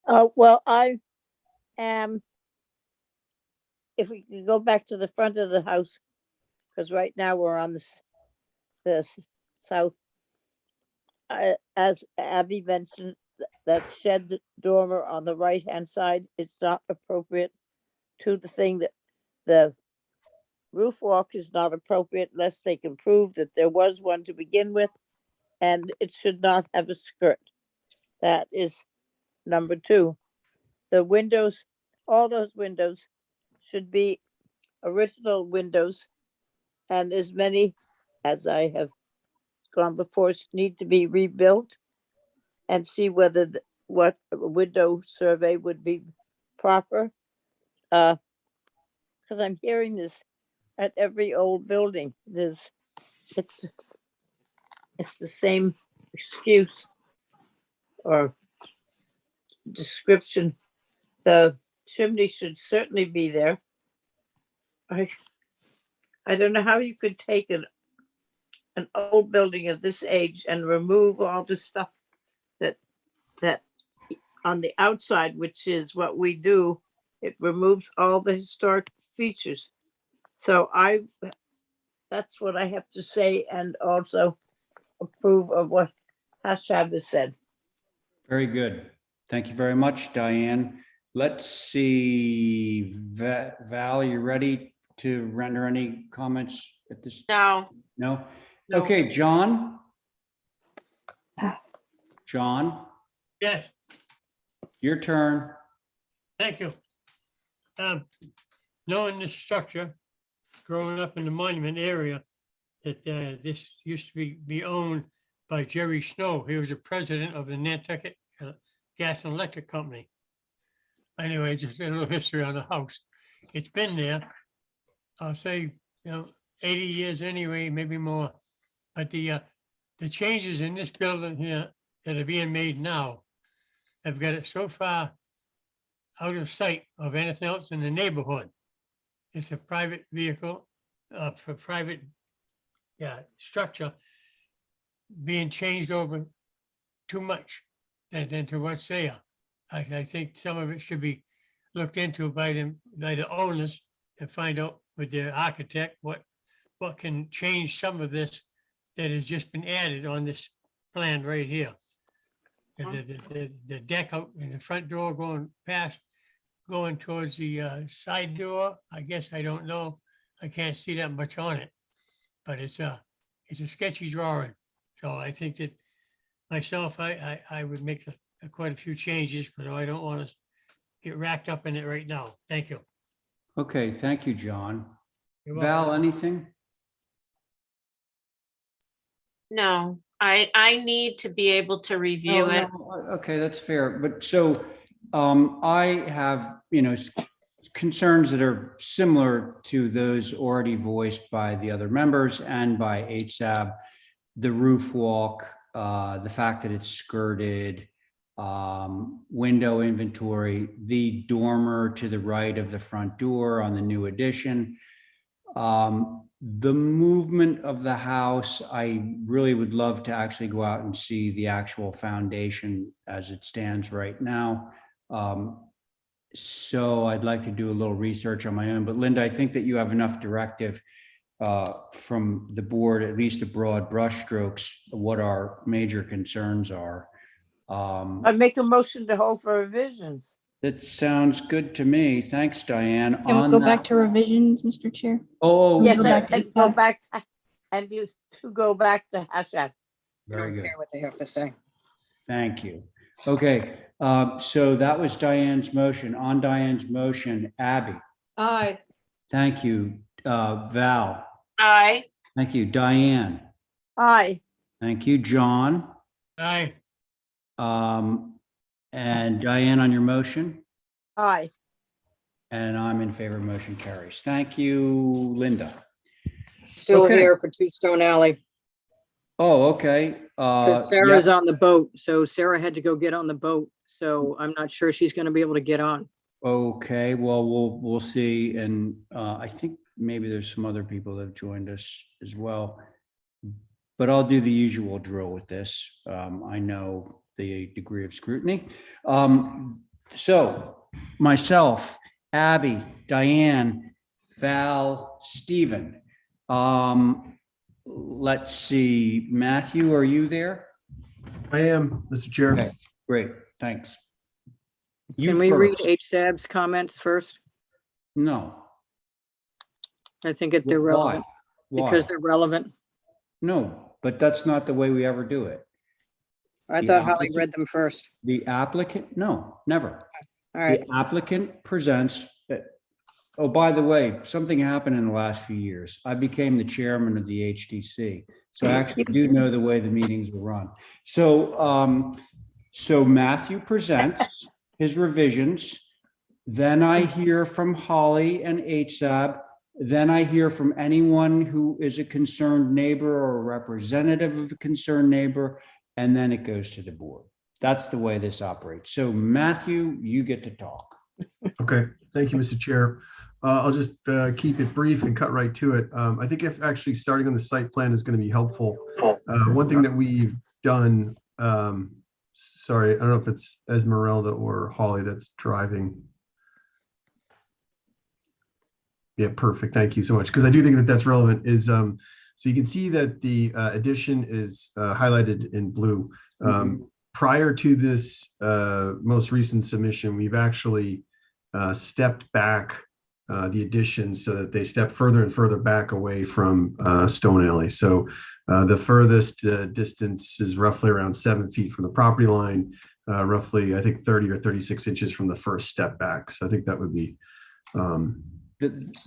Well, I am, if we can go back to the front of the house, because right now we're on the south. As Abby mentioned, that shed dormer on the right-hand side, it's not appropriate to the thing. That the roof walk is not appropriate unless they can prove that there was one to begin with, and it should not have a skirt. That is number 2. The windows, all those windows should be original windows, and as many as I have gone before need to be rebuilt, and see whether what window survey would be proper. Because I'm hearing this at every old building. It's the same excuse or description. The chimney should certainly be there. I don't know how you could take an old building of this age and remove all the stuff that on the outside, which is what we do. It removes all the historic features. So that's what I have to say, and also approve of what Hashab has said. Very good. Thank you very much, Diane. Let's see, Val, you ready to render any comments at this? No. No? No. Okay, John? John, Yes, your turn. thank you. Knowing this structure, growing up in the monument area, that this used to be owned by Jerry Snow. He was the president of the Nantucket Gas and Electric Company. Anyway, just a little history on the house. It's been there, I'll say, 80 years anyway, maybe more. But the changes in this building here that are being made now have got it so far out of sight of anything else in the neighborhood. It's a private vehicle. for private, structure being changed over than to what's there. I think some of it should be looked into by the owners and find out with their architect what can change some of this that has just been added on this plan right here. The deck out in the front door going towards the side door, I guess, I don't know. I can't see that much on it, but it's a sketchy drawing. So I think that myself, I would make quite a few changes, but I don't want to get racked up in it right now. Thank you. Okay, thank you, John. You're Val, welcome. anything? No, I need to be able to review it. Okay, that's fair. But so I have, concerns that are similar to those already voiced by the other members and by HSAB, the roof walk, the fact that it's skirted, window inventory, the dormer to the right of the front door on the new addition. The movement of the house, I really would love to actually go out and see the actual foundation as it stands right now. So I'd like to do a little research on my own, but Linda, I think that you have enough directive from the board, at least the broad brushstrokes, what our major concerns are. I make a motion to hold for revisions. That sounds good to me. Thanks, Diane. Can we go back to revisions, Mr. Chair? Oh, Yes, go back to- and go back and you to go back to hashtag. very good. What they have to say. Thank you. Okay, so that was Diane's motion. On Diane's motion, Abby. Aye. Thank you. Val. Aye. Thank you. Diane. Aye. Thank you. John. Aye. And Diane on your motion? Aye. And I'm in favor. Motion carries. Thank you, Linda. Still Okay. here for Two Stone Alley. Oh, okay. Because Sarah's on the boat, so Sarah had to go get on the boat, so I'm not sure she's gonna be able to get on. Okay, well, we'll see. And I think maybe there's some other people that have joined us as well. But I'll do the usual drill with this. I know the degree of scrutiny. So myself, Abby, Diane, Val, Stephen. Let's see, Matthew, are you there? I am, Mr. Chair. Okay, great, thanks. Can we read first. HSAB's comments first? No. I think they're relevant. Why? Because they're relevant. No, but that's not the way we ever do it. I The thought Holly applicant- read them first. The applicant, no, never. All right. The applicant presents, oh, by the way, something happened in the last few years. I became the chairman of the HDC. So I actually do know the way the meetings are run. So, so Matthew presents his revisions. Then I hear from Holly and HSAB. Then I hear from anyone who is a concerned neighbor or a representative of a concerned neighbor, and then it goes to the board. That's the way this operates. So Matthew, you get to talk. Okay, thank you, Mr. Chair. I'll just keep it brief and cut right to it. I think if actually starting on the site plan is going to be helpful. One thing that we've done, sorry, I don't know if it's Esmeralda or Holly that's driving. Yeah, perfect. Thank you so much. Because I do think that that's relevant is, so you can see that the addition is highlighted in blue. Prior to this most recent submission, we've actually stepped back the addition so that they step further and further back away from Stone Alley. So the furthest distance is roughly around 7 feet from the property line, roughly, I think 30 or 36 inches from the first step back. So I think that would be.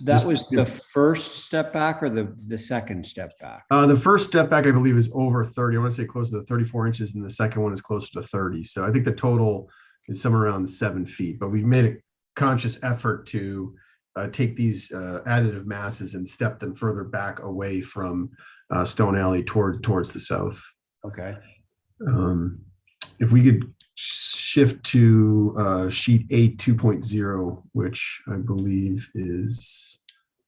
That was the first step back or the second step back? The first step back, I believe, is over 30. I want to say closer to 34 inches, and the second one is closer to 30. So I think the total is somewhere around 7 feet. But we've made a conscious effort to take these additive masses and step them further back away from Stone Alley towards the south. Okay. If we could shift to sheet 8 2.0, which I believe is,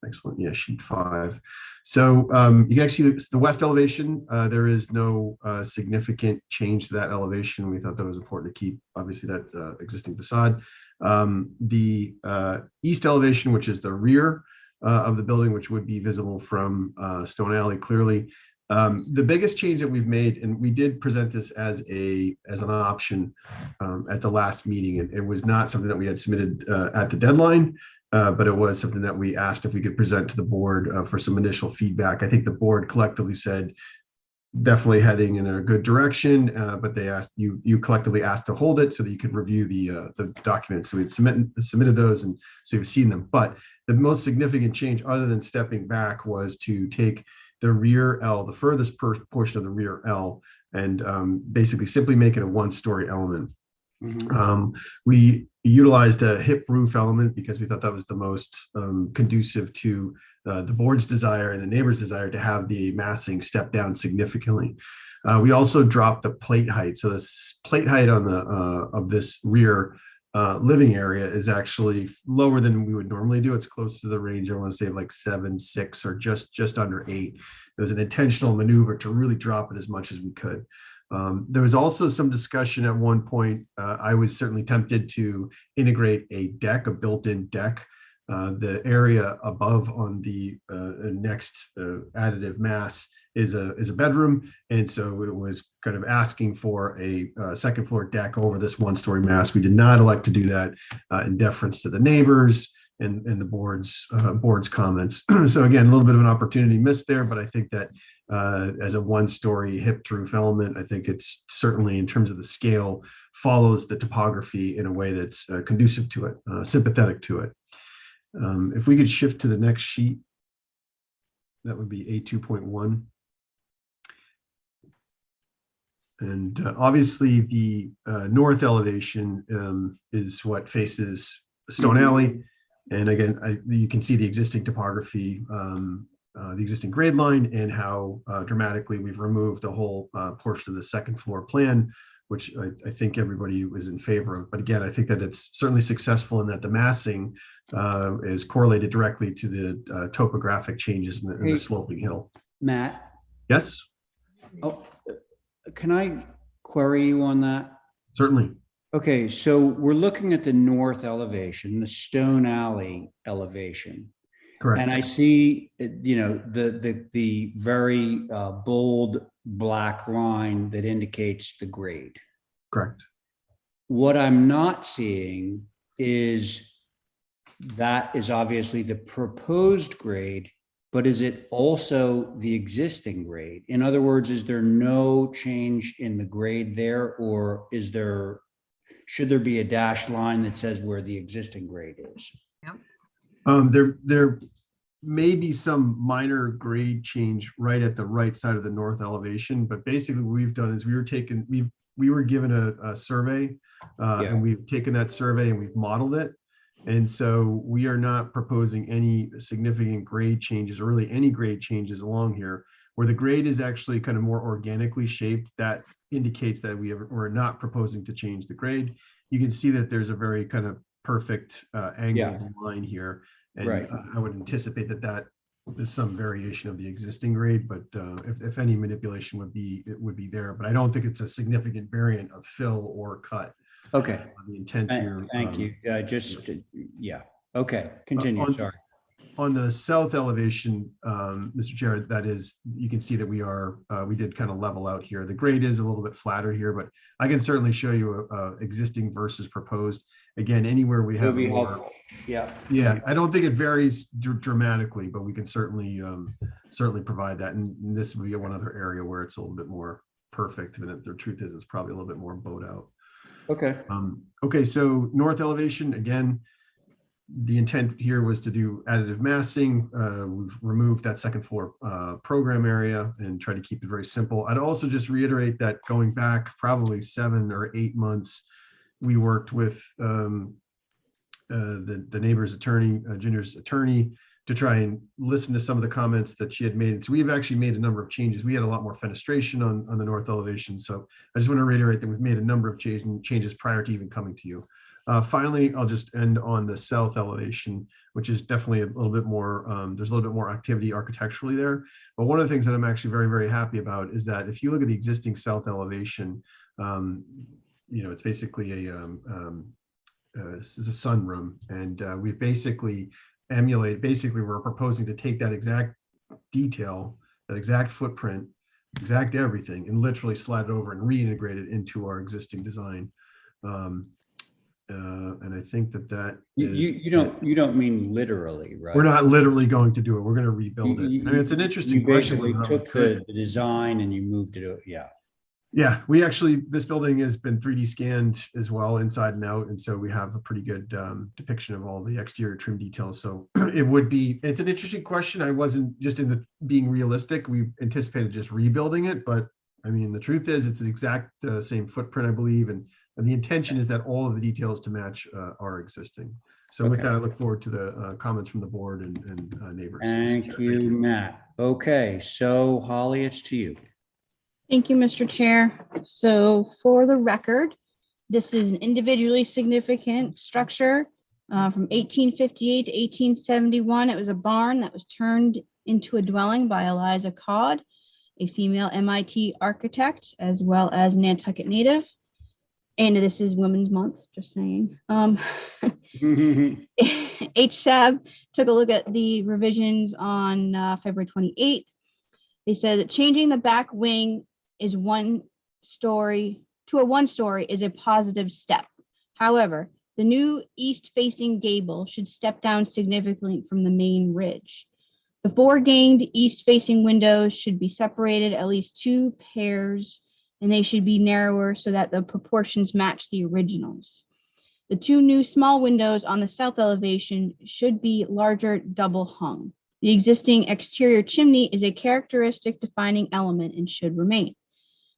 Excellent. Yeah, sheet 5. So you can actually see the west elevation. There is no significant change to that elevation. We thought that was important to keep, obviously, that existing facade. The east elevation, which is the rear of the building, which would be visible from Stone Alley clearly. The biggest change that we've made, and we did present this as an option at the last meeting, and it was not something that we had submitted at the deadline, but it was something that we asked if we could present to the board for some initial feedback. I think the board collectively said definitely heading in a good direction, but they asked you collectively asked to hold it so that you could review the documents. So we had submitted those, and so you've seen them. But the most significant change, other than stepping back, was to take the rear L, the furthest portion of the rear L, and basically simply make it a one-story element. We utilized a hip roof element because we thought that was the most conducive to the board's desire and the neighbor's desire to have the massing step down significantly. We also dropped the plate height. So the plate height on the of this rear living area is actually lower than we would normally do. It's close to the range, I want to say, like 7.6 or just under 8. It was an intentional maneuver to really drop it as much as we could. There was also some discussion at one point. I was certainly tempted to integrate a deck, a built-in deck. The area above on the next additive mass is a bedroom, and so it was kind of asking for a second floor deck over this one-story mass. We did not elect to do that in deference to the neighbors and the board's comments. So again, a little bit of an opportunity missed there, but I think that as a one-story hip roof element, I think it's certainly, in terms of the scale, follows the topography in a way that's conducive to it, sympathetic to it. If we could shift to the next sheet, that would be A2.1. And obviously the north elevation is what faces Stone Alley. And again, you can see the existing topography, the existing grade line, and how dramatically we've removed the whole portion of the second floor plan, which I think everybody was in favor of. But again, I think that it's certainly successful in that the massing is correlated directly to the topographic changes in the sloping hill. Matt? Yes? Oh, can I query you on that? Certainly. Okay, so we're looking at the north elevation, the Stone Alley elevation. Correct. And I see, the very bold black line that indicates the grade. Correct. What I'm not seeing is that is obviously the proposed grade, but is it also the existing grade? In other words, is there no change in the grade there, or should there be a dashed line that says where the existing grade is? There may be some minor grade change right at the right side of the north elevation, but basically what we've done is we were given a survey, and we've taken that survey and we've modeled it. And so we are not proposing any significant grade changes, or really any grade changes along here. Where the grade is actually kind of more organically shaped, that indicates that we're not proposing to change the grade. You can see that there's a very kind of perfect angled line here. And I would anticipate that is some variation of the existing grade, but if any manipulation would be there. But I don't think it's a significant variant of fill or cut. Okay. The intent here. Thank you. Okay, continue. Sorry. On the south elevation, Mr. Chair, that is, you can see that we did kind of level out here. The grade is a little bit flatter here, but I can certainly show you existing versus proposed. Again, anywhere we have more. Helpful. Yeah. Yeah, I don't think it varies dramatically, but we can certainly provide that. And this would be one other area where it's a little bit more perfect. And the truth is, it's probably a little bit more bowed out. Okay. Okay, so north elevation, again, the intent here was to do additive massing. We've removed that second floor program area and try to keep it very simple. I'd also just reiterate that going back probably 7 or 8 months, we worked with the neighbor's attorney, Ginger's attorney, to try and listen to some of the comments that she had made. So we've actually made a number of changes. We had a lot more fenestration on the north elevation. So I just want to reiterate that we've made a number of changes prior to even coming to you. Finally, I'll just end on the south elevation, which is definitely a little bit more, there's a little bit more activity architecturally there. But one of the things that I'm actually very, very happy about is that if you look at the existing south elevation, it's basically this is a sunroom, and we've basically we're proposing to take that exact detail, that exact footprint, exact everything, and literally slide it over and reintegrate it into our existing design. And I think that You don't mean literally, right? we're not literally going to do it. We're going to rebuild it. I mean, it's an interesting You question. basically whether or not we took could. the design and you moved it. Yeah. Yeah, this building has been 3D scanned as well, inside and out. And so we have a pretty good depiction of all the exterior trim details. So it's an interesting question. I wasn't just being realistic. We anticipated just rebuilding it, but I mean, the truth is it's the exact same footprint, I believe. And the intention is that all of the details to match are existing. So with Okay. that, I look forward to the comments from the board and neighbors. Thank you, Matt. Okay, so Holly, it's to you. Thank you, Mr. Chair. So for the record, this is an individually significant structure from 1858 to 1871. It was a barn that was turned into a dwelling by Eliza Codd, a female MIT architect, as well as Nantucket native. And this is Women's Month, just saying. HSAB took a look at the revisions on February 28th. They said that changing the back wing is a one story is a positive step. However, the new east-facing gable should step down significantly from the main ridge. The 4 ganged east-facing windows should be separated at least 2 pairs, and they should be narrower so that the proportions match the originals. The 2 new small windows on the south elevation should be larger double hung. The existing exterior chimney is a characteristic defining element and should remain.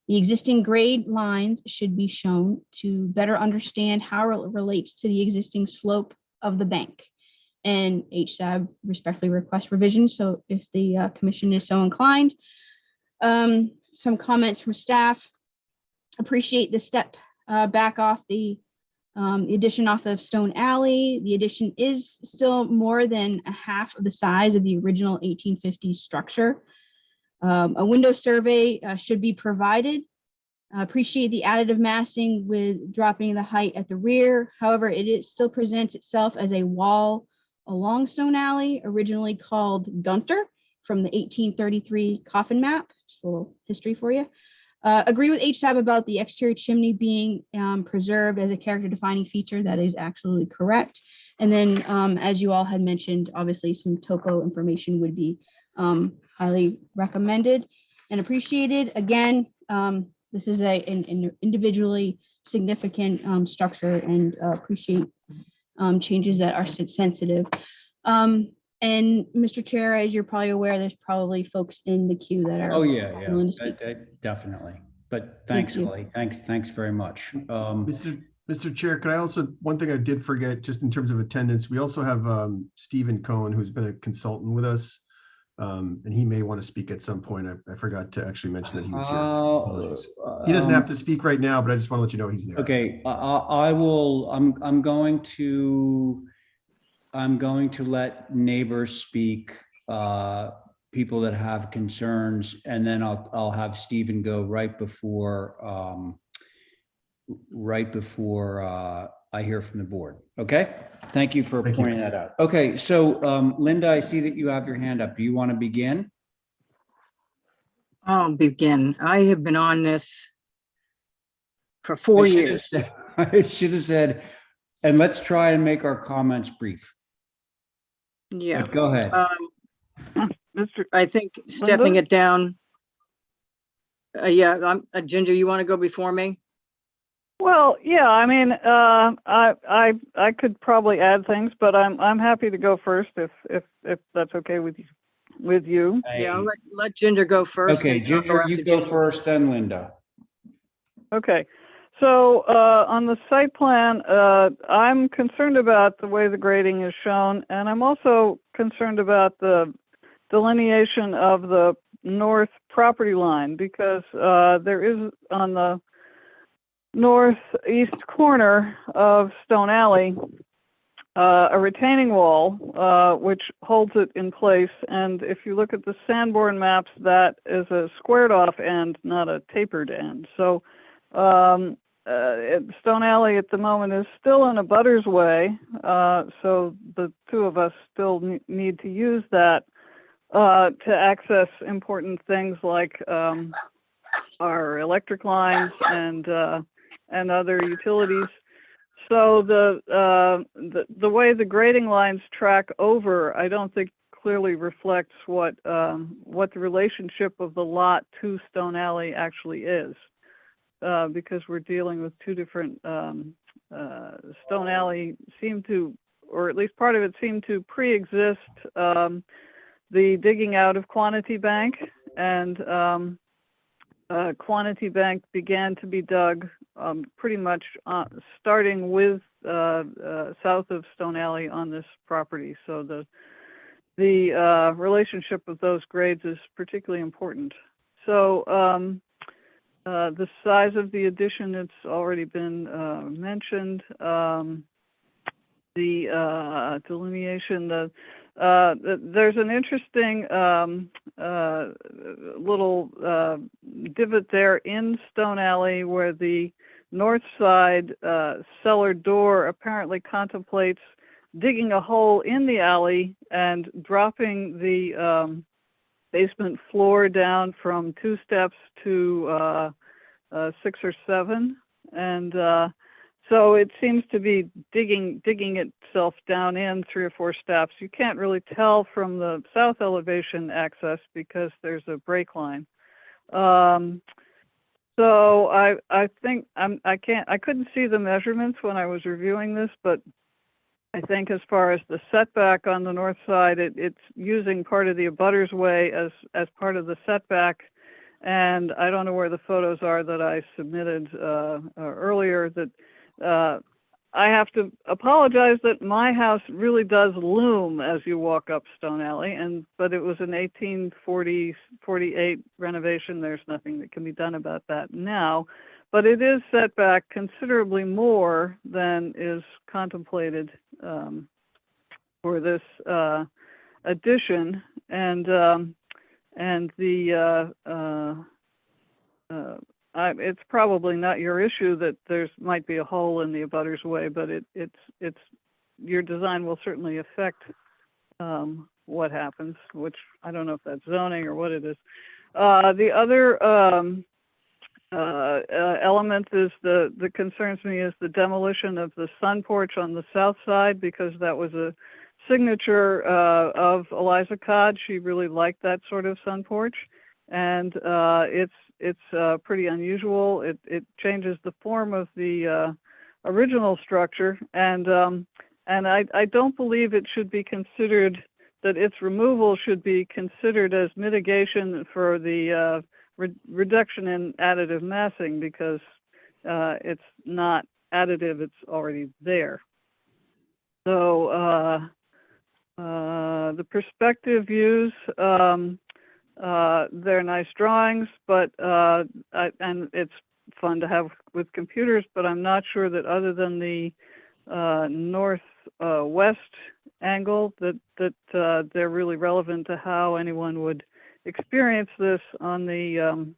The existing grade lines should be shown to better understand how it relates to the existing slope of the bank. And HSAB respectfully requests revisions. So if the commission is so inclined, some comments from staff. Appreciate the step back off the addition off of Stone Alley. The addition is still more than a half of the size of the original 1850s structure. A window survey should be provided. Appreciate the additive massing with dropping the height at the rear. However, still presents itself as a wall along Stone Alley, originally called Gunter from the 1833 coffin map. Just a little history for you. Agree with HSAB about the exterior chimney being preserved as a character defining feature. That is absolutely correct. And then as you all had mentioned, obviously some topo information would be highly recommended and appreciated. Again, this is an individually significant structure, and appreciate changes that are sensitive. And Mr. Chair, as you're probably aware, there's probably folks in the queue that are willing to speak. Definitely. But thanks, Holly. Thanks very much. Mr. Chair, could I also, one thing I did forget, just in terms of attendance, we also have Stephen Cohen, who's been a consultant with us. And he may want to speak at some point. I forgot to actually mention that he was here. Apologies. He doesn't have to speak right now, but I just want to let you know he's there. Okay, I will. I'm going to let neighbors speak, people that have concerns, and then I'll have Stephen go right before I hear from the board. Okay, thank you for pointing that out. Okay, so Linda, I see that you have your hand up. Do you want to begin? I'll begin. I have been on this for 4 years. I should have said, and let's try and make our comments brief. Yeah. But go ahead. I think stepping it down. Yeah, Ginger, you want to go before me? Well, yeah, I mean, I could probably add things, but I'm happy to go first if that's okay with you. Yeah, I'll let Ginger go first. Okay, Ginger, you go first, then Linda. Okay, so on the site plan, I'm concerned about the way the grading is shown, and I'm also concerned about the delineation of the north property line, because there is on the northeast corner of Stone Alley, a retaining wall, which holds it in place. And if you look at the Sanborn maps, that is a squared off end, not a tapered end. So Stone Alley at the moment is still in a butter's way. So the two of us still need to use that to access important things like our electric lines and other utilities. So the way the grading lines track over, I don't think clearly reflects what the relationship of the lot to Stone Alley actually is, because we're dealing with two different. Stone Alley seemed to, or at least part of it seemed to pre-exist the digging out of Quantity Bank, and Quantity Bank began to be dug pretty much starting with south of Stone Alley on this property. So the relationship of those grades is particularly important. So the size of the addition, it's already been mentioned. The delineation, there's an interesting little divot there in Stone Alley where the north side cellar door apparently contemplates digging a hole in the alley and dropping the basement floor down from 2 steps to 6 or 7. And so it seems to be digging itself down in 3 or 4 steps. You can't really tell from the south elevation access because there's a break line. So I think I couldn't see the measurements when I was reviewing this, but I think as far as the setback on the north side, it's using part of the abutter's way as part of the setback. And I don't know where the photos are that I submitted earlier. That I have to apologize that my house really does loom as you walk up Stone Alley, but it was an 1848 renovation. There's nothing that can be done about that now, but it is set back considerably more than is contemplated for this addition, and it's probably not your issue that there's might be a hole in the abutter's way, but it's your design will certainly affect what happens, which I don't know if that's zoning or what it is. The other element is that concerns me is the demolition of the sun porch on the south side, because that was a signature of Eliza Codd. She really liked that sort of sun porch, and it's pretty unusual. It changes the form of the original structure, and I don't believe it should be considered that its removal should be considered as mitigation for the reduction in additive massing, because it's not additive, it's already there. So the perspective views, they're nice drawings, but and it's fun to have with computers, but I'm not sure that other than the northwest angle that they're really relevant to how anyone would experience this on the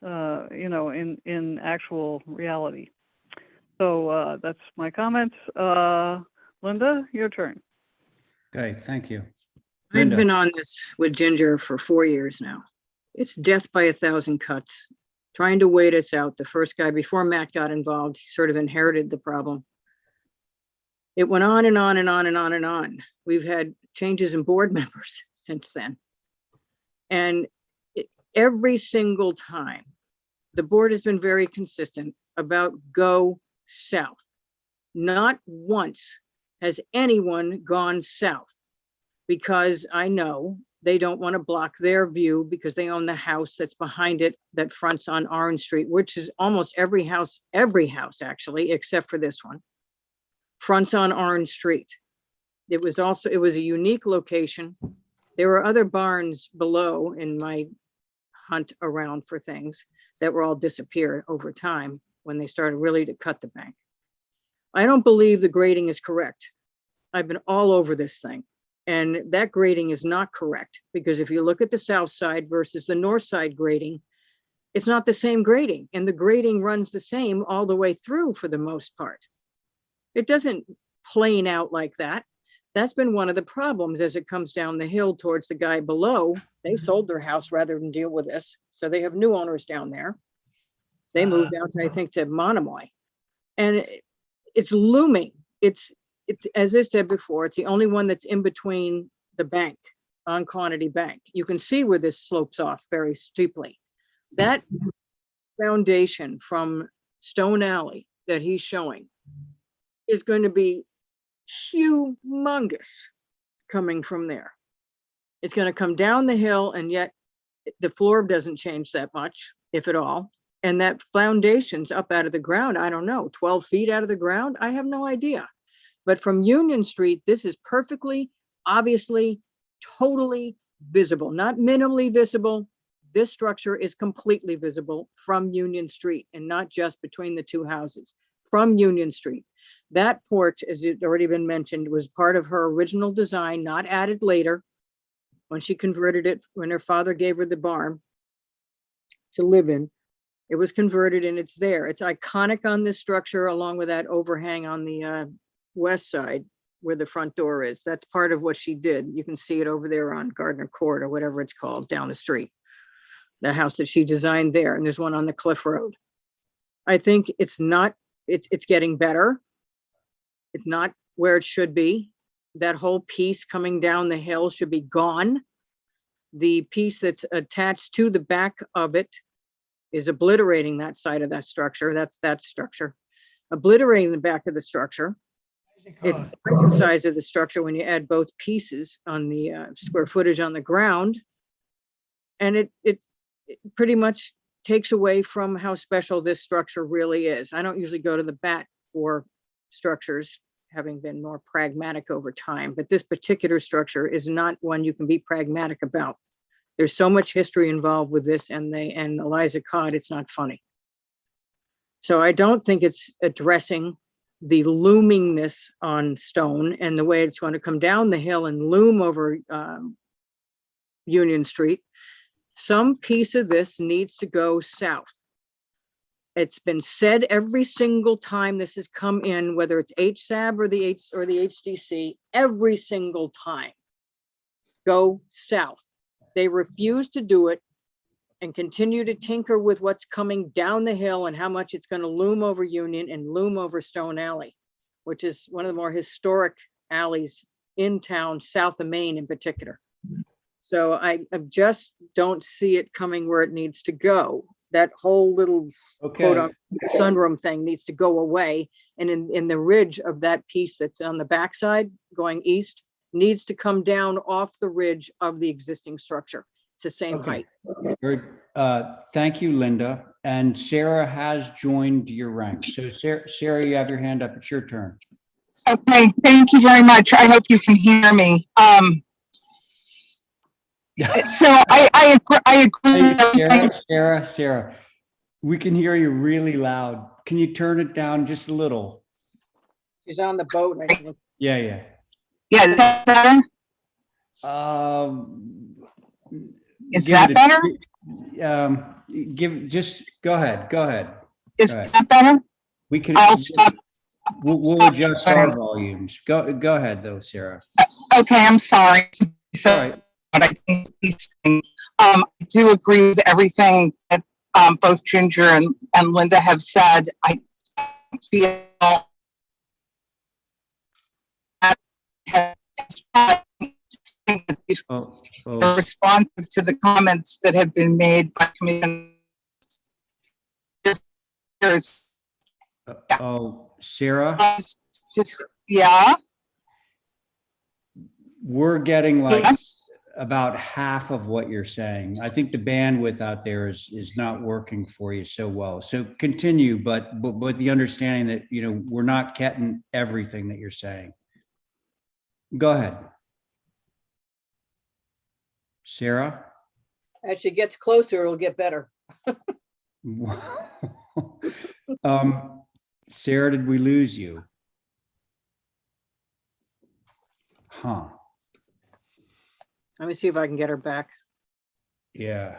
in actual reality. So that's my comments. Linda, your turn. Okay, thank you. I've Linda. been on this with Ginger for 4 years now. It's death by 1,000 cuts. Trying to wait us out. The first guy, before Matt got involved, he sort of inherited the problem. It went on and on and on and on and on. We've had changes in board members since then. And every single time, the board has been very consistent about go south. Not once has anyone gone south, because I know they don't want to block their view because they own the house that's behind it that fronts on Orange Street, which is almost every house actually, except for this one, fronts on Orange Street. It was a unique location. There were other barns below in my hunt around for things that were all disappeared over time. when they started really to cut the bank. I don't believe the grading is correct. I've been all over this thing. And that grading is not correct, because if you look at the south side versus the north side grading, it's not the same grading, and the grading runs the same all the way through for the most part. It doesn't plane out like that. That's been one of the problems as it comes down the hill towards the guy below. They sold their house rather than deal with this. So they have new owners down there. They moved out, I think, to Monomoy. And it's looming. It's, as I said before, it's the only one that's in between the bank, on Quantity Bank. You can see where this slopes off very steeply. That foundation from Stone Alley that he's showing is going to be humongous coming from there. It's going to come down the hill, and yet the floor doesn't change that much, if at all. And that foundation's up out of the ground, I don't know, 12 feet out of the ground? I have no idea. But from Union Street, this is perfectly, obviously, totally visible, not minimally visible. This structure is completely visible from Union Street, and not just between the two houses, from Union Street. That porch, as it already been mentioned, was part of her original design, not added later when she converted it, when her father gave her the barn to live in. It was converted and it's there. It's iconic on this structure, along with that overhang on the west side where the front door is. That's part of what she did. You can see it over there on Gardner Court or whatever it's called down the street. The house that she designed there, and there's one on the Cliff Road. I think it's not, it's getting better. It's not where it should be. That whole piece coming down the hill should be gone. The piece that's attached to the back of it is obliterating that side of that structure. That's that structure. Obliterating the back of the structure. It affects the size of the structure when you add both pieces on the square footage on the ground. And it pretty much takes away from how special this structure really is. I don't usually go to the bat for structures, having been more pragmatic over time, but this particular structure is not one you can be pragmatic about. There's so much history involved with this, and Eliza Codd, it's not funny. So I don't think it's addressing the loomingness on Stone and the way it's going to come down the hill and loom over Union Street. Some piece of this needs to go south. It's been said every single time this has come in, whether it's HSAB or the HDC, every single time, go south. They refuse to do it and continue to tinker with what's coming down the hill and how much it's going to loom over Union and loom over Stone Alley, which is one of the more historic alleys in town, south of Maine in particular. So I just don't see it coming where it needs to go. That whole little quote unquote sunroom thing needs to go away. And in the ridge of that piece that's on the backside going east needs to come down off the ridge of the existing structure. It's the same height. Thank you, Linda. And Sarah has joined your ranks. So Sarah, you have your hand up. It's your turn. Okay, thank you very much. I hope you can hear me. So I agree. Hey, Sarah, we can hear you really loud. Can you turn it down just a little? She's on the boat. Yeah. Yeah, is that better? Is that better? Just go ahead. Is that better? We can. I'll stop. We'll adjust our volumes. Go ahead though, Sarah. Okay, I'm sorry. So what I think I do agree with everything that both Ginger and Linda have said. I feel responsive to the comments that have been made by commissioners. Sarah? Yeah? We're getting like yes. About half of what you're saying. I think the bandwidth out there is not working for you so well. So continue, but with the understanding that, we're not getting everything that you're saying. Go ahead. Sarah? As she gets closer, it'll get better. Sarah, did we lose you? Huh, Let me see if I can get her back. yeah,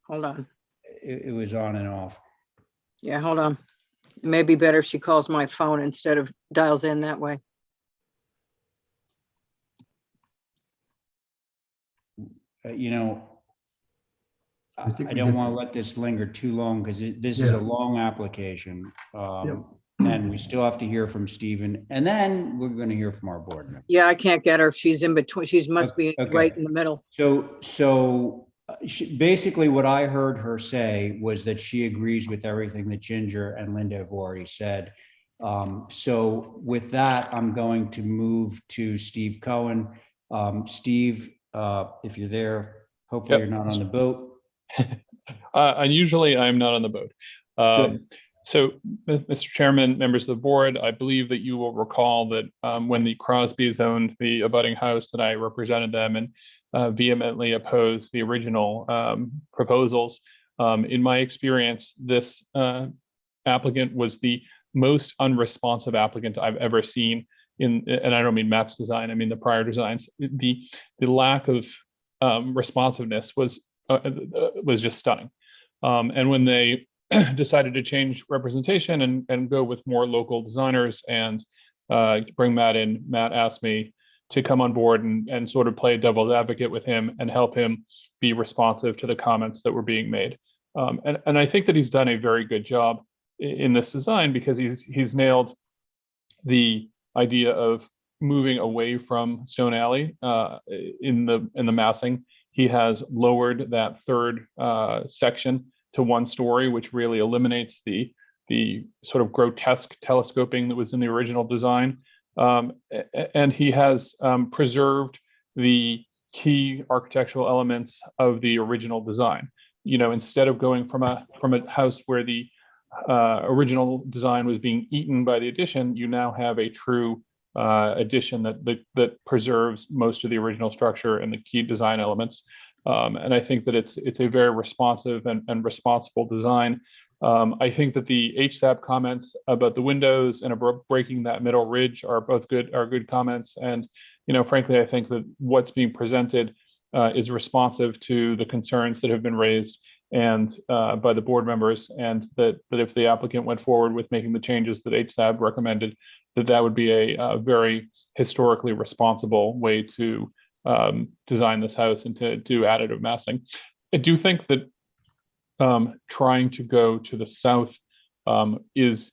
Hold on. it was on and off. Yeah, hold on. It may be better if she calls my phone instead of dials in that way. You know, I think I we don't did- want to let this linger too long because this is a Yeah. long application. Yep. And we still have to hear from Stephen, and then we're going to hear from our board member. Yeah, I can't get her. She's in between. She must be Okay. right in the middle. So basically what I heard her say was that she agrees with everything that Ginger and Linda have already said. So with that, I'm going to move to Steve Cohen. Steve, if you're there, hopefully Yep. you're not on the boat. Unusually, I'm not on the boat. Good. So, Mr. Chairman, members of the board, I believe that you will recall that when the Crosbys owned the abutting house, that I represented them and vehemently opposed the original proposals. In my experience, this applicant was the most unresponsive applicant I've ever seen and I don't mean Matt's design, I mean the prior designs. The lack of responsiveness was just stunning. And when they decided to change representation and go with more local designers and bring Matt in, Matt asked me to come on board and sort of play devil's advocate with him and help him be responsive to the comments that were being made. And I think that he's done a very good job in this design because he's nailed the idea of moving away from Stone Alley in the massing. He has lowered that third section to one story, which really eliminates the sort of grotesque telescoping that was in the original design. And he has preserved the key architectural elements of the original design. You know, instead of going from a house where the original design was being eaten by the addition, you now have a true addition that preserves most of the original structure and the key design elements. And I think that it's a very responsive and responsible design. I think that the HSAP comments about the windows and about breaking that middle ridge are good comments. And, you know, frankly, I think that what's being presented is responsive to the concerns that have been raised and by the board members, and that if the applicant went forward with making the changes that HSAB recommended, that would be a very historically responsible way to design this house and to do additive massing. I do think that trying to go to the south is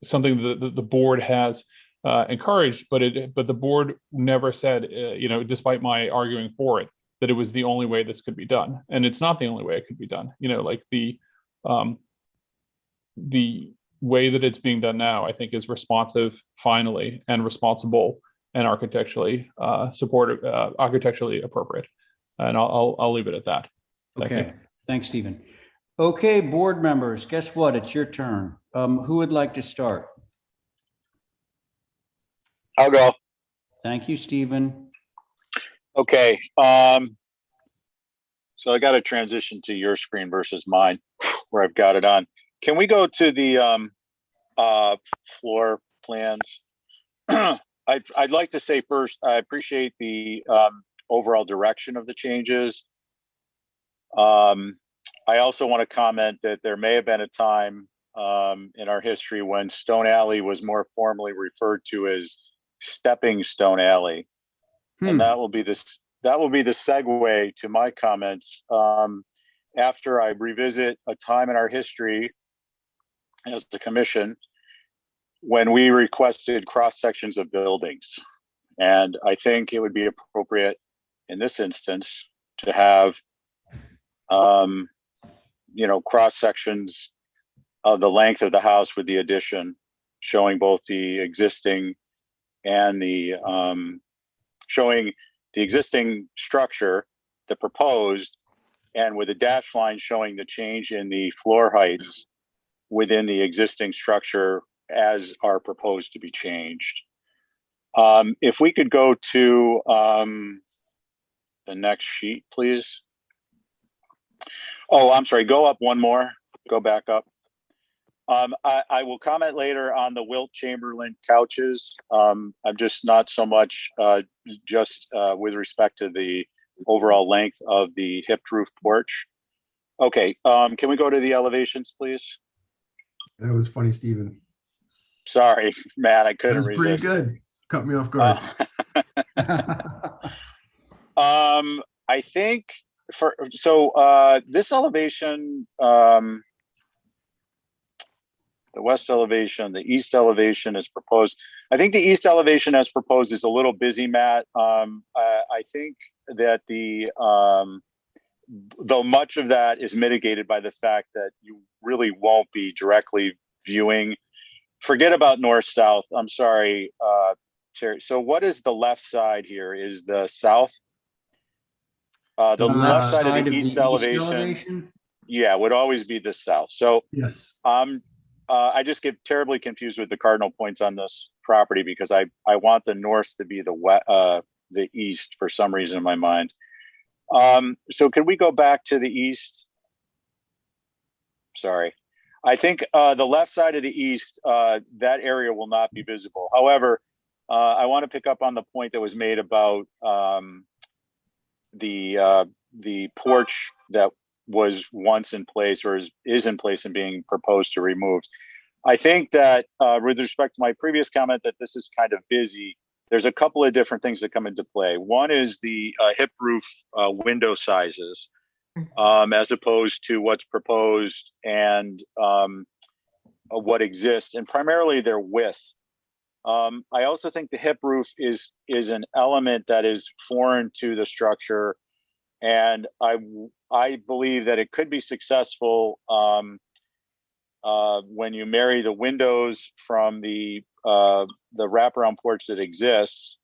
something that the board has encouraged, but the board never said, you know, despite my arguing for it, that it was the only way this could be done. And it's not the only way it could be done. You know, like the way that it's being done now, I think is responsive finally and responsible and architecturally supportive, architecturally appropriate. And I'll leave it at that. Thank Okay, you. thanks, Stephen. Okay, board members, guess what? It's your turn. Who would like to start? I'll go. Thank you, Stephen. Okay. So I got to transition to your screen versus mine where I've got it on. Can we go to the floor plans? I'd like to say first, I appreciate the overall direction of the changes. I also want to comment that there may have been a time in our history when Stone Alley was more formally referred to as Stepping Stone Alley. And that will be the segue to my comments. After I revisit a time in our history as the commission when we requested cross sections of buildings. And I think it would be appropriate in this instance to have, you know, cross sections of the length of the house with the addition, showing both the existing and the, showing the existing structure, the proposed, and with a dash line showing the change in the floor heights within the existing structure as are proposed to be changed. If we could go to the next sheet, please. Oh, I'm sorry, go up one more. go back up. I will comment later on the Wilt Chamberlain couches. I'm just not so much with respect to the overall length of the hipped roof porch. Okay, can we go to the elevations, please? That was funny, Stephen. Sorry, Matt, I That couldn't was pretty resist. good. Cut me off guard. I think this elevation, the west elevation, the east elevation is proposed. I think the east elevation as proposed is a little busy, Matt. I think that though much of that is mitigated by the fact that you really won't be directly viewing. Forget about north-south. I'm sorry, Terry. So what is the left side here? Is the south? The left side of the east elevation, yeah, would always be the south. So yes, I just get terribly confused with the cardinal points on this property because I want the north to be the east for some reason in my mind. So can we go back to the east? Sorry. I think the left side of the east, that area will not be visible. However, I want to pick up on the point that was made about the porch that was once in place or is in place and being proposed to remove. I think that with respect to my previous comment that this is kind of busy, there's a couple of different things that come into play. One is the hip roof window sizes as opposed to what's proposed and what exists, and primarily their width. I also think the hip roof is an element that is foreign to the structure, and I believe that it could be successful when you marry the windows from the wraparound porch that exists,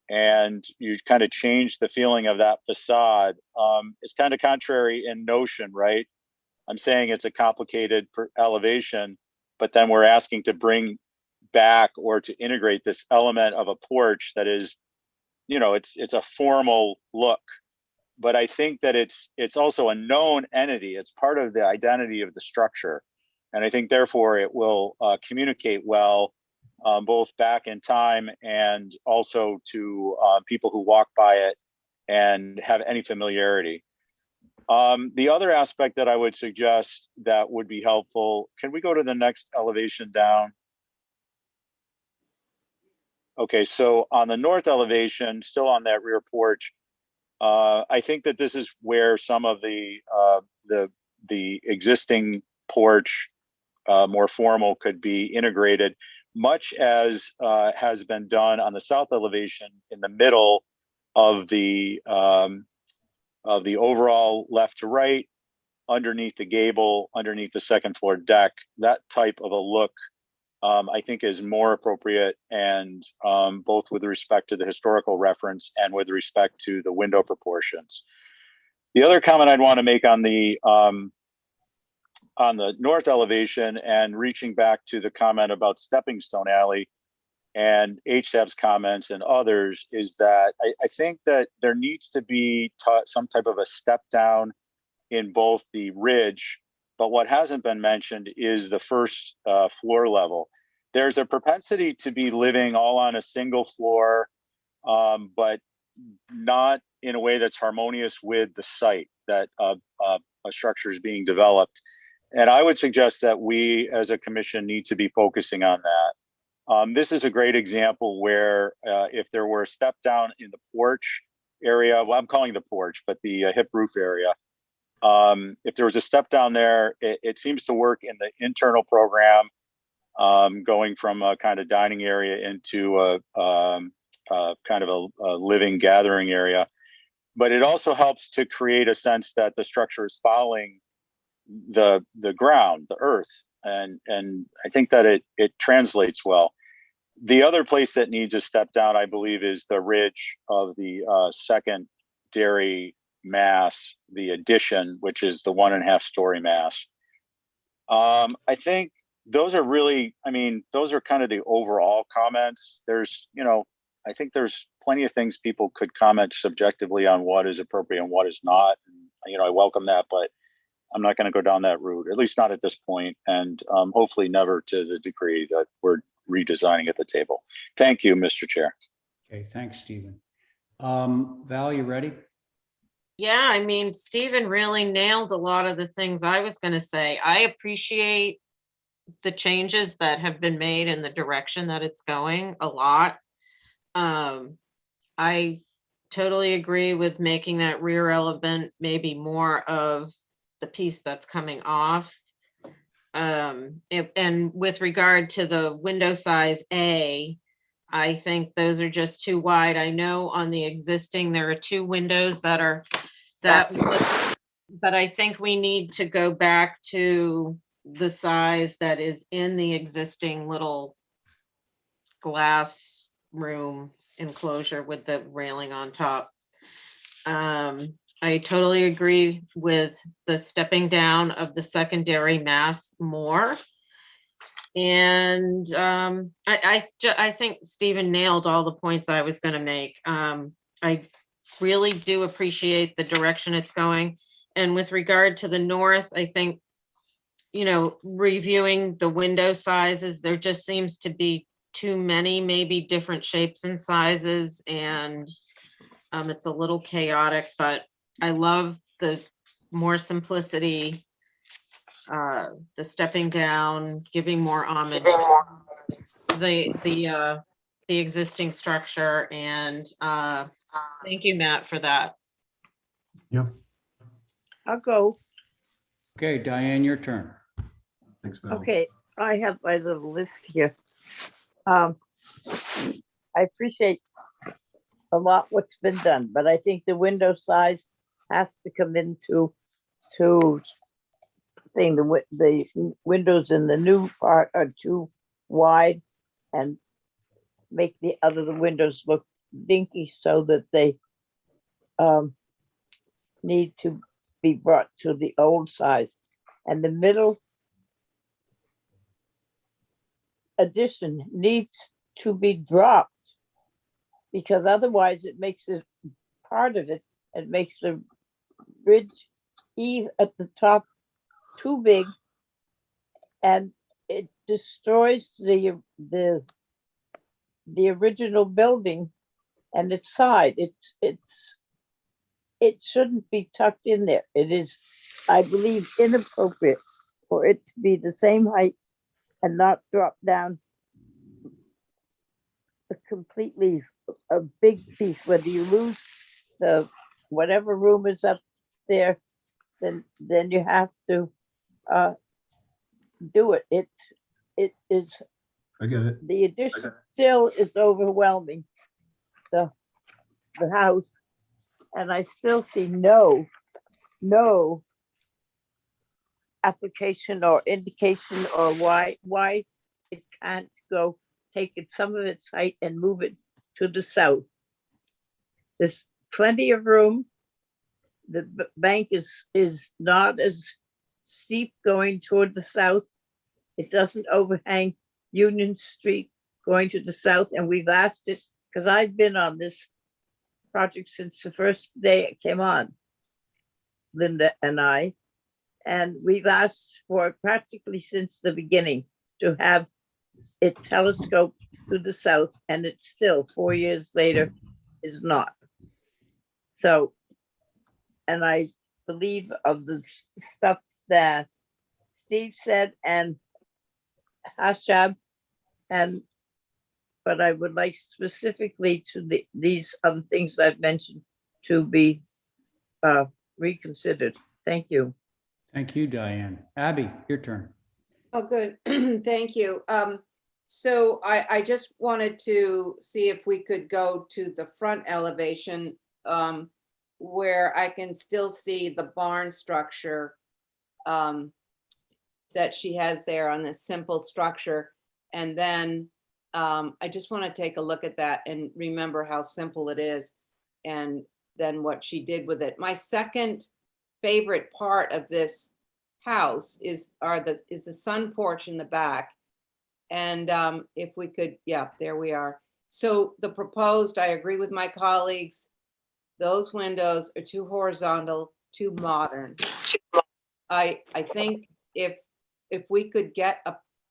and you kind of change the feeling of that facade. It's kind of contrary in notion, right? I'm saying it's a complicated elevation, but then we're asking to bring back or to integrate this element of a porch that is, it's a formal look. But I think that it's also a known entity. It's part of the identity of the structure. And I think therefore it will communicate well, both back in time and also to people who walk by it and have any familiarity. The other aspect that I would suggest that would be helpful, can we go to the next elevation down? Okay, so on the north elevation, still on that rear porch, I think that this is where some of the existing porch, more formal, could be integrated, much as has been done on the south elevation in the middle of the overall left to right, underneath the gable, underneath the second floor deck. That type of a look, I think, is more appropriate, and both with respect to the historical reference and with respect to the window proportions. The other comment I'd want to make on the north elevation, and reaching back to the comment about Stepping Stone Alley and HSAB's comments and others, is that I think that there needs to be some type of a step down in both the ridge, but what hasn't been mentioned is the first floor level. There's a propensity to be living all on a single floor, but not in a way that's harmonious with the site that a structure is being developed. And I would suggest that we as a commission need to be focusing on that. This is a great example where if there were a step down in the porch area, well, I'm calling the porch, but the hip roof area, if there was a step down there, it seems to work in the internal program, going from a kind of dining area into a kind of a living gathering area. But it also helps to create a sense that the structure is following the ground, the earth, and I think that it translates well. The other place that needs a step down, I believe, is the ridge of the secondary mass, the addition, which is the 1.5 story mass. I think those are really, those are kind of the overall comments. There's, I think there's plenty of things people could comment subjectively on what is appropriate and what is not. And, I welcome that, but I'm not going to go down that route, at least not at this point, and hopefully never to the degree that we're redesigning at the table. Thank you, Mr. Chair. Okay, thanks, Stephen. Val, you ready? Yeah, I mean, Stephen really nailed a lot of the things I was going to say. I appreciate the changes that have been made in the direction that it's going a lot. I totally agree with making that rear element maybe more of the piece that's coming off. And with regard to the window size A, I think those are just too wide. I know on the existing, there are 2 windows that are but I think we need to go back to the size that is in the existing little glass room enclosure with the railing on top. I totally agree with the stepping down of the secondary mass more. And I think Stephen nailed all the points I was going to make. I really do appreciate the direction it's going. And with regard to the north, I think, you know, reviewing the window sizes, there just seems to be too many, maybe different shapes and sizes, and it's a little chaotic, but I love the more simplicity, the stepping down, giving more homage to the existing structure, and thank you, Matt, for that. Yeah. I'll go. Okay, Diane, your turn. Thanks, Val. Okay, I have my little list here. I appreciate a lot what's been done, but I think the window size has to come into saying the windows in the new part are too wide, and make the windows look dinky so that they need to be brought to the old size. And the middle addition needs to be dropped, because otherwise it makes it part of it. It makes the ridge eave at the top too big, and it destroys the original building and its side. It shouldn't be tucked in there. It is, I believe, inappropriate for it to be the same height and not drop down a big piece. Whether you lose the whatever room is up there, then you have to do it. It is. I get it. The addition still is overwhelming the house, and I still see no application or indication or why it can't go take some of its height and move it to the south. There's plenty of room. The bank is not as steep going toward the south. It doesn't overhang Union Street going to the south, and we've asked it, because I've been on this project since the first day it came on, Linda and I, and we've asked for it practically since the beginning to have it telescoped to the south, and it's still 4 years later is not. So, and I believe of the stuff that Steve said and Hashab, but I would like specifically to these other things I've mentioned to be reconsidered. Thank you. Thank you, Diane. Abby, your turn. Oh, good. Thank you. So I just wanted to see if we could go to the front elevation where I can still see the barn structure that she has there on this simple structure. And then I just want to take a look at that and remember how simple it is, and then what she did with it. My second favorite part of this house is the sun porch in the back. And if we could, yeah, there we are. So the proposed, I agree with my colleagues, those windows are too horizontal, too modern. I think if we could get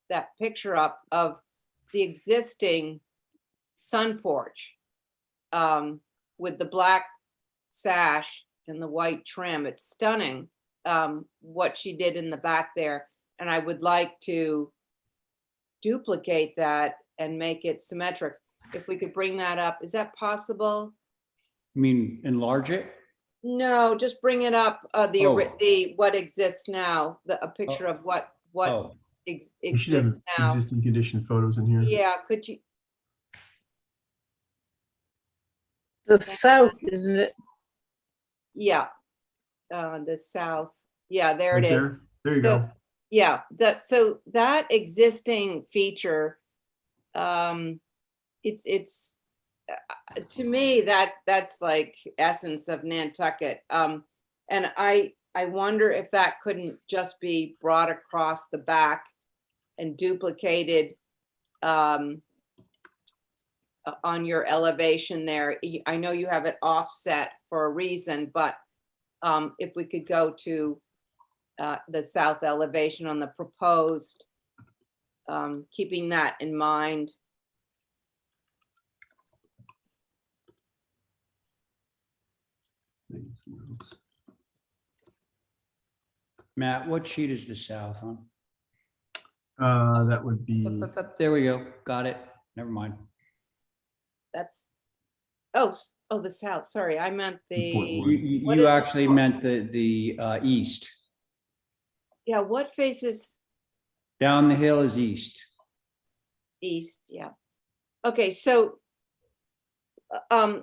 that picture up of the existing sun porch with the black sash and the white trim, it's stunning what she did in the back there. And I would like to duplicate that and make it symmetric. If we could bring that up, is that possible? I mean, enlarge it? No, just bring it up, the Oh. what exists now, a picture of what Oh. We should have exists now. existing condition photos in here. Yeah, could you? The south, isn't it? Yeah, the south. Yeah, there Right it is. there. There you So, go. yeah, so that existing feature, it's to me that's like essence of Nantucket. And I wonder if that couldn't just be brought across the back and duplicated on your elevation there. I know you have it offset for a reason, but if we could go to the south elevation on the proposed, keeping that in mind. Matt, what sheet is the south on? That would be. There we go. Got it. Never mind. That's, oh, the south, sorry, I meant the. what You is actually meant the east. Yeah, what faces Down the hill is east. east? Yeah. Okay, so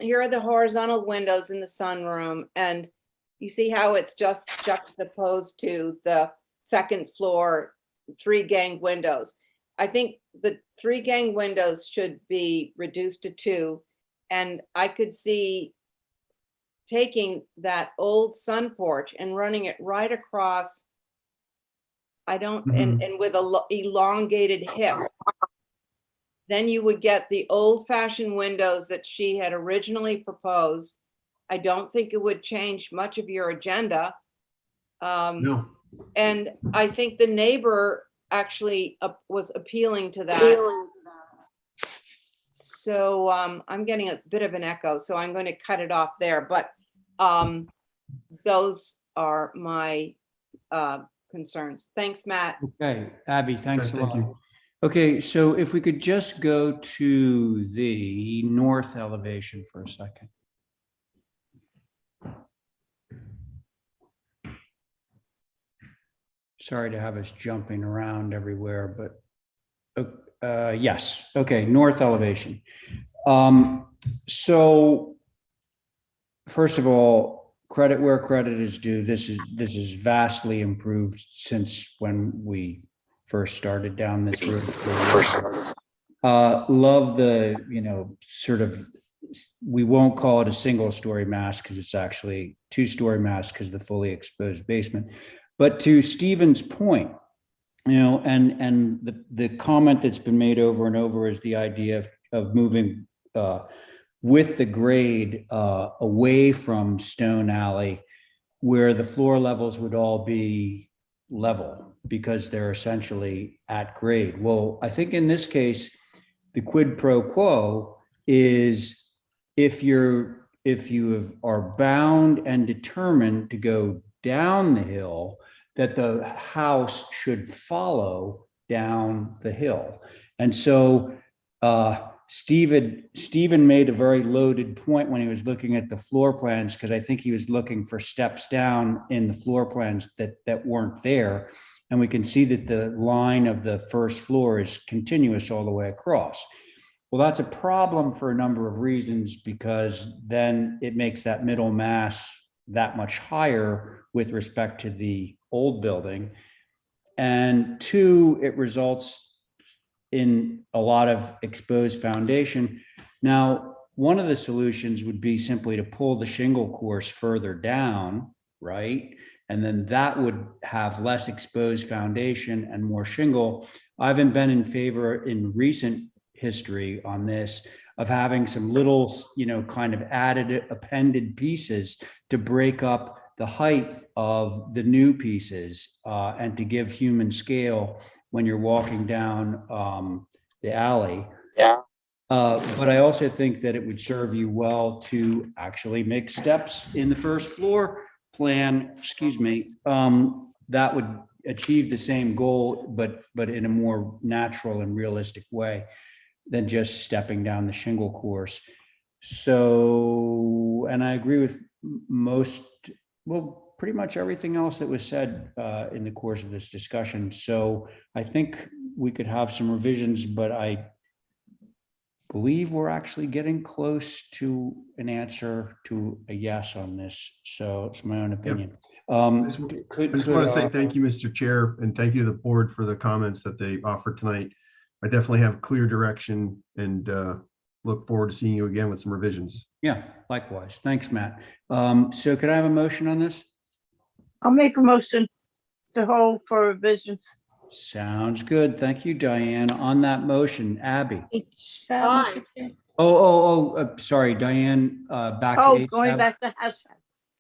here are the horizontal windows in the sunroom, and you see how it's just juxtaposed to the second floor 3 gang windows. I think the 3 gang windows should be reduced to 2, and I could see taking that old sun porch and running it right across. And with a elongated hip. Then you would get the old-fashioned windows that she had originally proposed. I don't think it would change much of your agenda. No. And I think the neighbor actually was appealing to that. So I'm getting a bit of an echo, so I'm going to cut it off there. But those are my concerns. Thanks, Matt. Okay, Abby, thanks a Thank lot. you. Okay, so if we could just go to the north elevation for a second. Sorry to have us jumping around everywhere, but yes, okay, north elevation. So first of all, credit where credit is due. This is vastly improved since when we first started down this road. Love the, sort of, we won't call it a single story mass because it's actually 2-story mass because the fully exposed basement. But to Stephen's point, and the comment that's been made over and over is the idea of moving with the grade away from Stone Alley, where the floor levels would all be level because they're essentially at grade. Well, I think in this case, the quid pro quo is if you are bound and determined to go down the hill, that the house should follow down the hill. And so Stephen made a very loaded point when he was looking at the floor plans, because I think he was looking for steps down in the floor plans that weren't there. And we can see that the line of the first floor is continuous all the way across. Well, that's a problem for a number of reasons, because then it makes that middle mass that much higher with respect to the old building. And 2, it results in a lot of exposed foundation. Now, one of the solutions would be simply to pull the shingle course further down, right? And then that would have less exposed foundation and more shingle. I haven't been in favor in recent history on this of having some little, kind of added appended pieces to break up the height of the new pieces and to give human scale when you're walking down the alley. Yeah. But I also think that it would serve you well to actually make steps in the first floor plan, excuse me, that would achieve the same goal, but in a more natural and realistic way than just stepping down the shingle course. So, and I agree with pretty much everything else that was said in the course of this discussion. So I think we could have some revisions, but I believe we're actually getting close to an answer to a yes on this. So it's my own opinion. I just want to say thank you, Mr. Chair, and thank you to the board for the comments that they offered tonight. I definitely have clear direction and look forward to seeing you again with some revisions. Yeah, likewise. Thanks, Matt. So could I have a motion on this? I'll make a motion to hold for revisions. Sounds good. Thank you, Diane. On that motion, Abby. Aye. Sorry, Diane, back to Oh, H, going Abby? back to house.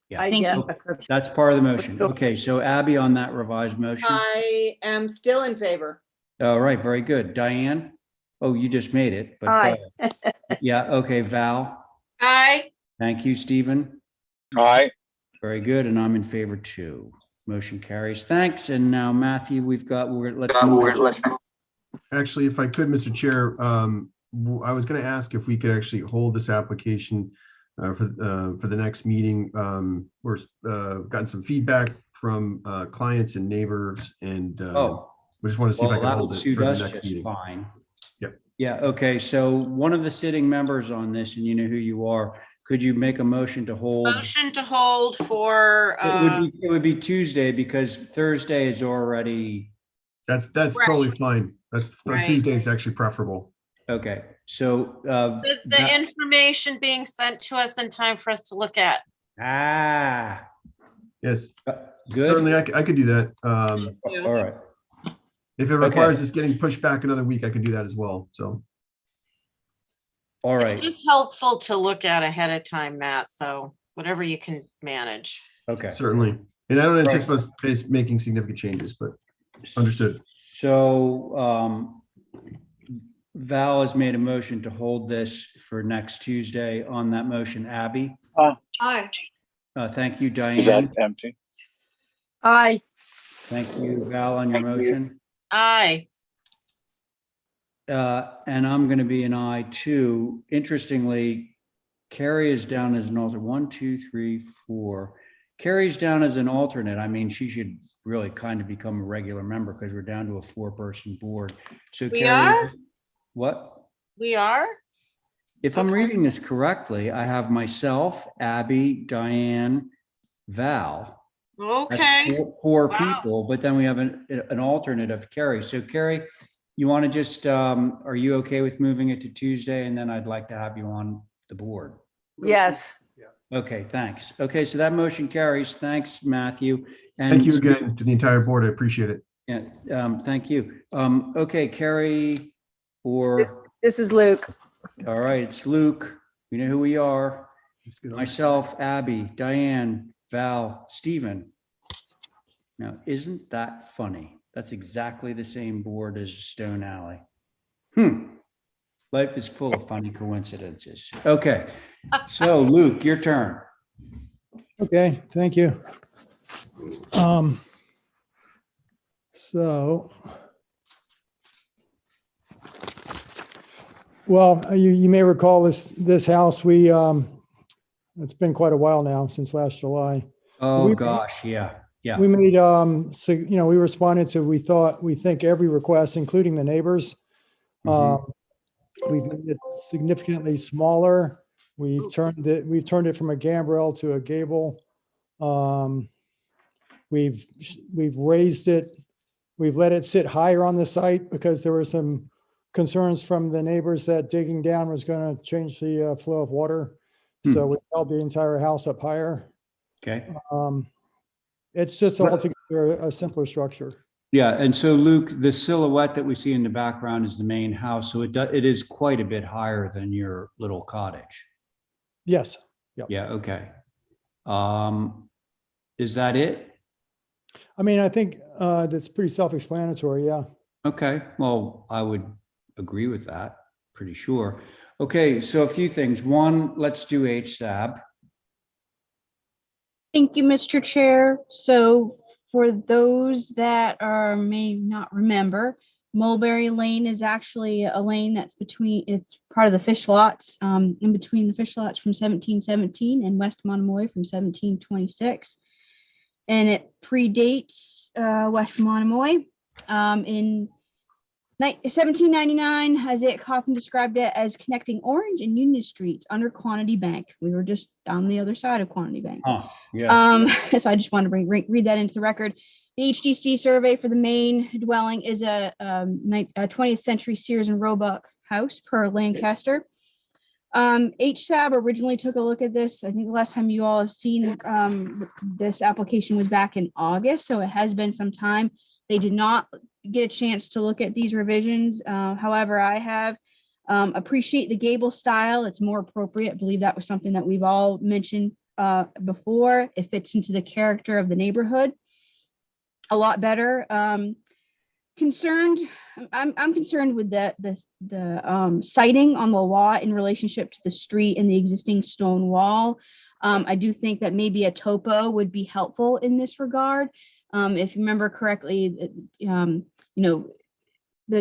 Yeah. Yeah. That's part of the motion. Okay, so Abby on that revised motion. I am still in favor. All right, very good. Diane? Oh, you just made it, but Aye. yeah, okay, Val? Aye. Thank you, Stephen. Aye. Very good, and I'm in favor too. Motion carries. Thanks. And now Matthew, let's move. Actually, if I could, Mr. Chair, I was going to ask if we could actually hold this application for the next meeting. We're gotten some feedback from clients and neighbors, and we just want to see if I can hold it for the next meeting. Fine. Yep. Yeah. Okay. So one of the sitting members on this, and you know who you are, could you make a motion to hold? Motion to hold for, It would be Tuesday because Thursday is already. That's Right. totally fine. That's Right. Tuesday is actually preferable. Okay. So the information being sent to us in time for us to look at. Yes. Good. Certainly, I could do that. Yeah. All right. If it requires this getting pushed back another week, I could do that as well. So. All right. It's just helpful to look at ahead of time, Matt, so whatever you can manage. Okay. Certainly. And I don't anticipate making significant changes, but understood. So Val has made a motion to hold this for next Tuesday. On that motion, Abby? Aye. Thank you, Diane. Is that empty? Aye. Thank you, Val, on your motion. Aye. And I'm going to be an aye too. Interestingly, Carrie is down as an alternate. 1, 2, 3, 4. Carrie's down as an alternate. I mean, she should really kind of become a regular member because we're down to a 4-person board. So We Carrie, are? what? We are? If I'm reading this correctly, I have myself, Abby, Diane, Val. Okay. That's four Wow. people, but then we have an alternate of Carrie. So Carrie, you want to just, are you okay with moving it to Tuesday? And then I'd like to have you on the board. Yes. Okay, thanks. Okay, so that motion carries. Thanks, Matthew. And Thank you again to the entire board. I appreciate it. Yeah, thank you. Okay, Carrie or, This is Luke. all right, it's Luke. You know who we are. Myself, Abby, Diane, Val, Stephen. Now, isn't that funny? That's exactly the same board as Stone Alley. Life is full of funny coincidences. Okay, so Luke, your turn. Okay, thank you. Well, you may recall this house, it's been quite a while now, since last July. Oh, gosh, yeah. We made, we responded to, we think every request, including the neighbors. We've made it significantly smaller. We've turned it from a gambrel to a gable. We've raised it. We've let it sit higher on the site because there were some concerns from the neighbors that digging down was going to change the flow of water. So we held the entire house up higher. Okay. It's just altogether a simpler structure. Yeah, and so Luke, the silhouette that we see in the background is the main house, so it is quite a bit higher than your little cottage. Yes. Yep. Yeah. Okay. Is that it? I mean, I think that's pretty self-explanatory, yeah. Okay, well, I would agree with that, pretty sure. Okay, so a few things. One, let's do HSAB. Thank you, Mr. Chair. So for those that may not remember, Mulberry Lane is actually a lane that's it's part of the fish lots, in between the fish lots from 1717 and West Monomoy from 1726. And it predates West Monomoy. In 1799, Isaiah Coffin described it as connecting Orange and Union Streets under Quantity Bank. We were just on the other side of Quantity Bank. So I just wanted to read that into the record. The HDC survey for the main dwelling is a 20th century Sears and Roebuck house per Lancaster. HSAB originally took a look at this. I think the last time you all have seen this application was back in August, so it has been some time. They did not get a chance to look at these revisions. However, I have appreciate the Gable style. It's more appropriate. I believe that was something that we've all mentioned before. It fits into the character of the neighborhood a lot better. I'm concerned with the sighting on the lot in relationship to the street and the existing stone wall. I do think that maybe a topo would be helpful in this regard. If you remember correctly, the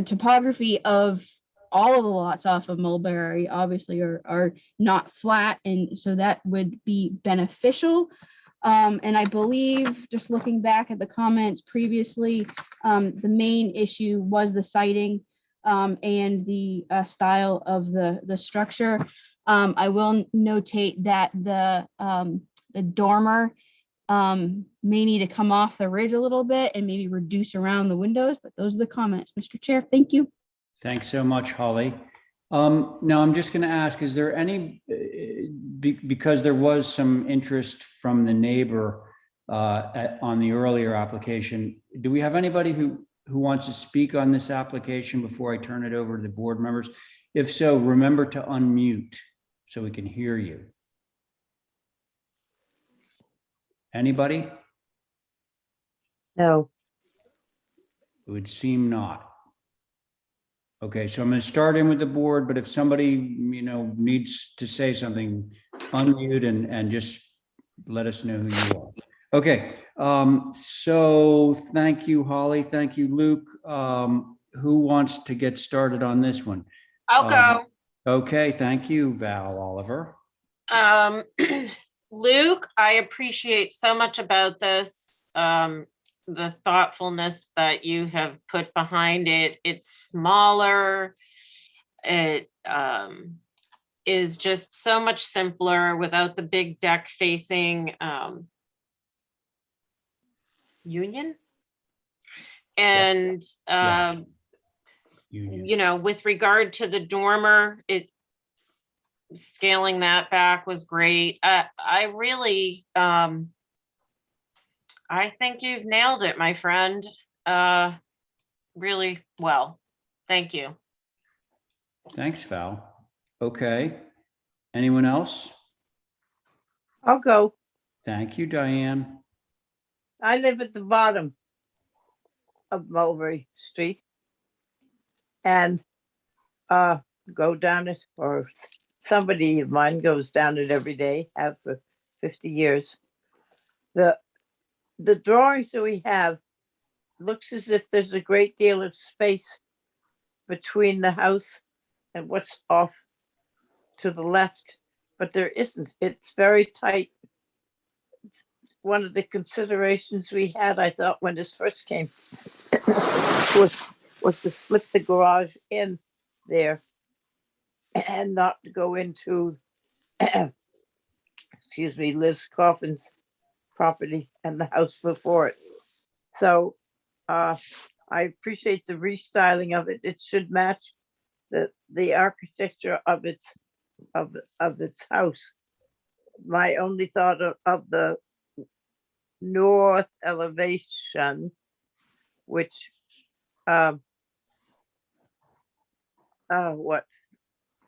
topography of all of the lots off of Mulberry obviously are not flat, and so that would be beneficial. And I believe, just looking back at the comments previously, the main issue was the sighting and the style of the structure. I will notate that the dormer may need to come off the ridge a little bit and maybe reduce around the windows, but those are the comments, Mr. Chair. Thank you. Thanks so much, Holly. Now I'm just going to ask, is there any, because there was some interest from the neighbor on the earlier application, do we have anybody who wants to speak on this application before I turn it over to the board members? If so, remember to unmute so we can hear you. Anybody? No. It would seem not. Okay, so I'm going to start in with the board, but if somebody, needs to say something, unmute and just let us know who you are. Okay, so thank you, Holly. Thank you, Luke. Who wants to get started on this one? I'll go. Okay, thank you, Val Oliver. Luke, I appreciate so much about this. The thoughtfulness that you have put behind it. It's smaller. It is just so much simpler without the big deck facing Union. And with regard to the dormer, scaling that back was great. I really I think you've nailed it, my friend. Really well. Thank you. Thanks, Val. Okay. Anyone else? I'll go. Thank you, Diane. I live at the bottom of Mulberry Street and go down it, or somebody of mine goes down it every day, have for 50 years. The drawings that we have looks as if there's a great deal of space between the house and what's off to the left, but there isn't. It's very tight. One of the considerations we had, I thought, when this first came was to slip the garage in there and not to go into excuse me, Liz Coffin's property and the house before it. So I appreciate the restyling of it. It should match the architecture of its house. My only thought of the north elevation, which what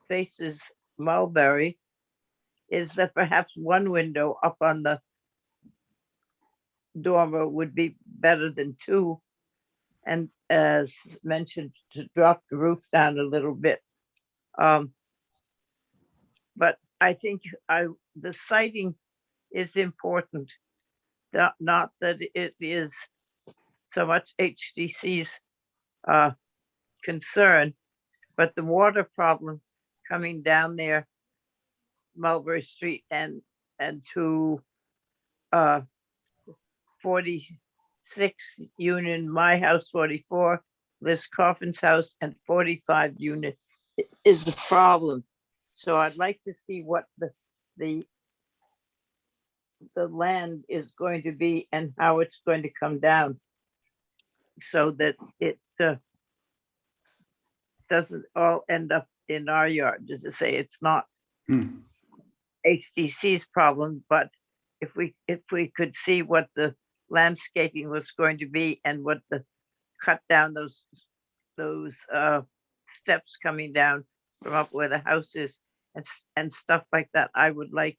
faces Mulberry, is that perhaps one window up on the dormer would be better than two. And as mentioned, to drop the roof down a little bit. But I think the sighting is important. Not that it is so much HDC's concern, but the water problem coming down there, Mulberry Street and to 46 Union, my house 44, Liz Coffin's house, and 45 Unit is the problem. So I'd like to see what the land is going to be and how it's going to come down, so that it doesn't all end up in our yard. As I say, it's not HDC's problem, but if we could see what the landscaping was going to be and what the cut down those steps coming down from up where the house is and stuff like that, I would like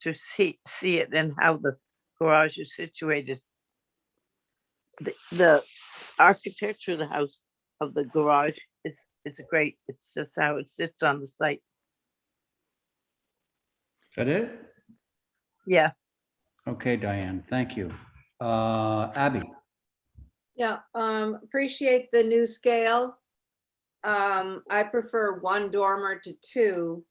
to see it and how the garage is situated. The architecture of the house, of the garage, is great. It's just how it sits on the site. Is that it? Yeah. Okay, Diane, thank you. Abby? Yeah, appreciate the new scale. I prefer one dormer to two,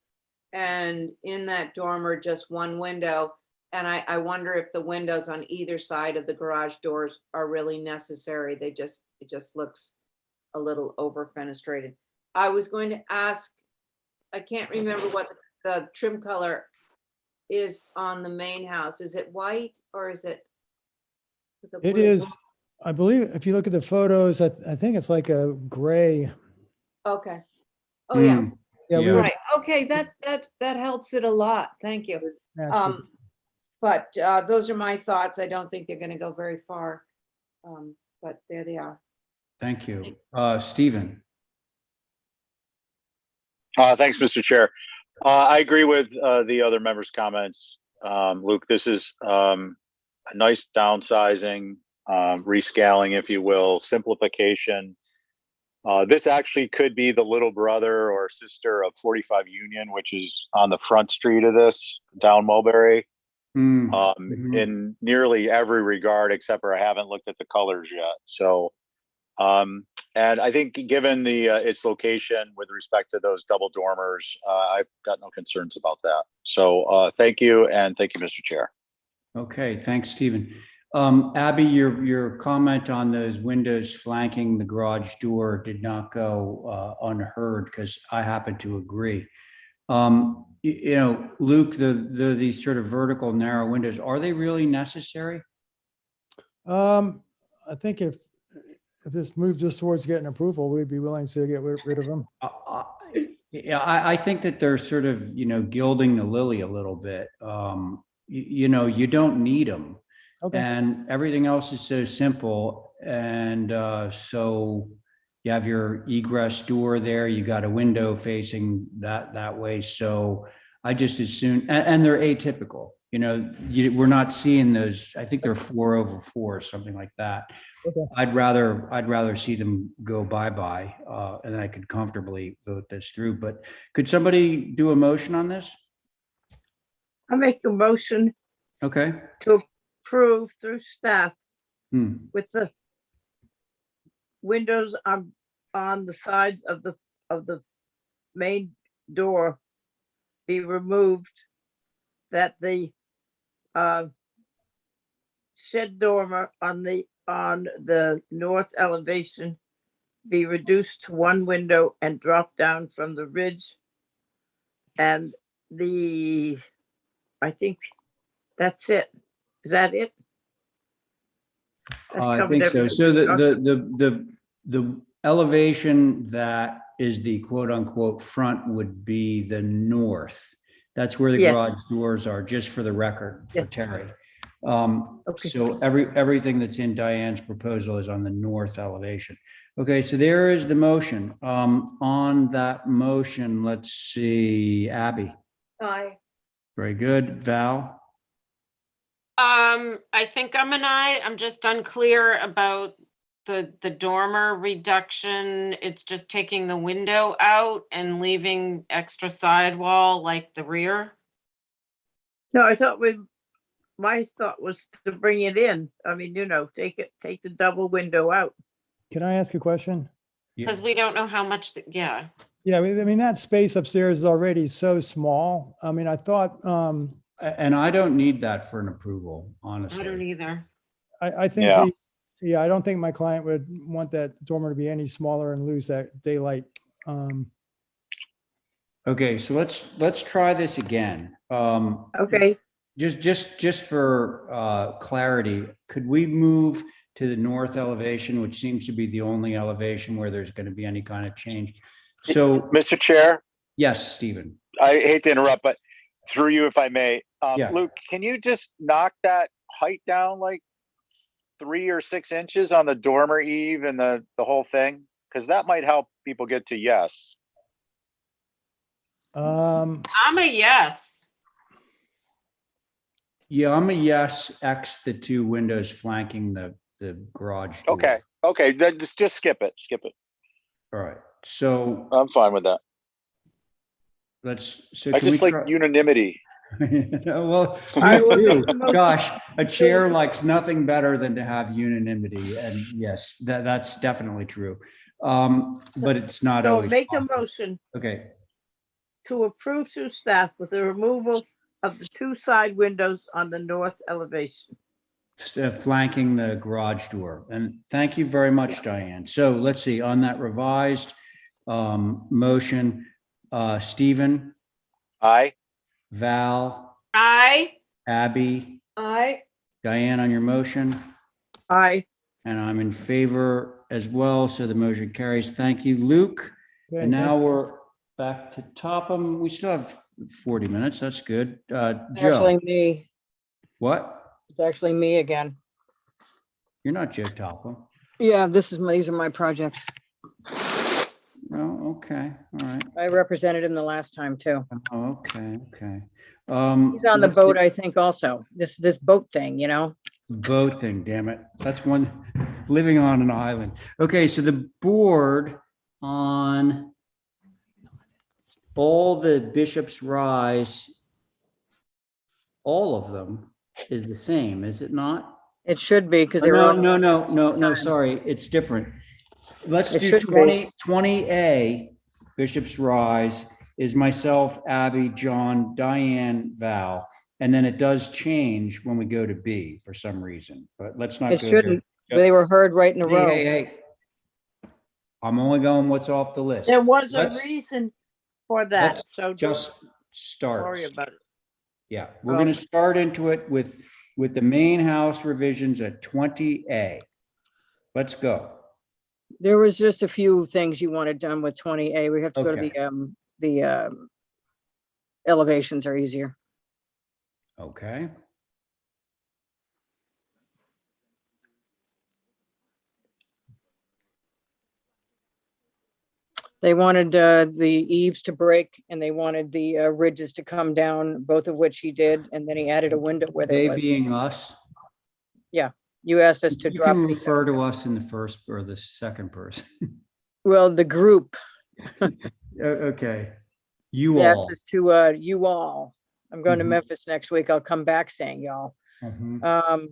and in that dormer, just one window. And I wonder if the windows on either side of the garage doors are really necessary. It just looks a little over fenestrated. I was going to ask, I can't remember what the trim color is on the main house. Is it white or is it? It is, I believe, if you look at the photos, I think it's like a gray. Okay. Oh, yeah. Yeah, we Right. Okay, that helps it a lot. Thank you. But those are my thoughts. I don't think they're going to go very far. But there they are. Thank you. Stephen? Thanks, Mr. Chair. I agree with the other members' comments. Luke, this is a nice downsizing, rescaling, if you will, simplification. This actually could be the little brother or sister of 45 Union, which is on the front street of this, down Mulberry. In nearly every regard, except for I haven't looked at the colors yet. So, and I think given its location with respect to those double dormers, I've got no concerns about that. So thank you. And thank you, Mr. Chair. Okay, thanks, Stephen. Abby, your comment on those windows flanking the garage door did not go unheard, because I happen to agree. You know, Luke, these sort of vertical narrow windows, are they really necessary? I think if this moves us towards getting approval, we'd be willing to get rid of them. Yeah, I think that they're sort of, gilding the lily a little bit. You don't need them. Okay. And everything else is so simple. And so you have your egress door there, you got a window facing that way. So I just assume, and they're atypical, we're not seeing those. I think they're 4/4, something like that. Okay. I'd rather see them go bye-bye, and I could comfortably vote this through. But could somebody do a motion on this? I'll make a motion Okay. to approve through staff Hmm. with the windows on the sides of the main door be removed, that the shed dormer on the north elevation be reduced to one window and drop down from the ridge, and I think that's it. Is that it? That I covered think so. everything. So the elevation that is the quote unquote front would be the north. That's where the Yes. garage doors are, just for the record, for Yes. Terry. Okay. So everything that's in Diane's proposal is on the north elevation. Okay, so there is the motion. On that motion, let's see, Abby. Aye. Very good. Val? I think I'm an I. I'm just unclear about the dormer reduction. It's just taking the window out and leaving extra sidewall like the rear. No, my thought was to bring it in. I mean, take the double window out. Can I ask a question? Because we don't know how much, yeah. Yeah, I mean, that space upstairs is already so small. I mean, I thought, And I don't need that for an approval, I don't honestly. either. I think, Yeah. I don't think my client would want that dormer to be any smaller and lose that daylight. Okay, so let's try this again. Okay. Just for clarity, could we move to the north elevation, which seems to be the only elevation where there's going to be any kind of change? So, Mr. Chair, yes, Stephen. I hate to interrupt, but through you, if I may, Yeah. Luke, can you just knock that height down like 3 or 6 inches on the dormer eave and the whole thing? Because that might help people get to yes. I'm a yes. Yeah, I'm a yes, X the two windows flanking the garage door. Okay, then just skip it. All right, so I'm fine with that. so I can just we like try? unanimity. Well, I me will too. make a motion. Gosh, a chair likes nothing better than to have unanimity, and yes, that's definitely true. But it's not So always make a possible. motion Okay, to approve to staff with the removal of the two side windows on the north elevation. flanking the garage door. And thank you very much, Diane. So let's see, on that revised motion, Stephen, Aye. Val, I. Abby, I, Diane on your motion, Aye. and I'm in favor as well. So the motion carries. Thank you, Luke. Okay, And now thank you. we're back to Topham. We still have 40 minutes. That's good. It's Joe, actually me. what? It's actually me again. You're not Joe Topham. Yeah, these are my projects. Oh, okay. All right. I represented him the last time too. Oh, okay. Okay. He's on the boat, I think, also. This boat thing, Boat thing, damn it. That's one living on an island. Okay, so the board on all the Bishop's Rise, all of them is the same, is it not? It should be because they were No, all. sorry, it's different. Let's It do shouldn't be. 20A, Bishop's Rise is myself, Abby, John, Diane, Val, and then it does change when we go to B for some reason, but let's not It go there. shouldn't. They were heard right in a row. Hey. I'm only going what's off the list. There was a Let's- reason for that, let's so just don't start. worry about it. Yeah, we're going to start into it with the main house revisions at 20A. Let's go. There was just a few things you wanted done with 20A. We have to go to the elevations are easier. Okay. They wanted the eaves to break and they wanted the ridges to come down, both of which he did. And then he added a window where there They was. being us. Yeah, you asked us to You drop can the, refer to us in the first or the second person. well, the group. Okay. You Asked all. us to you all. I'm going to Mhm. Memphis next week. I'll come back saying y'all. Mhm.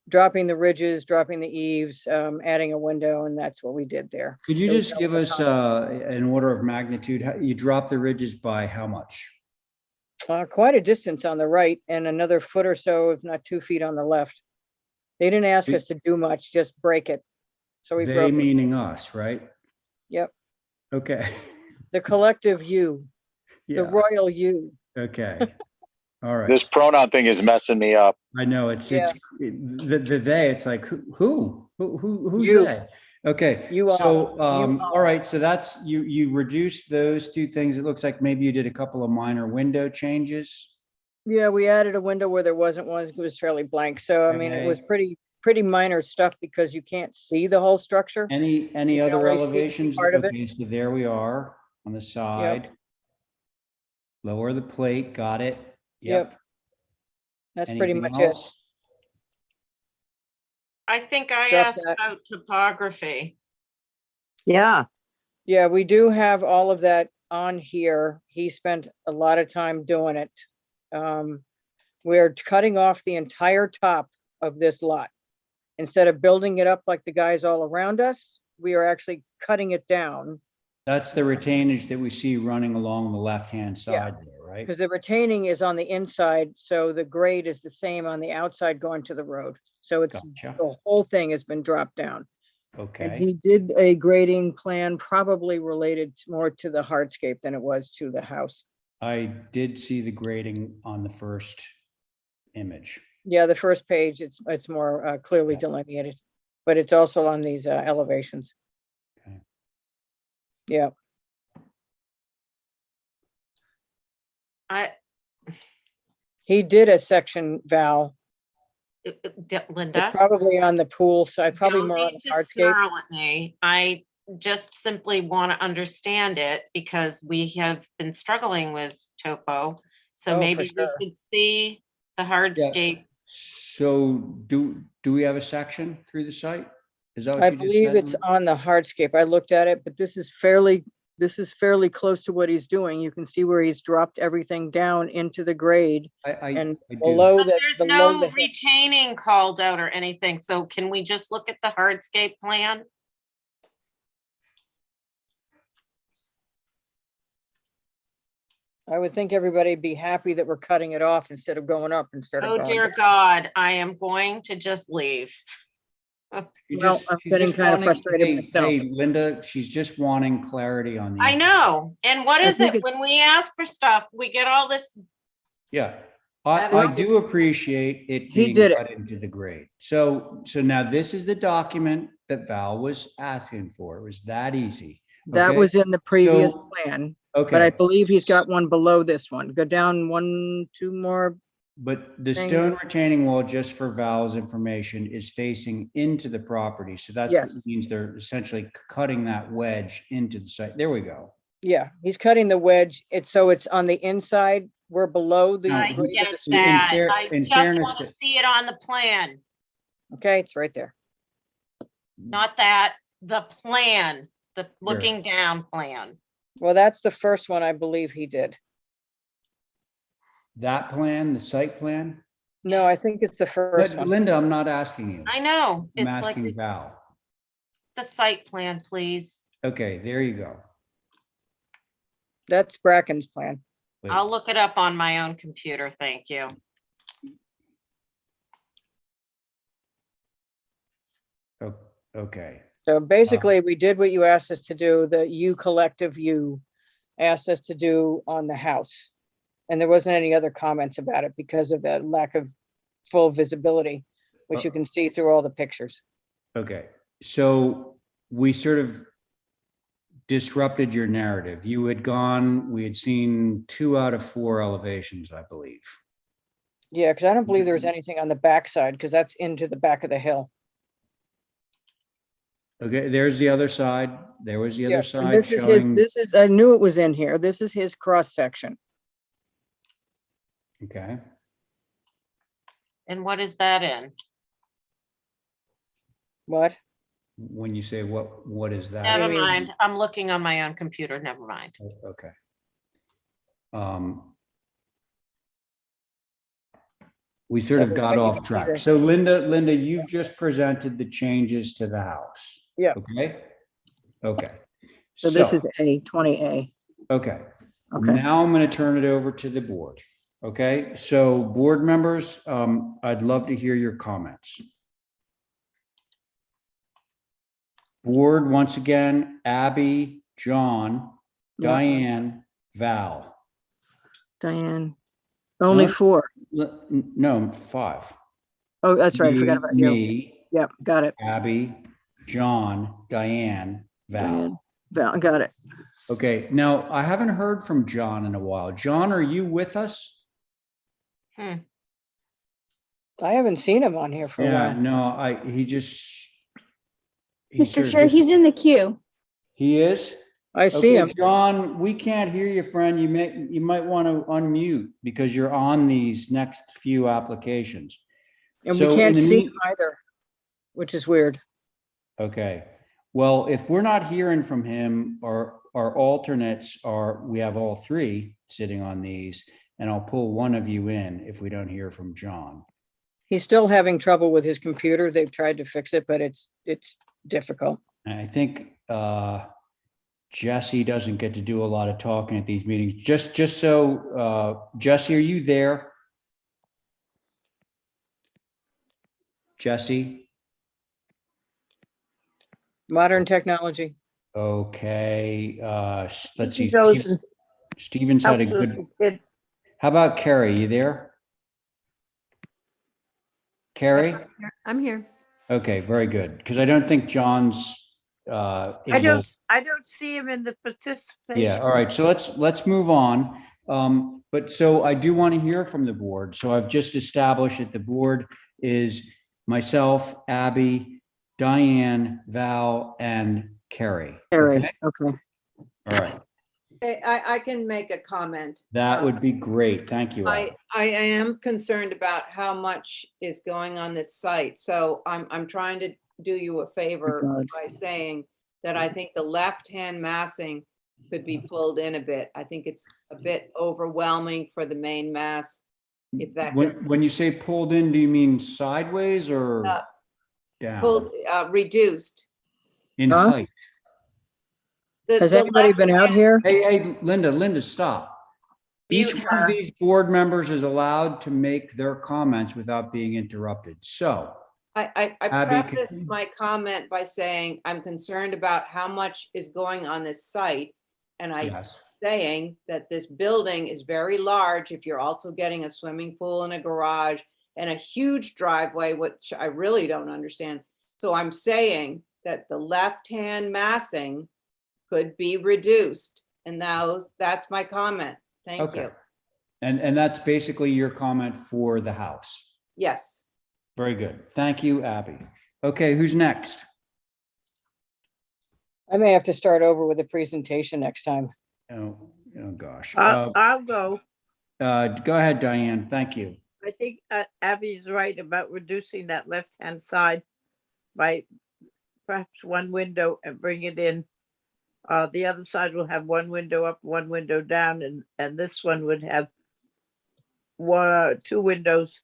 Dropping the ridges, dropping the eaves, adding a window, and that's what we did there. Could you There was just no give us comment. an order of magnitude? You drop the ridges by how much? Quite a distance on the right and another foot or so, if not 2 feet on the left. They didn't ask us to do much, just break it. So we They broke it. meaning us, right? Yep. Okay. The collective you, the Yeah. royal you. Okay. All right. This pronoun thing is messing me up. I know it's the they, it's like who's You. they? Okay. You So all. You all right, so that's you reduced those two things. It looks like maybe you did a couple of minor window changes. Yeah, we added a window where there wasn't one. It was fairly blank. So I mean, it was Okay. pretty minor stuff because you can't see the whole structure. Any You can other only see elevations? part of it. Okay, so there we are on the side. Lower the plate, got it. Yep. That's pretty Anything much it. else? I think I Drop asked that. about topography. Yeah. Yeah, we do have all of that on here. He spent a lot of time doing it. We're cutting off the entire top of this lot. Instead of building it up like the guys all around us, we are actually cutting it down. That's the retainage that we see running along the left-hand side there, right? Because the retaining is on the inside, so the grade is the same on the outside going to the road. So it's, Gotcha. the whole thing has been dropped down. And Okay, he did a grading plan probably related more to the hardscape than it was to the house. I did see the grading on the first image. Yeah, the first page, it's more clearly delineated, but it's also on these elevations. Okay. Yeah. He did a section, Val. Linda? It's probably on the pool side, probably Don't more on need the to hardscape. snarl at me. I just simply want to understand it because we have been struggling with topo. So Oh, for maybe we sure. could see the hardscape. So do we have a section through the site? Is that what I you just believe said? it's on the hardscape. I looked at it, but this is fairly close to what he's doing. You can see where he's dropped everything down into the grade and I do. below But that. there's no retaining called out or anything. So can we just look at the hardscape plan? I would think everybody'd be happy that we're cutting it off instead of going up instead of Oh going dear down. God, I am going to just leave. Well, I'm getting kind of frustrated myself. Hey, Linda, she's just wanting clarity on the. I know. And what I is think it? When we ask for stuff, we get all this. Yeah, I do appreciate it He being did it. cut into the grade. So now this is the document that Val was asking for. It was that easy. That okay? was in the previous So- plan, Okay. but I believe he's got one below this one. Go down one, two more. But the things. stone retaining wall, just for Val's information, is facing into the property. So that's what Yes. means they're essentially cutting that wedge into the site. There we go. Yeah, he's cutting the wedge. It's on the inside. We're below the Now, I grade of get the in street. that. fair- I in just fairness want to to- see it on the plan, Okay, it's right there. not that, the plan, the looking down plan. Well, that's the first one I believe he did. That plan, the site plan? No, I think it's the first But one. Linda, I'm not asking you. I know, I'm it's like asking Val. the site plan, please. Okay, there you go. That's Bracken's plan. Wait. I'll look it up on my own computer, thank you. Okay. So basically, we did what you asked us to do, the you collective you asked us to do on the house. And there wasn't any other comments about it because of the lack of full visibility, which you can see through all the pictures. Okay, so we sort of disrupted your narrative. You had gone, we had seen 2 out of 4 elevations, I believe. Yeah, because I don't believe there was anything on the backside because that's into the back of the hill. Okay, there's the other side. There was the other Yes, and side this is his, showing. I knew it was in here. This is his cross section. Okay, And what is that in? What? when you say what is that? Never mind, I'm looking on my own computer, never mind. Okay. We sort So of got you off can see track. the- So Linda, you've just presented the changes to the house. Yeah. Okay. Okay. So this is A, 20A. Okay. Okay. Now I'm going to turn it over to the board. Okay, so board members, I'd love to hear your comments. Board, once again, Abby, John, Yeah. Diane, Val. Diane, only No? 4. No, 5. Oh, that's right. I forgot You, about you. Me, Yep, got it. Abby, John, Diane, Val. Diane, Val, got it. Okay, now I haven't heard from John in a while. John, are you with us? I haven't seen him on here for a Yeah, while. no, he Mr. sort of Chair, dis- he's in the queue. He is? I see him. John, we can't hear you, friend. You might want to unmute because you're on these next few applications. And So we in can't the see mean- him either. which is weird. Okay. Well, if we're not hearing from him, our alternates are, we have all three sitting on these, and I'll pull one of you in if we don't hear from John. He's still having trouble with his computer. They've tried to fix it, but it's difficult. And I think Jesse doesn't get to do a lot of talking at these meetings. Just so, Jesse, are you there? Jesse? Modern technology. Okay, let's see. He goes and Steven's had a helps with good, the kid. how about Carrie? You there? Carrie? I'm here. Okay, very good. Because I don't think John's I able. don't see him in the participation. Yeah, all right. So let's move on. But so I do want to hear from the board. So I've just established that the board is myself, Abby, Diane, Val, and Carrie. Harry, Okay? okay. All right. I can make a comment. That would be great. Thank you, Abby. I am concerned about how much is going on this site. So I'm trying to do you a favor God. by saying that I think the left-hand massing could be pulled in a bit. I think it's a bit overwhelming for the main mass. If that could When you say pulled in, do you mean sideways or down? pulled, reduced. In Huh? height? Has anybody been out here? Hey, Linda, stop. Each Mute one of her. these board members is allowed to make their comments without being interrupted. So, I Abby, preface my comment by saying I'm concerned about how much is going on this site. And Yes. saying that this building is very large if you're also getting a swimming pool and a garage and a huge driveway, which I really don't understand. So I'm saying that the left-hand massing could be reduced. And that's my comment. Thank okay. you. And that's basically your comment for the house. Yes. Very good. Thank you, Abby. Okay, who's next? I may have to start over with a presentation next time. Oh gosh. I'll go. Go ahead, Diane. Thank you. I think Abby's right about reducing that left-hand side by perhaps one window and bring it in. The other side will have one window up, one window down, and this one would have two windows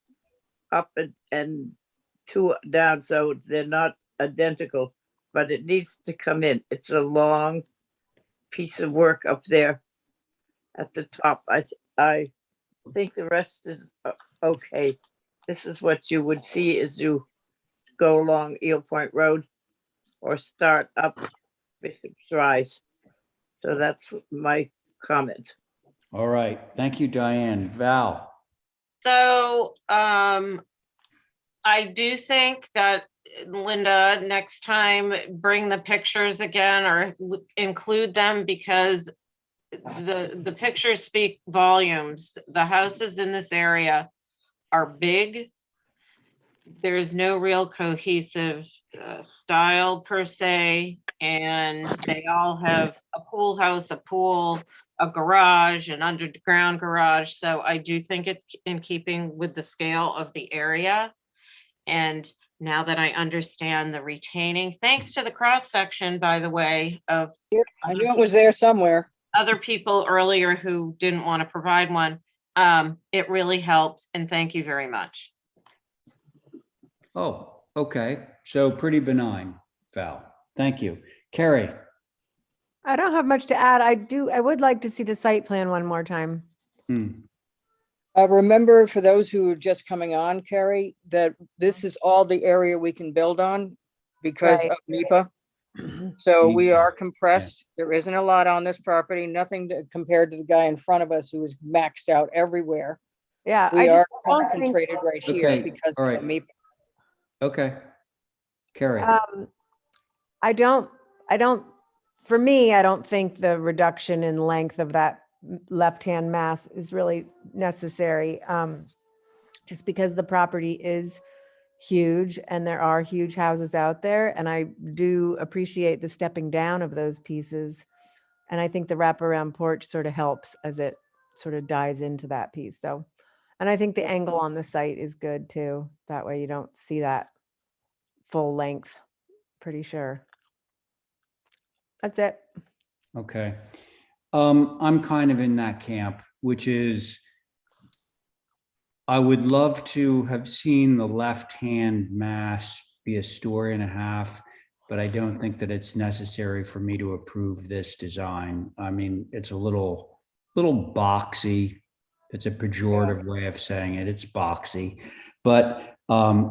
up and two down, so they're not identical, but it needs to come in. It's a long piece of work up there at the top. I think the rest is okay. This is what you would see as you go along Eel Point Road or start up Bishop's Rise. So that's my comment. All right. Thank you, Diane. Val. So, I do think that Linda, next time, bring the pictures again or include them because the pictures speak volumes. The houses in this area are big. There's no real cohesive style per se, and they all have a pool house, a pool, a garage, an underground garage. So I do think it's in keeping with the scale of the area. And now that I understand the retaining, thanks to the cross section, by the way, of I knew it was there somewhere. other people earlier who didn't want to provide one, it really helps. And thank you very much. Oh, okay. So pretty benign, Val. Thank you. Carrie. I don't have much to add. I would like to see the site plan one more time. Remember, for those who are just coming on, Carrie, that this is all the area we can build on because Right. of MIPA. So we are compressed. There isn't a lot on this property, nothing compared to the guy in front of us who is maxed out everywhere. Yeah, We I are just don't think- concentrated right here Okay, because all of right. the MIPA. Okay. Carrie. I don't, for me, I don't think the reduction in length of that left-hand mass is really necessary. Just because the property is huge and there are huge houses out there. And I do appreciate the stepping down of those pieces. And I think the wraparound porch sort of helps as it sort of dies into that piece. So, and I think the angle on the site is good too. That way you don't see that full length, pretty sure. That's it. Okay. I'm kind of in that camp, which is I would love to have seen the left-hand mass be a story and a half, but I don't think that it's necessary for me to approve this design. I mean, it's a little boxy. It's a pejorative way of saying it. It's boxy, but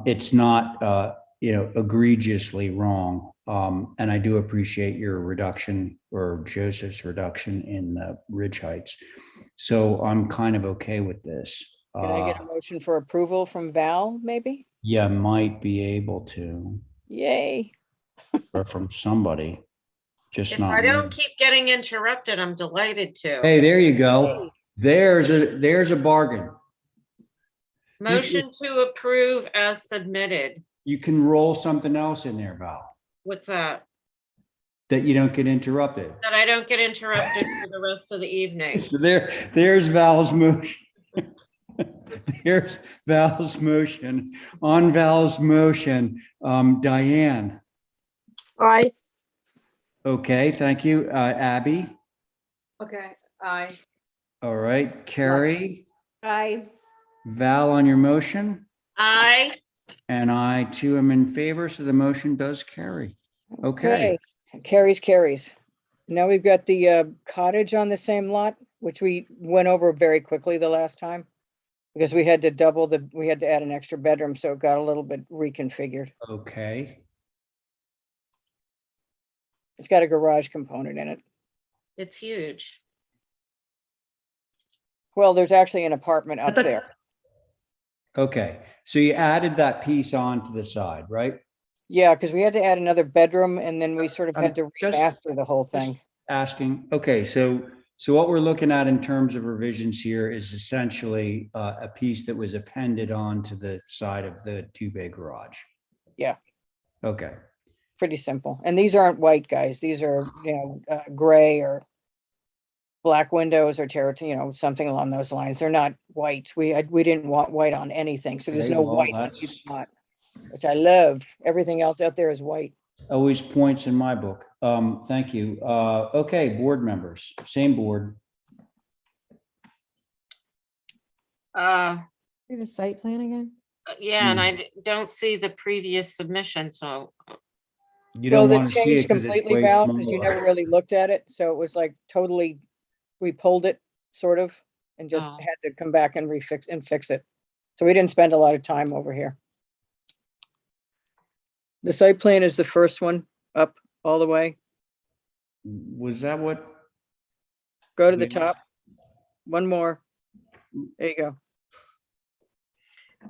it's not, egregiously wrong. And I do appreciate your reduction, or Joseph's reduction, in the ridge heights. So I'm kind of okay with this. Can I get a motion for approval from Val, maybe? Yeah, might be able to, Yay. or from somebody, just If not I me. don't keep getting interrupted, I'm delighted to. Hey, there you go. There's a bargain. Motion to approve as submitted. You can roll something else in there, Val, What's that? that you don't get interrupted. That I don't get interrupted for the rest of the evening. So there's Val's motion. There's Val's motion. On Val's motion, Diane. Aye. Okay, thank you. Abby. Okay, aye. All right, Carrie. Aye. Val on your motion, Aye. and I too am in favor, so the motion does carry. Okay. Carries. Now we've got the cottage on the same lot, which we went over very quickly the last time, because we had to we had to add an extra bedroom, so it got a little bit reconfigured. Okay. It's got a garage component in it. It's huge. Well, there's actually an apartment up there. Okay, so you added that piece on to the side, right? Yeah, because we had to add another bedroom, and then we sort of had to Just- remaster the whole thing. Asking, okay, so what we're looking at in terms of revisions here is essentially a piece that was appended on to the side of the two-bay garage. Yeah, Okay, pretty simple. And these aren't white, guys. These are, gray or black windows or something along those lines. They're not white. We didn't want white on anything, so there's Okay, no well, white on that's- each lot, which I love. Everything else out there is white. always points in my book. Thank you. Okay, board members, same board. See the site plan again? Yeah, and I don't see the previous submission, so You Well, don't they want to see it changed because it's completely, way Val, because you smaller. never really looked at it. So it was like totally, we pulled it sort of and just Oh. had to come back and fix it. So we didn't spend a lot of time over here. The site plan is the first one up all the way. Was that what? Go to the we- top. One more. There you go.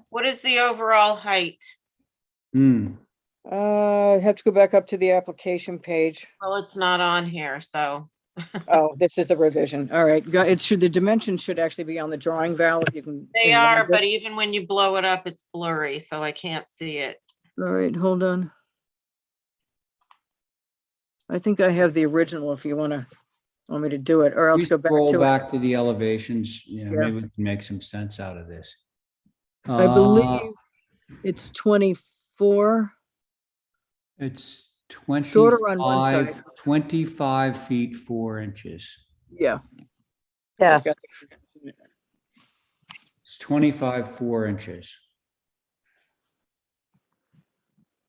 what is the overall height? Have to go back up to the application page. Well, it's not on here, so. Oh, this is the revision. All right, the dimensions should actually be on the drawing, Val, if you can. They are, enlarge it. but even when you blow it up, it's blurry, so I can't see it. All right, hold on. I think I have the original if you want me to do it, or else Please go back scroll to it. back to the elevations, Yeah. maybe we can make some sense out of this. I believe it's 24. It's Shorter on one side. 25 feet, 4 inches. Yeah. Yeah. It's 25, 4 inches.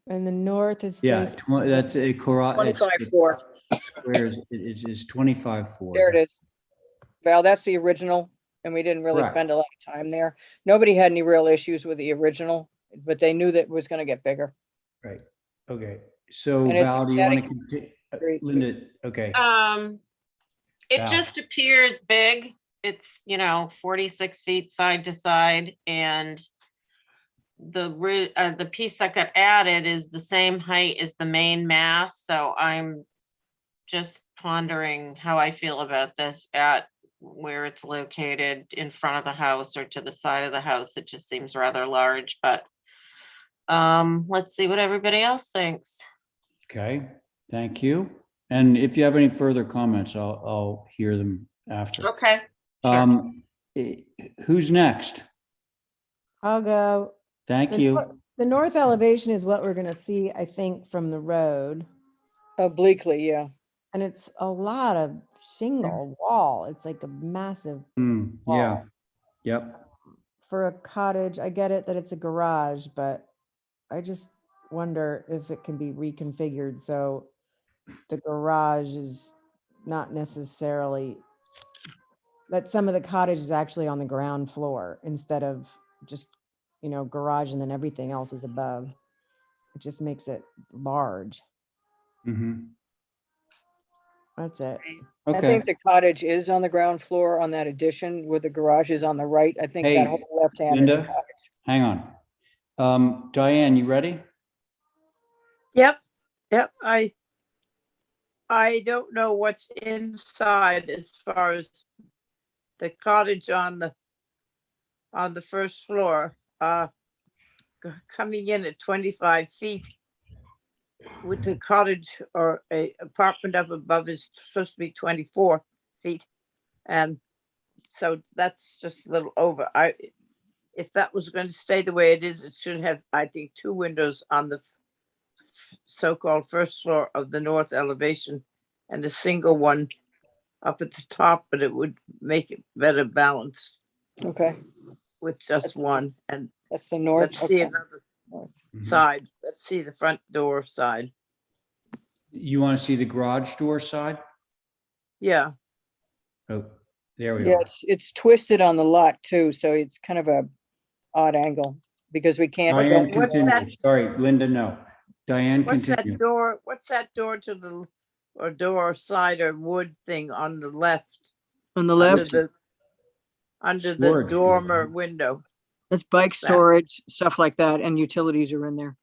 And the north is Yeah, facing. that's a 25-4. Squares, it is 25, 4. There it is. Val, that's the original, and we didn't really Correct. spend a lot of time there. Nobody had any real issues with the original, but they knew that it was going to get bigger. Right, okay. So And it's Val, do you want to static- continue? Linda, okay. It Val. just appears big. It's, 46 feet side to side, and the piece that got added is the same height as the main mass, so I'm just pondering how I feel about this at where it's located in front of the house or to the side of the house. It just seems rather large, but let's see what everybody else thinks. Okay, thank you. And if you have any further comments, I'll hear them after. Okay. Sure. Who's next? I'll go. Thank The you. The north elevation is what we're gonna see, I think, from the road. Obliquely, yeah. And it's a lot of shingle wall. It's like a massive Yeah, wall. yep. For a cottage, I get it that it's a garage, but I just wonder if it can be reconfigured so the garage is not necessarily, that some of the cottage is actually on the ground floor instead of just, garage and then everything else is above. It just makes it large. Mhm. That's it. I Okay. think the cottage is on the ground floor on that addition where the garage is on the right. I think that Hey, whole left hand is a Linda, cottage. hang on. Diane, you ready? Yep, yep. I don't know what's inside as far as the cottage on the first floor. Coming in at 25 feet with the cottage or a apartment up above is supposed to be 24 feet. And so that's just a little over. If that was going to stay the way it is, it should have, I think, 2 windows on the so-called first floor of the north elevation and a single one up at the top, but it would make it better balanced Okay, with just one. And that's the north. let's see Okay. another Mhm. side. Let's see the front door side. You want to see the garage door side? Yeah. Oh, there we Yeah, are. it's twisted on the lot too, so it's kind of a odd angle because we can't. Diane, What's that? continue. Sorry, Linda, no. Diane, What's continue. that door? What's that door to the or door side or wood thing on the left? On the Under left, the Storage door, dormer right? window. that's bike What's that? storage, stuff like that, and utilities are in there.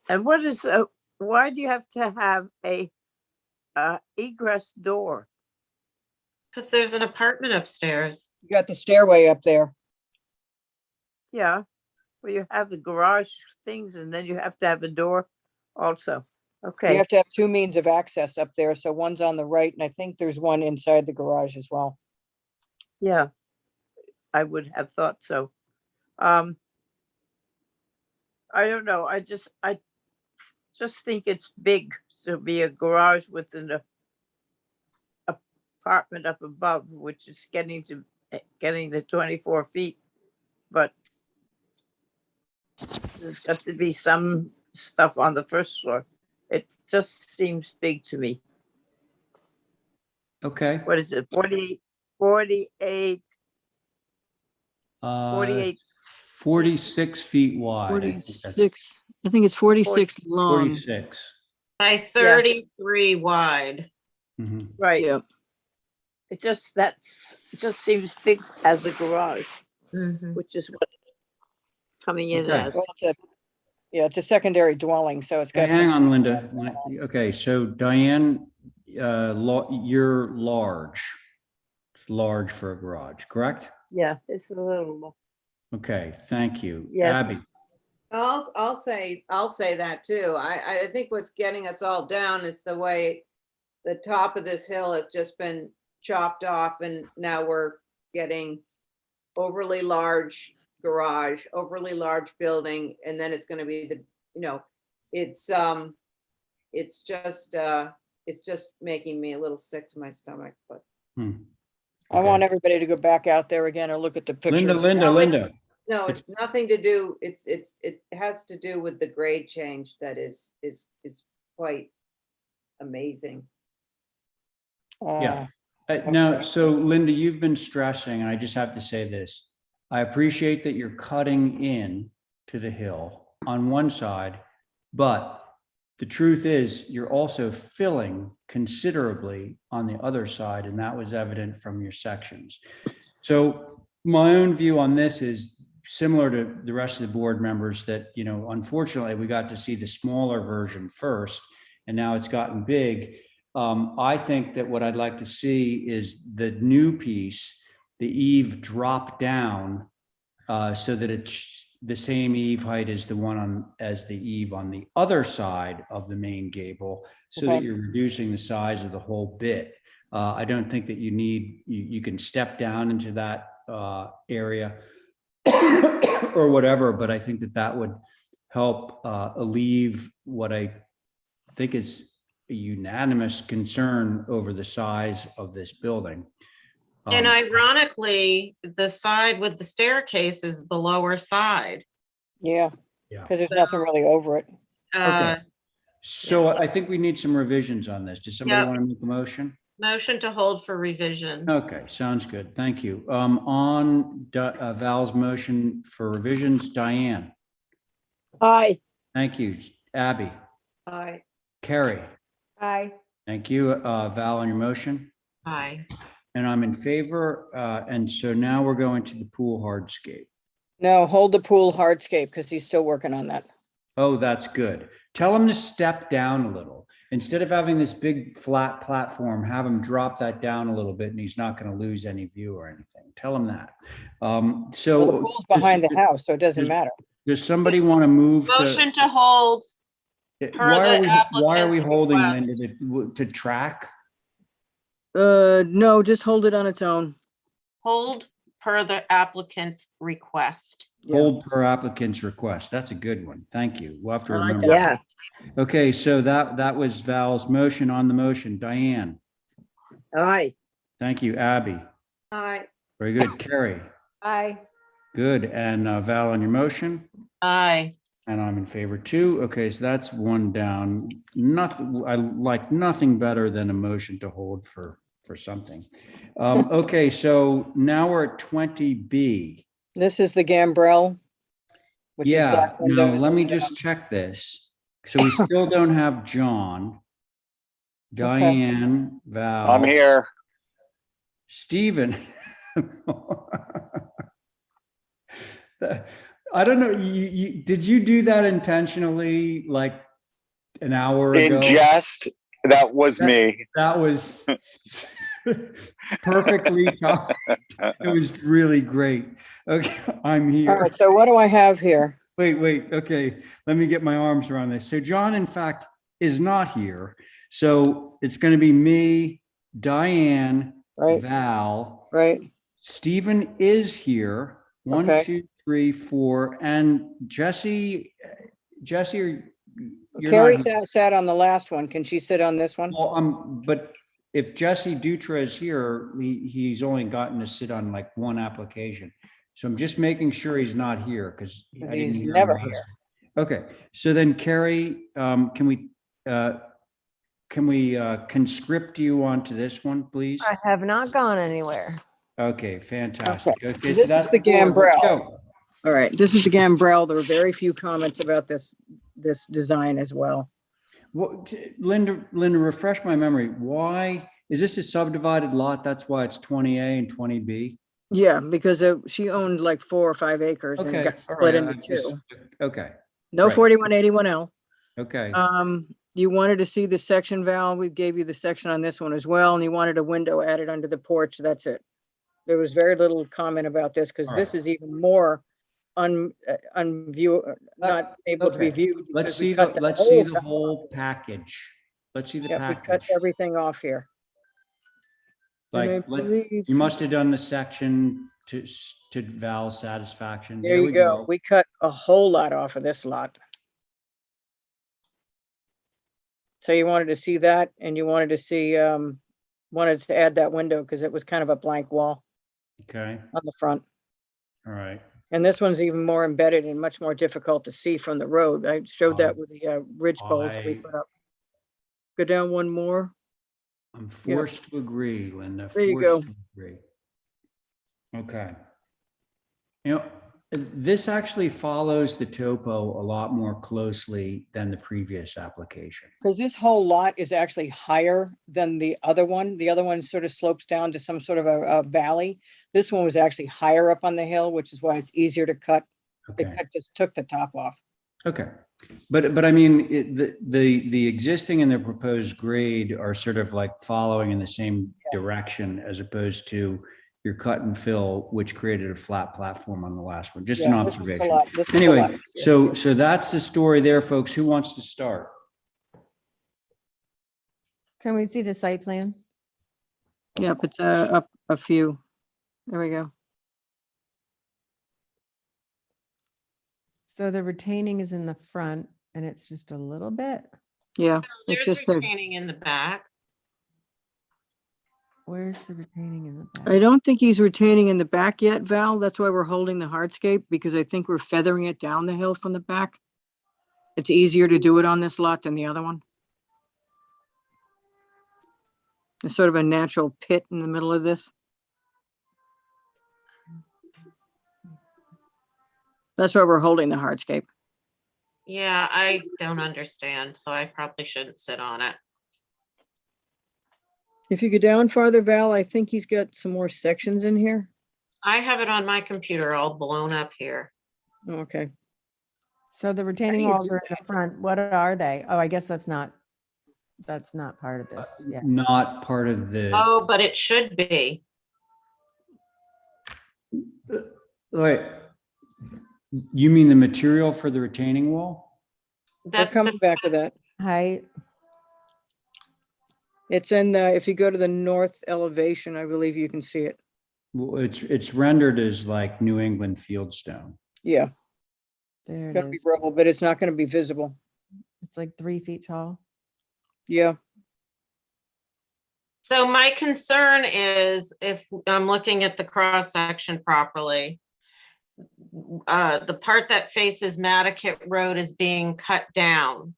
And what is why do you have to have a egress door? Because there's an apartment upstairs. You got the stairway up there. Yeah, where you have the garage things and then you have to have a door also. You Okay. have to have 2 means of access up there, so one's on the right, and I think there's one inside the garage as well. Yeah, I would have thought so. I don't know. I just think it's big to be a garage with an apartment up above, which is getting the 24 feet. But there's got to be some stuff on the first floor. It just seems big to me. Okay. What is it? 48, 48, 46 feet wide. I think that's 46, I think it's 46 long. 46. By 33 wide. Mhm. right. Yeah. It just seems big as a garage, which is what coming in Okay. as. Well, it's a secondary dwelling, so it's Hey, got hang some. on, Linda. Okay, so Diane, you're large. It's large for a garage, correct? Yeah, it's a little. Okay, thank you. Yes. Abby, I'll say that too. I think what's getting us all down is the way the top of this hill has just been chopped off, and now we're getting overly large garage, overly large building, and then it's going to be it's just making me a little sick to my stomach. But I want everybody to go back out there again and look at the pictures. Linda. no, it's nothing to do. It has to do with the grade change that is quite amazing. Yeah. Now, so Linda, you've been stressing, and I just have to say this. I appreciate that you're cutting in to the hill on one side, but the truth is you're also filling considerably on the other side, and that was evident from your sections. So my own view on this is similar to the rest of the board members that, unfortunately we got to see the smaller version first, and now it's gotten big. I think that what I'd like to see is the new piece, the eave drop down so that it's the same eave height as the eave on the other side of the main gable, so that you're reducing the size of the whole bit. I don't think that you can step down into that area. or whatever, but I think that that would help alleviate what I think is a unanimous concern over the size of this building. And ironically, the side with the staircase is the lower side. Yeah, Yeah. because there's nothing really over it. Okay. So I think we need some revisions on this. Does somebody Yep. want to make a motion? Motion to hold for revisions. Okay, sounds good. Thank you. On Val's motion for revisions, Diane. Aye. Thank you. Abby. Aye. Carrie. Aye. Thank you. Val, on your motion. Aye. And I'm in favor. And so now we're going to the pool hardscape. No, hold the pool hardscape because he's still working on that. Oh, that's good. Tell him to step down a little. Instead of having this big flat platform, have him drop that down a little bit and he's not going to lose any view or anything. Tell him that. So Well, the pool's behind the house, so it doesn't matter. Does somebody want to move Motion to hold. why are we applicant's holding, request. Linda, to track? No, just hold it on its own. Hold per the applicant's request. Hold per applicant's request. That's a good one. Thank you. We'll have to I like remember. that. Yeah. Okay, so that was Val's motion. On the motion. Diane. Aye. Thank you. Abby. Aye. Very good. Carrie. Aye. Good. And Val, on your motion? Aye. And I'm in favor too. Okay, so that's one down. Nothing, I like nothing better than a motion to hold for something. Okay, so now we're at 20B. This is the gambrel. Which is Yeah, black now windows let me and, just check this. So we still don't have John, Diane, Val. I'm here. Stephen. I don't know. Did you do that intentionally, like an hour ago? In jest, that was me. That was perfectly timed. It was really great. Okay, I'm here. all right, so what do I have here? Wait. Okay, let me get my arms around this. So John, in fact, is not here. So it's going to be me, Diane, Right. Val. Right. Stephen is here. One, Okay. 2, 3, 4, and Jesse. Jesse, you're Carrie not here. sat on the last one. Can she sit on this one? Well, but if Jesse Dutra is here, he's only gotten to sit on like one application. So I'm just making sure he's not here because He's never here. Okay, so then Carrie, can we conscript you onto this one, please? I have not gone anywhere. Okay, fantastic. Okay, This is the four. Let's gambrel. go. All right, this is the gambrel. There were very few comments about this design as well. What, Linda, refresh my memory. Why is this a subdivided lot? That's why it's 20A and 20B. Yeah, because she owned like 4 or 5 acres and Okay, it got all split right, into two. Okay. No right. 4181L. Okay. You wanted to see the section, Val. We gave you the section on this one as well, and you wanted a window added under the porch. That's it. There was very little comment about this because All this right. is even more not able to be Okay. viewed. Let's because we see cut the whole top whole package. Let's see the Yeah, we package. cut everything off here. And I Like, believe- you must have done the section to Val's satisfaction. There you we go. We cut a whole lot off of this lot. So you wanted to see that, and you wanted to see, wanted to add that window because it was kind of a blank wall Okay, on the front. all right. And this one's even more embedded and much more difficult to see from the road. I showed that with the ridge poles that we put up. Go down one more. I'm forced to agree, Linda. There you go. Forced to agree. Okay. You know, this actually follows the topo a lot more closely than the previous application. Because this whole lot is actually higher than the other one. The other one sort of slopes down to some sort of a valley. This one was actually higher up on the hill, which is why it's easier to cut. Okay. Just took the top off. Okay, but I mean, the existing and the proposed grade are sort of like following in the same direction as opposed to your cut and fill, which created a flat platform on the last one. Just an Yeah, this one's a observation. lot- this is a lot Anyway, easier. so that's the story there, folks. Who wants to start? Can we see the site plan? Yep, it's up a few. There we go. So the retaining is in the front and it's just a little bit. Yeah, it's There's just a, retaining in the back. Where's the retaining in the back? I don't think he's retaining in the back yet, Val. That's why we're holding the hardscape, because I think we're feathering it down the hill from the back. It's easier to do it on this lot than the other one. There's sort of a natural pit in the middle of this. That's why we're holding the hardscape. Yeah, I don't understand, so I probably shouldn't sit on it. If you go down farther, Val, I think he's got some more sections in here. I have it on my computer all blown up here. Okay. So the retaining you walls do are in the front. What are they? Oh, I guess that's not part of this. Yeah. Not part of the, Oh, but it should be. wait, you mean the material for the retaining wall? We're coming back with that. Height. It's in the, if you go to the north elevation, I believe you can see it. Well, it's rendered as like New England fieldstone. Yeah, There it gonna be is. rubble, but it's not gonna be visible. It's like 3 feet tall. Yeah, So my concern is, if I'm looking at the cross section properly, the part that faces Nantucket Road is being cut down,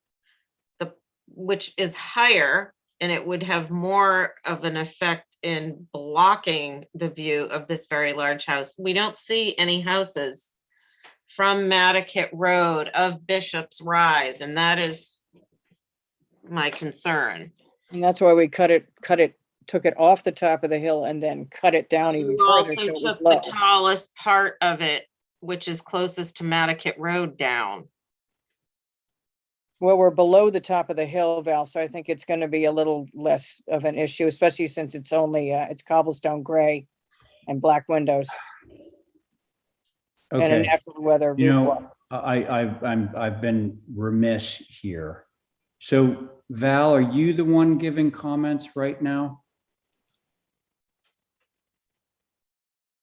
which is higher, and it would have more of an effect in blocking the view of this very large house. We don't see any houses from Nantucket Road of Bishop's Rise, and that is my concern. and that's why we took it off the top of the hill and then cut it down even You further also so it was took low. the tallest part of it, which is closest to Nantucket Road, down. Well, we're below the top of the hill, Val, so I think it's gonna be a little less of an issue, especially since it's only, it's cobblestone gray and black windows and a Okay, natural weather you roof know, wall. I've been remiss here. So Val, are you the one giving comments right now?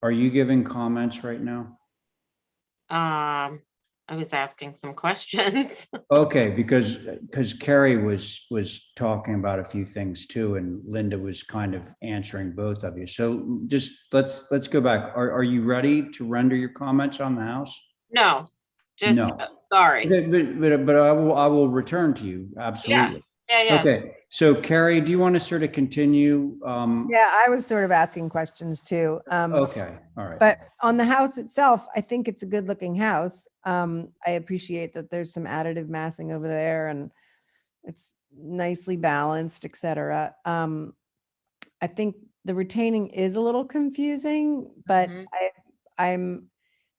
Are you giving comments right now? I was asking some questions. Okay, because Carrie was talking about a few things too, and Linda was kind of answering both of you. So just let's go back. Are you ready to render your comments on the house? No, just, No. sorry. Okay, but I will return to you. Absolutely. Yeah. Okay, so Carrie, do you want to sort of continue? Yeah, I was sort of asking questions too. Okay, all right. But on the house itself, I think it's a good looking house. I appreciate that there's some additive massing over there and it's nicely balanced, et cetera. I think the retaining is a little confusing, but I'm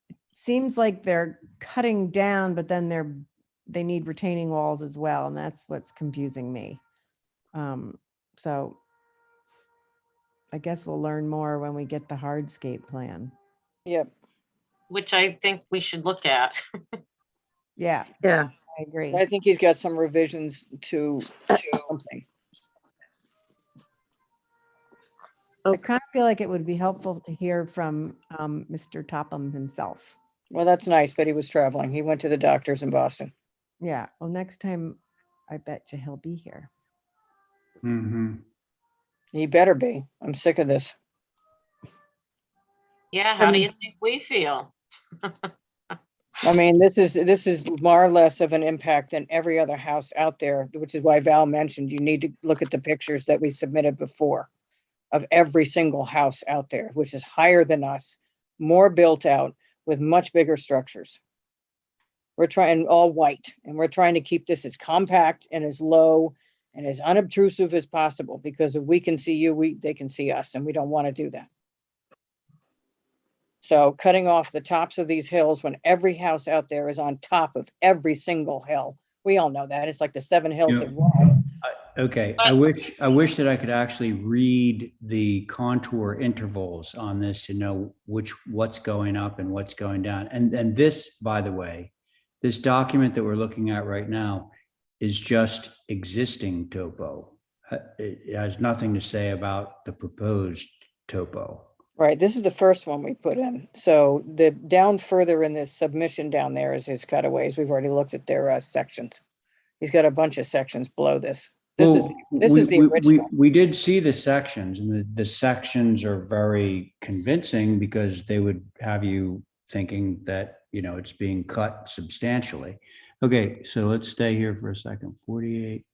it seems like they're cutting down, but then they need retaining walls as well, and that's what's confusing me. So I guess we'll learn more when we get the hardscape plan. Yep. Which I think we should look at. Yeah, Yeah. I agree. I think he's got some revisions to something. I kind of feel like it would be helpful to hear from Mr. Topham himself. Well, that's nice, but he was traveling. He went to the doctors in Boston. Yeah, well, next time I bet you he'll be here. Mm-hmm. He better be. I'm sick of this. Yeah, how do you think we feel? I mean, this is far less of an impact than every other house out there, which is why Val mentioned you need to look at the pictures that we submitted before of every single house out there, which is higher than us, more built out with much bigger structures. We're trying all white, and we're trying to keep this as compact and as low and as unobtrusive as possible, because if we can see you, they can see us, and we don't want to do that. So cutting off the tops of these hills when every house out there is on top of every single hill. We all know that. It's like the 7 hills of Rome. Okay, I wish that I could actually read the contour intervals on this to know what's going up and what's going down. And this, by the way, this document that we're looking at right now is just existing topo. It has nothing to say about the proposed topo. Right, this is the first one we put in. So the down further in this submission down there is his cutaways. We've already looked at their sections. He's got a bunch of sections below this. This is, this is the original. We did see the sections, and the sections are very convincing because they would have you thinking that, you know, it's being cut substantially. Okay, so let's stay here for a second. 48,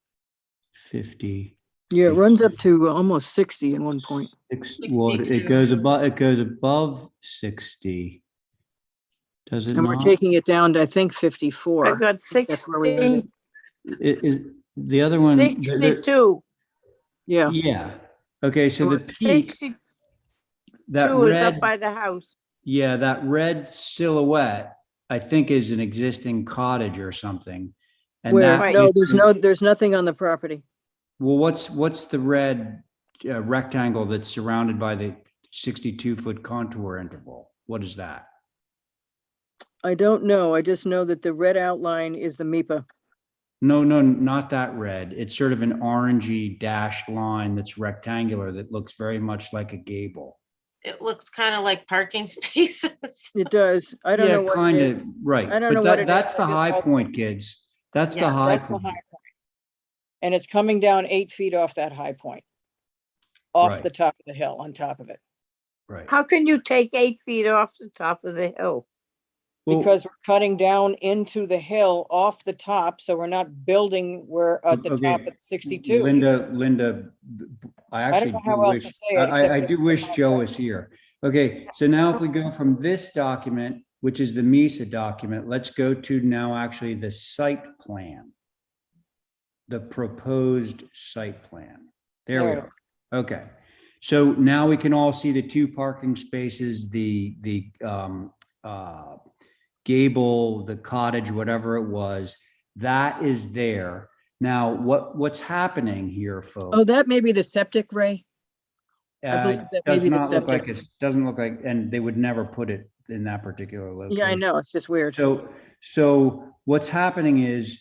50. Yeah, it runs up to almost 60 in one point. Well, it goes above 60. Does it And we're not? taking it down to, I think, 54. I got That's where we ended. 60, The other one. 62. Yeah. Yeah. Okay, so the peak, 62 that is red, up by the house. yeah, that red silhouette, I think is an existing cottage or something. And Where, that no, is- there's nothing on the property. Well, what's the red rectangle that's surrounded by the 62-foot contour interval? What is that? I don't know. I just know that the red outline is the MIPA. No, not that red. It's sort of an orangey dashed line that's rectangular that looks very much like a gable. It looks kind of like parking spaces. It does. I don't know what kind it of, is. right. I don't But know what it that's is. the I just high know point, kids. That's the Yeah, high That's the point. high point. And it's coming down 8 feet off that high point. Off Right. the top of the hill, on top of it. Right. How can you take 8 feet off the top of the hill? Well, Because we're cutting down into the hill off the top, so we're not building where at the top okay, of 62. Linda, I don't actually know do how else to wish, say it, except I that do it's wish a Joe was here. Okay, so now if we go from this document, which is the MISA document, let's go to now actually the site plan. The proposed site plan. There we There it are. Okay. So now we can all see the 2 parking spaces, the gable, the cottage, whatever it was, that is there. Now, what's happening here, folks? Oh, that may be the septic, Ray. I believe that may Does be the not look like septic. it, doesn't look like, and they would never put it in that particular location. Yeah, I know. It's just weird. So what's happening is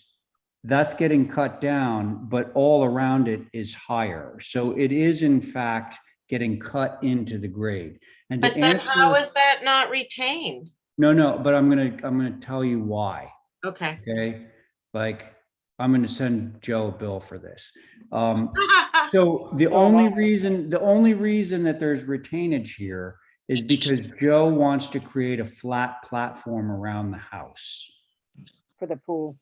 that's getting cut down, but all around it is higher. So it is in fact getting cut into the grade. And to But then how answer, is that not retained? no, but I'm gonna tell you why. Okay. Okay, like I'm gonna send Joe a bill for this. So the only reason that there's retainage here is because Joe wants to create a flat platform around the house. For the pool.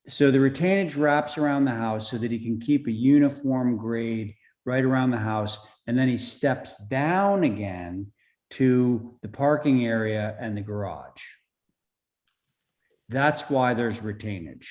So the retainage wraps around the house so that he can keep a uniform grade right around the house. And then he steps down again to the parking area and the garage. That's why there's retainage.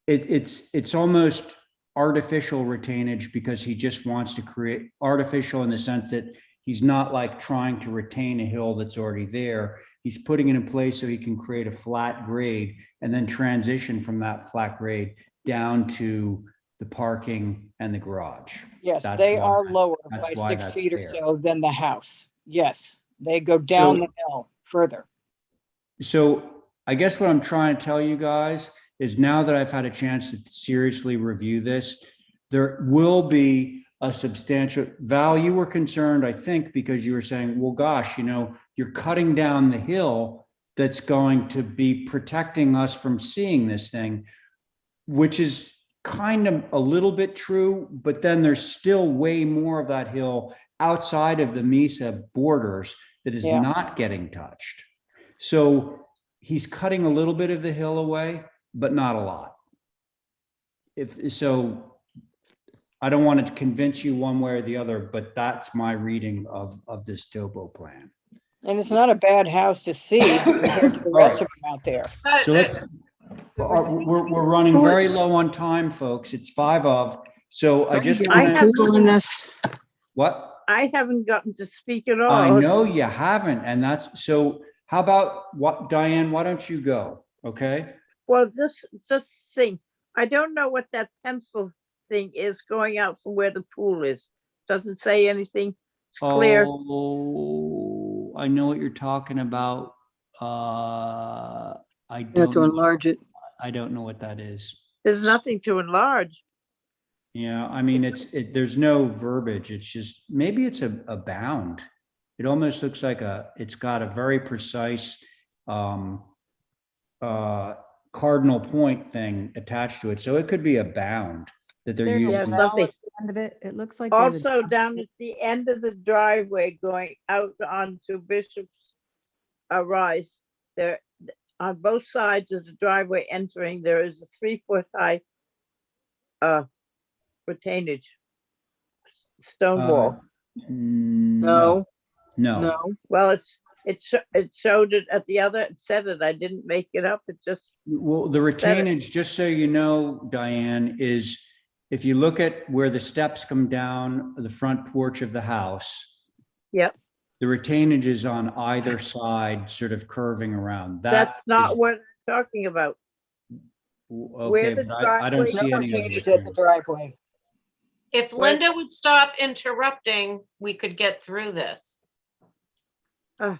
It's almost artificial retainage because he just wants to create artificial in the sense that he's not like trying to retain a hill that's already there. He's putting it in place so he can create a flat grade and then transition from that flat grade down to the parking and the garage. Yes, That's they why- are lower that's by why 6 that's feet or there. so than the house. Yes, they go down the hill further. So I guess what I'm trying to tell you guys is now that I've had a chance to seriously review this, there will be a substantial value. You were concerned, I think, because you were saying, well, gosh, you know, you're cutting down the hill that's going to be protecting us from seeing this thing, which is kind of a little bit true, but then there's still way more of that hill outside of the MISA borders that is not getting touched. So he's cutting a little bit of the hill away, but not a lot. So I don't want to convince you one way or the other, but that's my reading of this topo plan. And it's not a bad house to see compared to the rest of them out there. So we're running very low on time, folks. It's 5 of. So I just on this. What? I haven't gotten to speak at all. I know you haven't, and that's so. How about what, Diane? Why don't you go? Okay. Well, just think. I don't know what that pencil thing is going out from where the pool is. Doesn't say anything. It's clear. Oh, I know what you're talking about. I You have to don't. enlarge it. I don't know what that is. There's nothing to enlarge. Yeah, I mean, there's no verbiage. It's just, maybe it's a bound. It almost looks like it's got a very precise cardinal point thing attached to it. So it could be a bound that they're There's a using. well something. at the end of it. It looks like there's Also down at the end of the driveway going out onto Bishop's Rise, there, on both sides of the driveway entering, there is a 3-foot high retainage stone wall. No, no. Well, it showed it at the other, it said it, I didn't make it up, it just, Well, the retainage, just so you know, Diane, is if you look at where the steps come down the front porch of the house, yep, the retainage is on either side, sort of curving around. that's not what I'm talking about. Okay, the but I don't driveway- see No any of change the at the driveway. If Linda would stop interrupting, we could get through this. And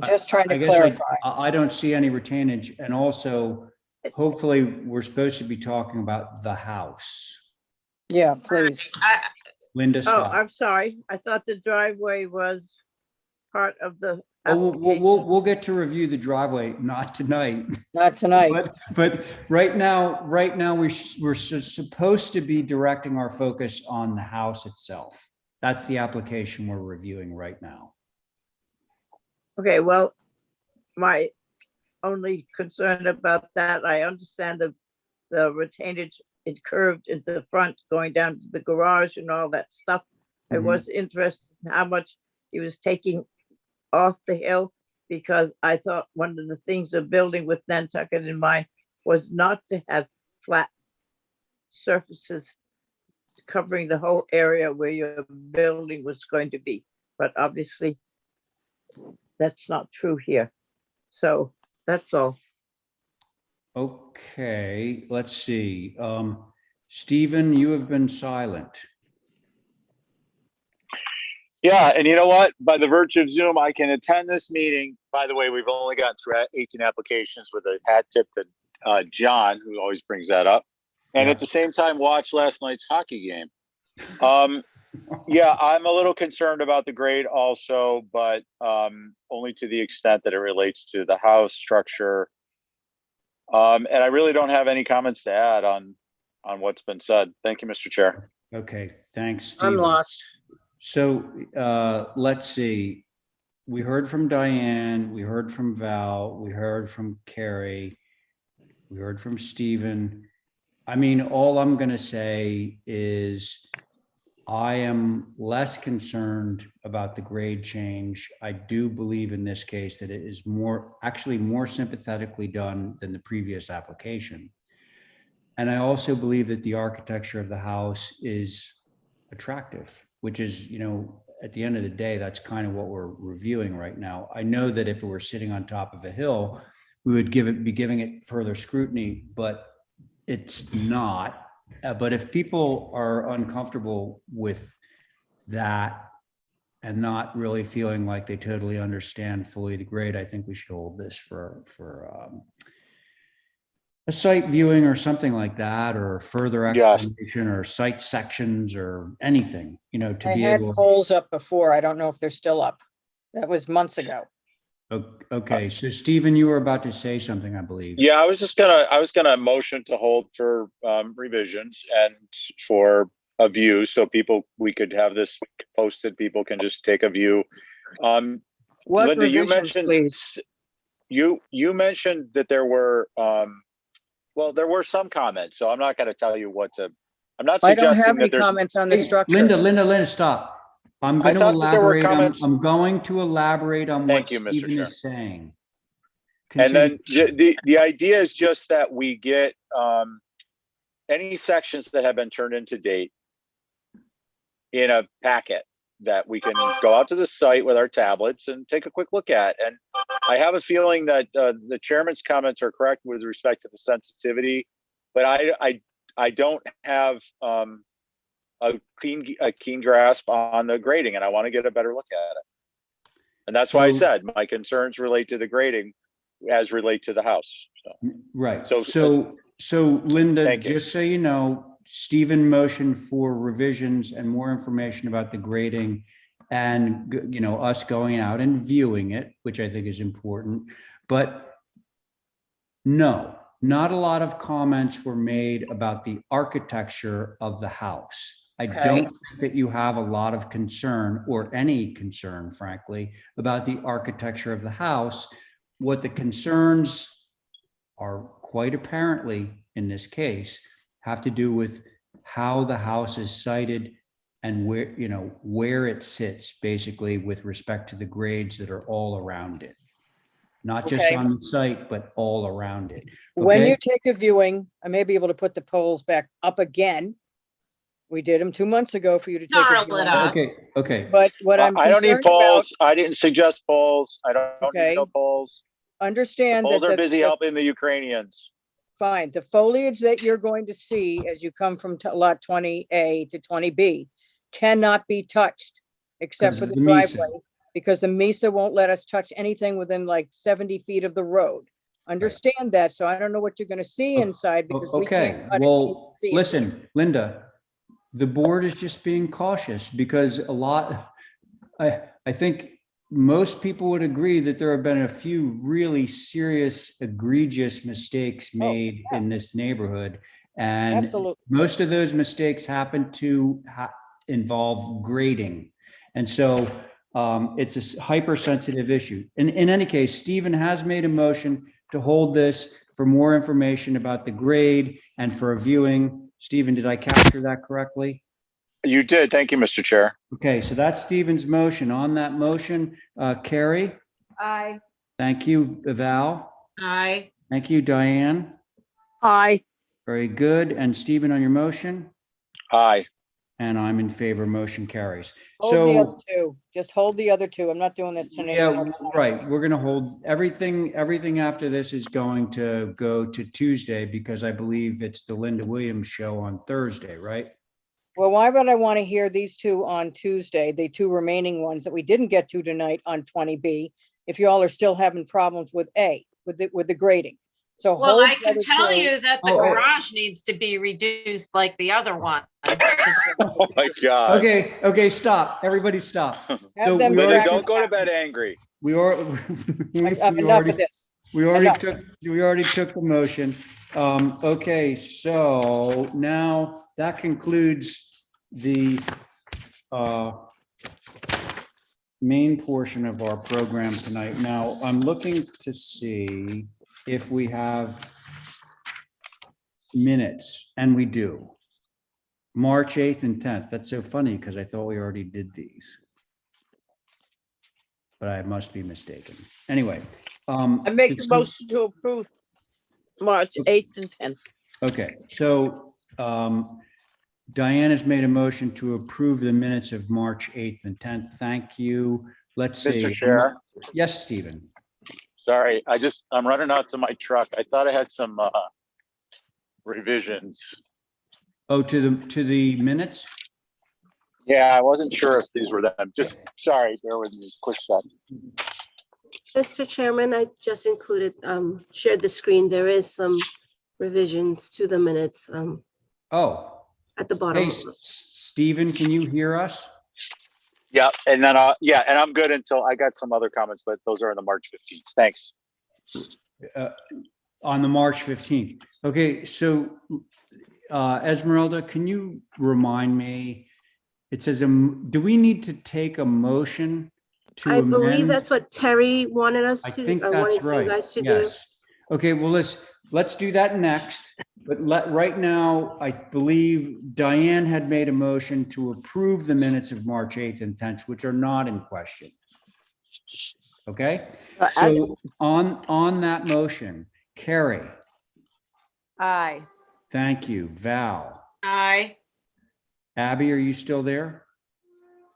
just trying I to guess clarify. I don't see any retainage, and also, hopefully, we're supposed to be talking about the house. Yeah, please. Linda, Oh, stop. I'm sorry, I thought the driveway was part of the Oh, application. we'll get to review the driveway, not tonight. Not tonight. But right now, we're supposed to be directing our focus on the house itself. That's the application we're reviewing right now. Okay, well, my only concern about that, I understand the retainage, it curved in the front going down to the garage and all that stuff. I Mhm. was interested in how much he was taking off the hill, because I thought one of the things of building with Nantucket in mind was not to have flat surfaces covering the whole area where your building was going to be. But obviously, that's not true here. So that's all. Okay, let's see. Stephen, you have been silent. Yeah, and you know what? By the virtue of Zoom, I can attend this meeting. By the way, we've only gotten through 18 applications with a hat tip to John, who always brings that up. And Yeah. at the same time, watch last night's hockey game. Yeah, I'm a little concerned about the grade also, but only to the extent that it relates to the house structure. And I really don't have any comments to add on what's been said. Thank you, Mr. Chair. Okay, thanks, I'm Stephen. lost. So let's see. We heard from Diane, we heard from Val, we heard from Carrie, we heard from Stephen. I mean, all I'm going to say is I am less concerned about the grade change. I do believe in this case that it is actually more sympathetically done than the previous application. And I also believe that the architecture of the house is attractive, which is, at the end of the day, that's kind of what we're reviewing right now. I know that if it were sitting on top of a hill, we would be giving it further scrutiny, but it's not. But if people are uncomfortable with that and not really feeling like they totally understand fully the grade, I think we should hold this for a site viewing or something like that, or further explanation or site sections or anything, to I be had able. polls up before. I don't know if they're still up. That was months ago. Okay, so Stephen, you were about to say something, I believe. Yeah, I was gonna motion to hold for revisions and for a view, so we could have this posted, people can just take a view. What Linda, you revisions, mentioned, please? you mentioned that there were, there were some comments, so I'm not gonna tell you I'm not I don't have suggesting any that there's. comments on the Hey, structure. Linda, stop. I'm I going to thought that there were elaborate comments. I'm going to elaborate on what Thank you, Mr. Stephen Chair. is saying. And then Continue. the idea is just that we get any sections that have been turned into date in a packet that we can go out to the site with our tablets and take a quick look at. And I have a feeling that the chairman's comments are correct with respect to the sensitivity, but I don't have a keen grasp on the grading, and I want to get a better look at it. And that's why I said my concerns relate to the grading as relate to the house. So. Right. So So Linda, thank you. just so you know, Stephen motioned for revisions and more information about the grading and, us going out and viewing it, which I think is important. But no, not a lot of comments were made about the architecture of the house. I don't think that you have a lot of concern, or any concern, frankly, about the architecture of the house. What the concerns are, quite apparently in this case, have to do with how the house is sited and where it sits, basically, with respect to the grades that are all around it. Not just Okay. on the site, but all around it. When Okay? you take a viewing, I may be able to put the polls back up again. We did them 2 months ago for you to take a Snarl viewing. at us. Okay. But what I'm I don't need concerned about, polls. I didn't suggest polls. I don't need Okay. no polls. understand Polls that are busy the helping the Ukrainians. fine, the foliage that you're going to see as you come from lot 20A to 20B cannot be touched except for Because the of the Mesa. driveway, because the MESA won't let us touch anything within like 70 feet of the road. Understand that, so I don't know what you're gonna see inside because we Okay, can't cut it, well, see it. listen, Linda, the board is just being cautious because I think most people would agree that there have been a few really serious, egregious mistakes made in this neighborhood. And Absolutely. most of those mistakes happen to involve grading. And so it's a hypersensitive issue. In any case, Stephen has made a motion to hold this for more information about the grade and for a viewing. Stephen, did I capture that correctly? You did. Thank you, Mr. Chair. Okay, so that's Stephen's motion. On that motion, Carrie, Aye. thank you, Val. Aye. Thank you, Diane. Aye. Very good. And Stephen, on your motion? Aye. And I'm in favor, motion carries. Hold the other So, two, just hold the other two. I'm not doing this tonight. yeah, right. We're going to hold everything after this is going to go to Tuesday because I believe it's the Linda Williams show on Thursday, right? Well, why would I want to hear these two on Tuesday, the two remaining ones that we didn't get to tonight on 20B, if you all are still having problems with the grading? So Well, hold I the can other tell two. you that the garage needs to be reduced like the other one. Oh my God. Okay, stop. Everybody stop. Have them Linda, back don't in go to the bed house. angry. We are. Enough of this. We already Enough. took the motion. Okay, so now that concludes the main portion of our program tonight. Now, I'm looking to see if we have minutes, and we do. March 8th and 10th. That's so funny because I thought we already did these. But I must be mistaken. Anyway. I make the motion to approve March 8th and 10th. Okay, so Diane has made a motion to approve the minutes of March 8th and 10th. Thank you. Let's see. Mr. Chair. Yes, Stephen. Sorry, I'm running out to my truck. I thought I had some revisions. Oh, to the minutes? Yeah, I wasn't sure if these were them. Just, sorry, bear with me, quick second. Mr. Chairman, I just included, shared the screen. There is some revisions to the minutes Oh, at the bottom. hey, Stephen, can you hear us? Yeah, and then, yeah, and I'm good until I got some other comments, but those are on the March 15th. Thanks. On the March 15th. Okay, so Esmeralda, can you remind me? It says, do we need to take a motion to I believe amend? that's what Terry wanted us I to, think or that's wanted you right. guys to do. Yes. Okay, well, let's do that next. But right now, I believe Diane had made a motion to approve the minutes of March 8th and 10th, which are not in question. Okay, so on that motion, Carrie. Aye. Thank you. Val. Aye. Abby, are you still there?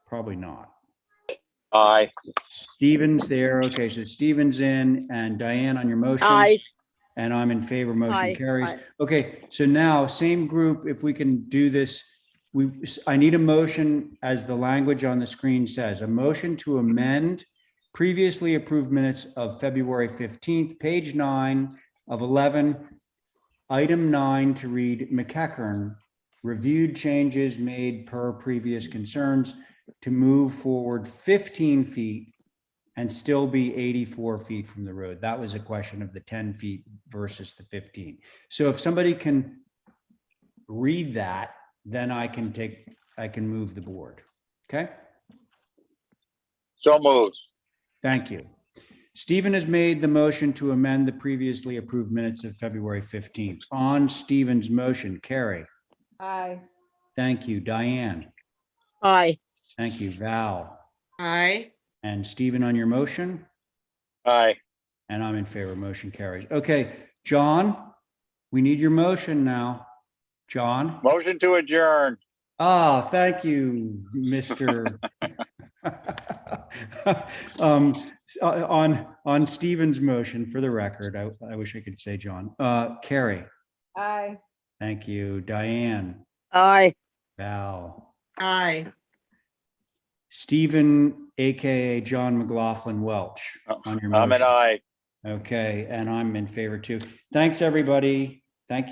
Probably not. Aye. Stephen's there. Okay, so Stephen's in, and Diane on your motion. Aye. And I'm in favor, motion Aye. carries. Aye. Okay, so now same group, if we can do this, I need a motion, as the language on the screen says, a motion to amend previously approved minutes of February 15th, page 9 of 11, item 9 to read McEachern reviewed changes made per previous concerns to move forward 15 feet and still be 84 feet from the road. That was a question of the 10 feet versus the 15. So if somebody can read that, then I can move the board. Okay? So moved. Thank you. Stephen has made the motion to amend the previously approved minutes of February 15th. On Stephen's motion, Carrie. Aye. Thank you. Diane. Aye. Thank you. Val. Aye. And Stephen on your motion? Aye. And I'm in favor. Motion carries. Okay, John, we need your motion now. John? Motion to adjourn. Ah, thank you, Mr. On Stephen's motion, for the record, I wish I could say John. Carrie? Aye. Thank you. Diane? Aye. Val? Aye. Stephen, AKA John McLaughlin Welch, on your motion. I'm an aye. Okay, and I'm in favor too. Thanks, everybody.